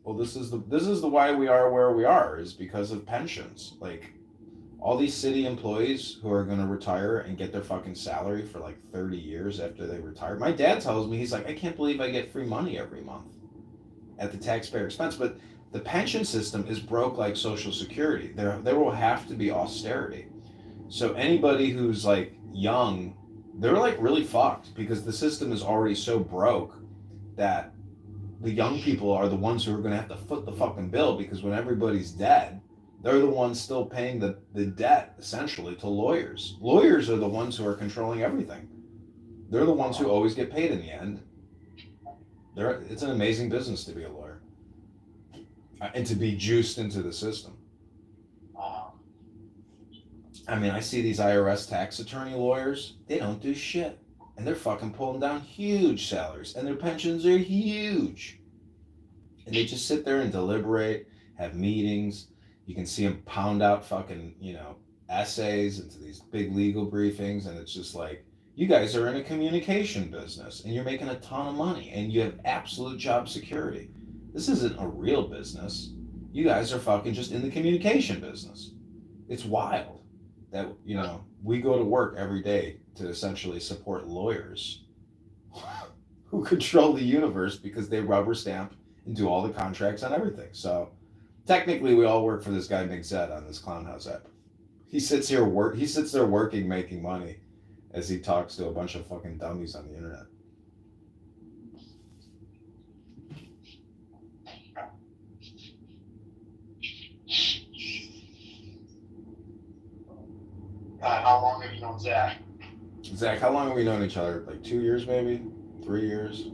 Speaker 11: Well, this is the why we are where we are is because of pensions. Like all these city employees who are going to retire and get their fucking salary for like 30 years after they retire. My dad tells me, he's like, I can't believe I get free money every month at the taxpayer expense. But the pension system is broke like Social Security. There will have to be austerity. So anybody who's like young, they're like really fucked because the system is already so broke that the young people are the ones who are going to have to foot the fucking bill because when everybody's dead, they're the ones still paying the debt essentially to lawyers. Lawyers are the ones who are controlling everything. They're the ones who always get paid in the end. It's an amazing business to be a lawyer and to be juiced into the system. I mean, I see these IRS tax attorney lawyers, they don't do shit. And they're fucking pulling down huge salaries and their pensions are huge. And they just sit there and deliberate, have meetings. You can see them pound out fucking, essays into these big legal briefings. And it's just like, you guys are in a communication business and you're making a ton of money and you have absolute job security. This isn't a real business. You guys are fucking just in the communication business. It's wild that, we go to work every day to essentially support lawyers who control the universe because they rubber stamp and do all the contracts and everything. So Technically, we all work for this guy Nick Zed on this Clown House app. He sits there working, making money, as he talks to a bunch of fucking dummies on the internet.
Speaker 6: How long have you known Zach?
Speaker 11: Zach, how long have we known each other? Like 2 years, maybe? 3 years?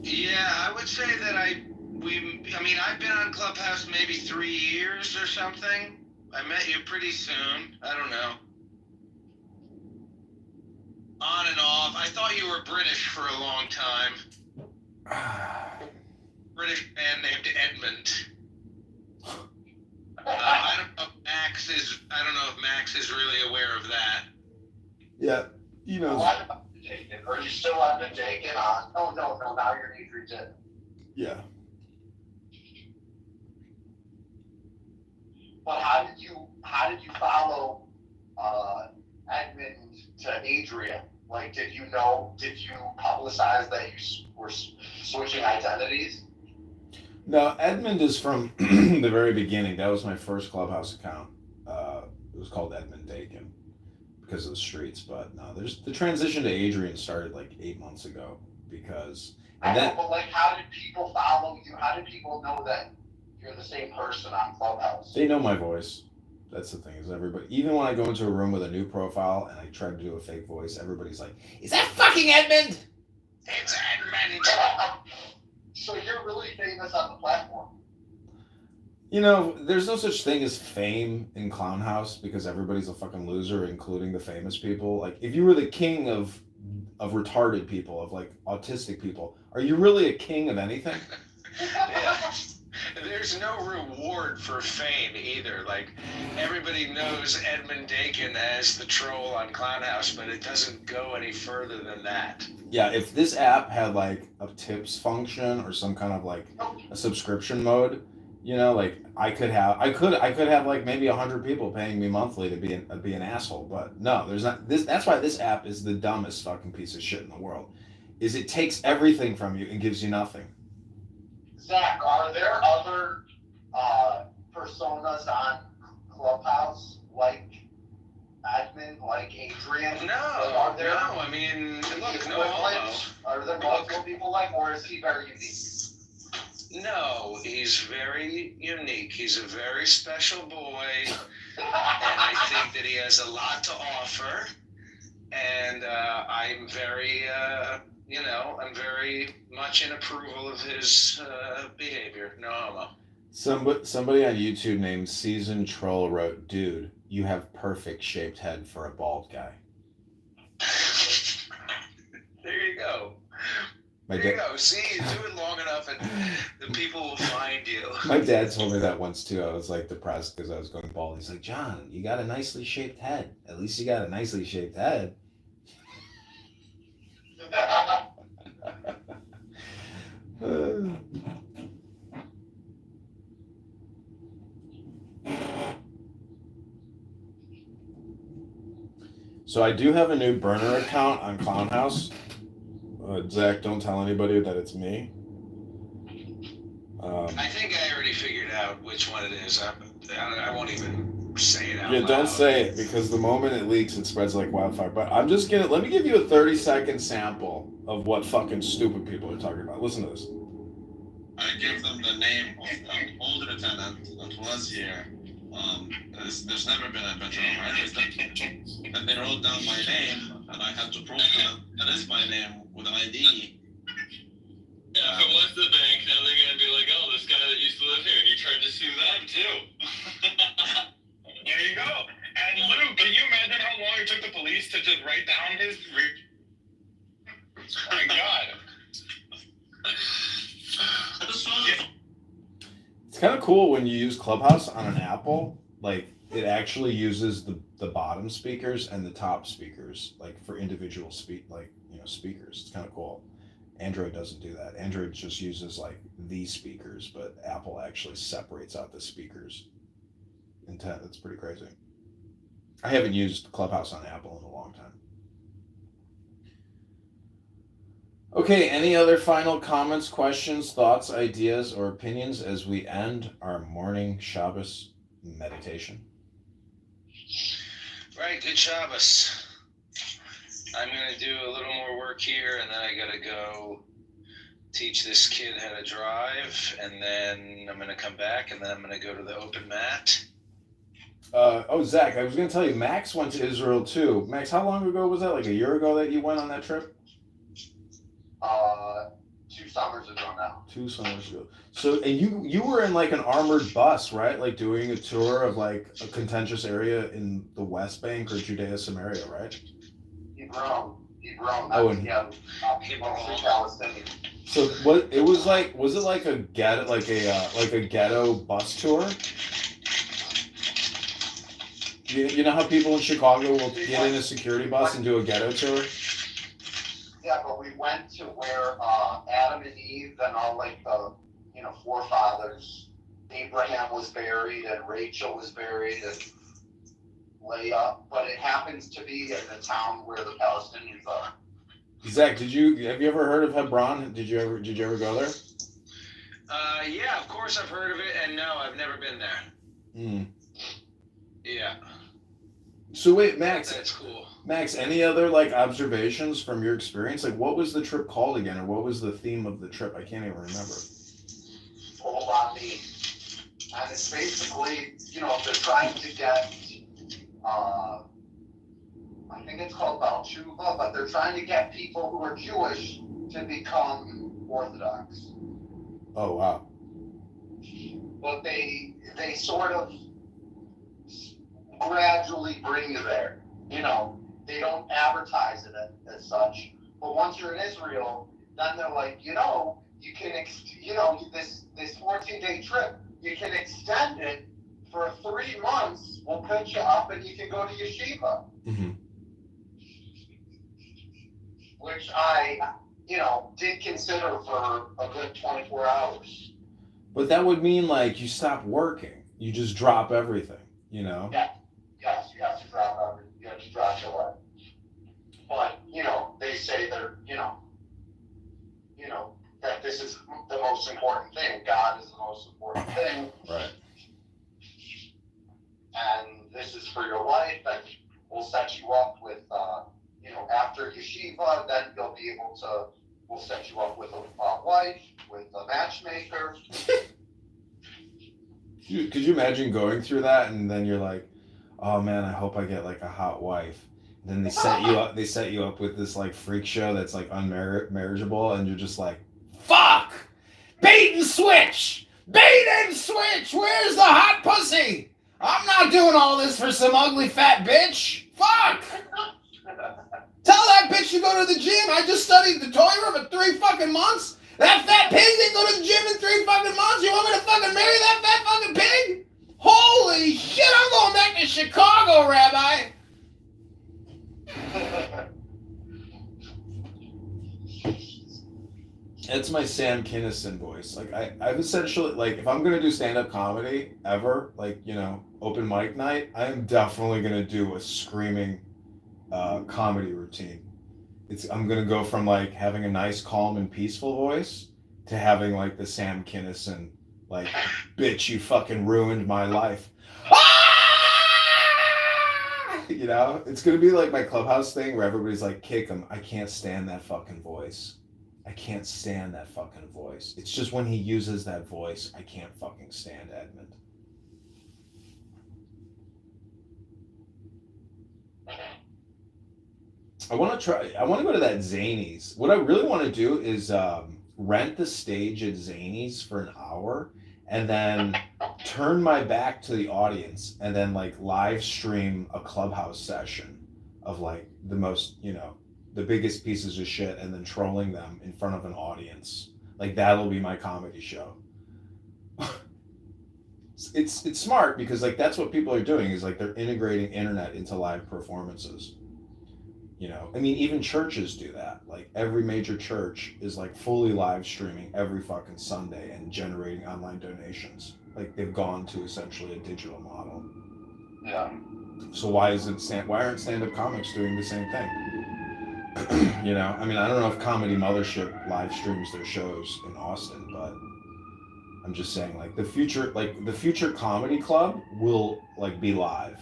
Speaker 13: Yeah, I would say that I've been on Clubhouse maybe 3 years or something. I met you pretty soon. I don't know. On and off. I thought you were British for a long time. British man named Edmund. I don't know if Max is really aware of that.
Speaker 11: Yeah, you know.
Speaker 6: Are you still on the Dakin on? Oh no, now you're Adrian.
Speaker 11: Yeah.
Speaker 6: But how did you follow Edmund to Adria? Like, did you publicize that you were switching identities?
Speaker 11: No, Edmund is from the very beginning. That was my first Clubhouse account. It was called Edmund Dakin because of the streets. But no, the transition to Adrian started like 8 months ago because.
Speaker 6: But like, how did people follow you? How did people know that you're the same person on Clubhouse?
Speaker 11: They know my voice. That's the thing, is everybody, even when I go into a room with a new profile and I try to do a fake voice, everybody's like, is that fucking Edmund?
Speaker 13: It's Edmund.
Speaker 6: So you're really famous on the platform.
Speaker 11: You know, there's no such thing as fame in Clown House because everybody's a fucking loser, including the famous people. Like, if you were the king of retarded people, of like autistic people, are you really a king of anything?
Speaker 13: Yeah. There's no reward for fame either. Like, everybody knows Edmund Dakin as the troll on Clown House, but it doesn't go any further than that.
Speaker 11: Yeah, if this app had like a tips function or some kind of like a subscription mode, you know, like I could have like maybe 100 people paying me monthly to be an asshole. But no, there's not. That's why this app is the dumbest fucking piece of shit in the world. Is it takes everything from you and gives you nothing.
Speaker 6: Zach, are there other personas on Clubhouse like Admin, like Adrian?
Speaker 13: No. I mean, look, no homo.
Speaker 6: Are there multiple people like, or is he very unique?
Speaker 13: No, he's very unique. He's a very special boy, and I think that he has a lot to offer. And I'm very, I'm very much in approval of his behavior. No homo.
Speaker 11: Somebody on YouTube named Season Troll wrote, "Dude, you have perfect shaped head for a bald guy."
Speaker 13: There you go. There you go. See, you do it long enough and the people will find you.
Speaker 11: My dad told me that once too. I was like depressed because I was going bald. He's like, "John, you got a nicely shaped head. At least you got a nicely shaped head." So I do have a new burner account on Clown House. Zach, don't tell anybody that it's me.
Speaker 13: I think I already figured out which one it is. I won't even say it out loud.
Speaker 11: Don't say it, because the moment it leaks, it spreads like wildfire. But I'm just gonna, let me give you a 30-second sample of what fucking stupid people are talking about. Listen to this.
Speaker 14: I gave them the name of an older lieutenant that was here. There's never been a veteran right? And they wrote down my name, and I had to prove to them that is my name with an ID.
Speaker 15: Yeah, if it was the bank, now they're gonna be like, oh, this guy that used to live here, he tried to sue them too.
Speaker 12: There you go. And Lou, can you imagine how long it took the police to just write down his? Oh my God.
Speaker 11: It's kind of cool when you use Clubhouse on an Apple. Like, it actually uses the bottom speakers and the top speakers, like for individual speakers. It's kind of cool. Android doesn't do that. Android just uses like the speakers, but Apple actually separates out the speakers. That's pretty crazy. I haven't used Clubhouse on Apple in a long time. Okay, any other final comments, questions, thoughts, ideas, or opinions as we end our morning Shabbos meditation?
Speaker 13: Right, good Shabbos. I'm gonna do a little more work here, and then I gotta go teach this kid how to drive, and then I'm gonna come back, and then I'm gonna go to the open mat.
Speaker 11: Zach, I was going to tell you, Max went to Israel too. Max, how long ago was that? Like a year ago that you went on that trip?
Speaker 6: 2 summers ago now.
Speaker 11: 2 summers ago. So, and you were in like an armored bus, right? Like doing a tour of like a contentious area in the West Bank or Judea Samaria, right?
Speaker 6: Hebron.
Speaker 11: Oh, and
Speaker 6: Palestinian.
Speaker 11: so what? It was like, was it like a ghetto, like a ghetto bus tour? You know how people in Chicago will get in a security bus and do a ghetto tour?
Speaker 6: Yeah, but we went to where Adam and Eve and all like the forefathers. Abraham was buried and Rachel was buried and Leah, but it happens to be in the town where the Palestinians are.
Speaker 11: Zach, have you ever heard of Hebron? Did you ever go there?
Speaker 13: Yeah, of course I've heard of it, and no, I've never been there. Yeah.
Speaker 11: So wait, Max.
Speaker 13: That's cool.
Speaker 11: Max, any other like observations from your experience? Like, what was the trip called again, or what was the theme of the trip? I can't even remember.
Speaker 6: Hold on me. And it's basically, they're trying to get, I think it's called Baal Tshuva, but they're trying to get people who are Jewish to become Orthodox.
Speaker 11: Oh, wow.
Speaker 6: But they sort of gradually bring you there. They don't advertise it as such. But once you're in Israel, then they're like, you can, this 14-day trip, you can extend it for 3 months. We'll put you up and you can go to yeshiva.
Speaker 11: Mm-hmm.
Speaker 6: Which I, did consider for a good 24 hours.
Speaker 11: But that would mean like you stop working. You just drop everything,
Speaker 6: Yeah. Yes, you have to drop everything. You have to drop your life. But, they say they're, that this is the most important thing. God is the most important thing.
Speaker 11: Right.
Speaker 6: And this is for your life, and we'll set you up with, after yeshiva, then you'll be able to, we'll set you up with a wife, with a matchmaker.
Speaker 11: Could you imagine going through that and then you're like, oh man, I hope I get like a hot wife. And then they set you up. They set you up with this like freak show that's like unmarriageable, and you're just like, fuck, bait and switch. Where's the hot pussy? I'm not doing all this for some ugly fat bitch. Fuck. Tell that bitch to go to the gym. I just studied the Torah for 3 fucking months. That fat pig didn't go to the gym in 3 fucking months. You want me to fucking marry that fat fucking pig? Holy shit, I'm going back to Chicago, Rabbi. It's my Sam Kinison voice. Like I've essentially, like, if I'm gonna do stand-up comedy ever, like, open mic night, I'm definitely gonna do a screaming comedy routine. I'm gonna go from like having a nice, calm, and peaceful voice to having like the Sam Kinison, like, bitch, you fucking ruined my life. It's gonna be like my Clubhouse thing where everybody's like, kick him. I can't stand that fucking voice. It's just when he uses that voice, I can't fucking stand Edmund. I want to go to that Zanies. What I really want to do is rent the stage at Zanies for an hour and then turn my back to the audience and then like live stream a Clubhouse session of like the most, the biggest pieces of shit, and then trolling them in front of an audience. Like, that'll be my comedy show. It's smart because like that's what people are doing, is like they're integrating internet into live performances. I mean, even churches do that. Like every major church is like fully live streaming every fucking Sunday and generating online donations. Like they've gone to essentially a digital model.
Speaker 6: Yeah.
Speaker 11: So why aren't stand-up comics doing the same thing? You know, I mean, I don't know if Comedy Mothership live streams their shows in Austin, but I'm just saying, like the future comedy club will like be live,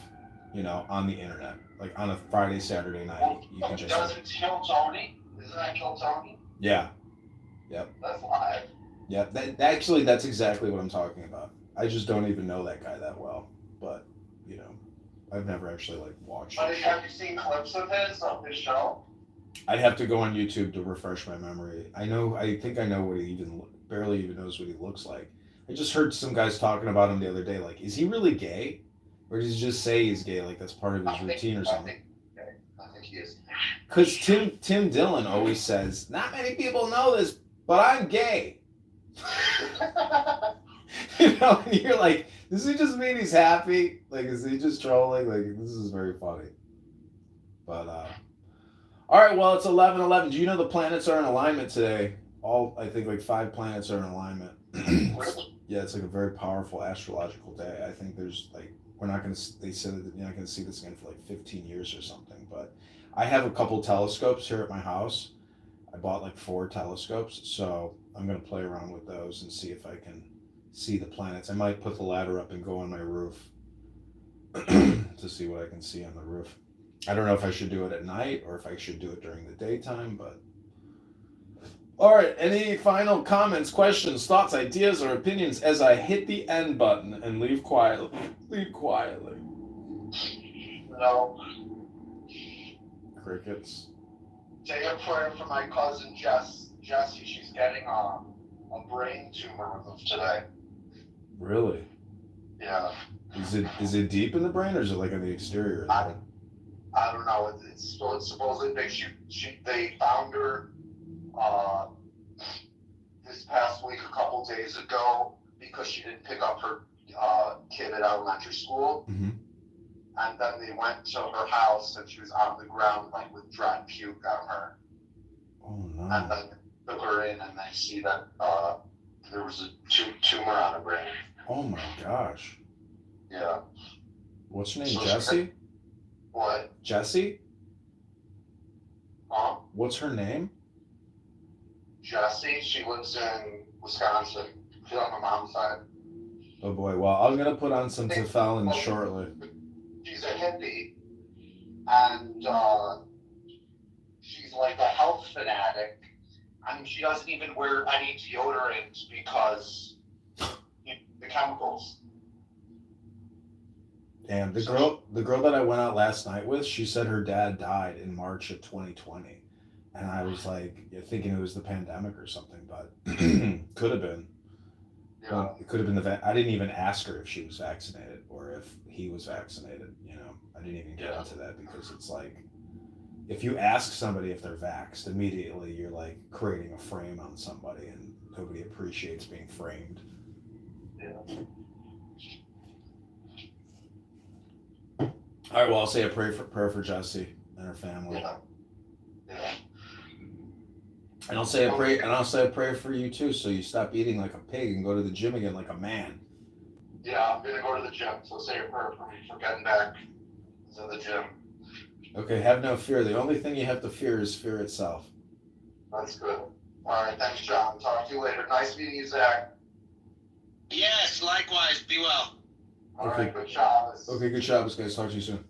Speaker 11: you know, on the internet, like on a Friday, Saturday night. You can just
Speaker 6: Doesn't Kill Tony? Isn't that Kill Tony?
Speaker 11: yeah, yep,
Speaker 6: That's live.
Speaker 11: yeah. That's exactly what I'm talking about. I just don't even know that guy that well, but you know, I've never actually like watched.
Speaker 6: But have you seen clips of his show?
Speaker 11: I'd have to go on YouTube to refresh my memory. I think I know what he barely even knows what he looks like. I just heard some guys talking about him the other day. Like, is he really gay? Or does he just say he's gay? Like, that's part of his routine or something?
Speaker 6: I think he is.
Speaker 11: Because Tim Dillon always says, not many people know this, but I'm gay. You know, and you're like, does he just mean he's happy? Like, is he just trolling? Like, this is very funny. But, all right, well, it's 11:11. Do you know the planets are in alignment today? I think like 5 planets are in alignment. Yeah, it's like a very powerful astrological day. I think there's like, they said that you're not going to see this again for like 15 years or something. But I have a couple telescopes here at my house. I bought like 4 telescopes. So I'm going to play around with those and see if I can see the planets. I might put the ladder up and go on my roof to see what I can see on the roof. I don't know if I should do it at night or if I should do it during the daytime, but... All right, any final comments, questions, thoughts, ideas, or opinions as I hit the end button and leave quietly? Leave quietly.
Speaker 6: No.
Speaker 11: Crickets.
Speaker 6: Say a prayer for my cousin Jessie. She's getting a brain tumor removed today.
Speaker 11: Really?
Speaker 6: Yeah.
Speaker 11: Is it deep in the brain or is it like on the exterior of the brain?
Speaker 6: I don't know. It's supposedly they found her this past week, a couple days ago, because she didn't pick up her kid at elementary school.
Speaker 11: Mm-hmm.
Speaker 6: And then they went to her house and she was on the ground like with dried puke on her.
Speaker 11: Oh no.
Speaker 6: And then they took her in and they see that there was a tumor on her brain.
Speaker 11: Oh my gosh.
Speaker 6: Yeah.
Speaker 11: What's her name? Jessie?
Speaker 6: What?
Speaker 11: Jessie?
Speaker 6: Huh?
Speaker 11: What's her name?
Speaker 6: Jessie. She lives in Wisconsin. She's on my mom's side.
Speaker 11: Oh boy. Well, I'm gonna put on some tefillin shortly.
Speaker 6: She's a hippie, and she's like a health fanatic. I mean, she doesn't even wear any deodorant because the chemicals.
Speaker 11: Damn, the girl that I went out last night with, she said her dad died in March of 2020. And I was like, thinking it was the pandemic or something, but could have been.
Speaker 6: Yeah.
Speaker 11: It could have been I didn't even ask her if she was vaccinated or if he was vaccinated, you know. I didn't even get into that because it's like, if you ask somebody if they're vaxxed, immediately you're like creating a frame on somebody and nobody appreciates being framed.
Speaker 6: Yeah.
Speaker 11: All right, well, I'll say a prayer for Jessie and her family.
Speaker 6: Yeah. Yeah.
Speaker 11: And I'll say a prayer for you too, so you stop eating like a pig and go to the gym again like a man.
Speaker 6: Yeah, I'm gonna go to the gym, so say a prayer for me for getting back to the gym.
Speaker 11: Okay, have no fear. The only thing you have to fear is fear itself.
Speaker 6: That's good. All right, thanks, John. Talk to you later. Nice meeting you, Zach.
Speaker 13: Yes, likewise. Be well.
Speaker 6: All right, good Shabbos.
Speaker 11: Okay, good Shabbos, guys. Talk to you soon.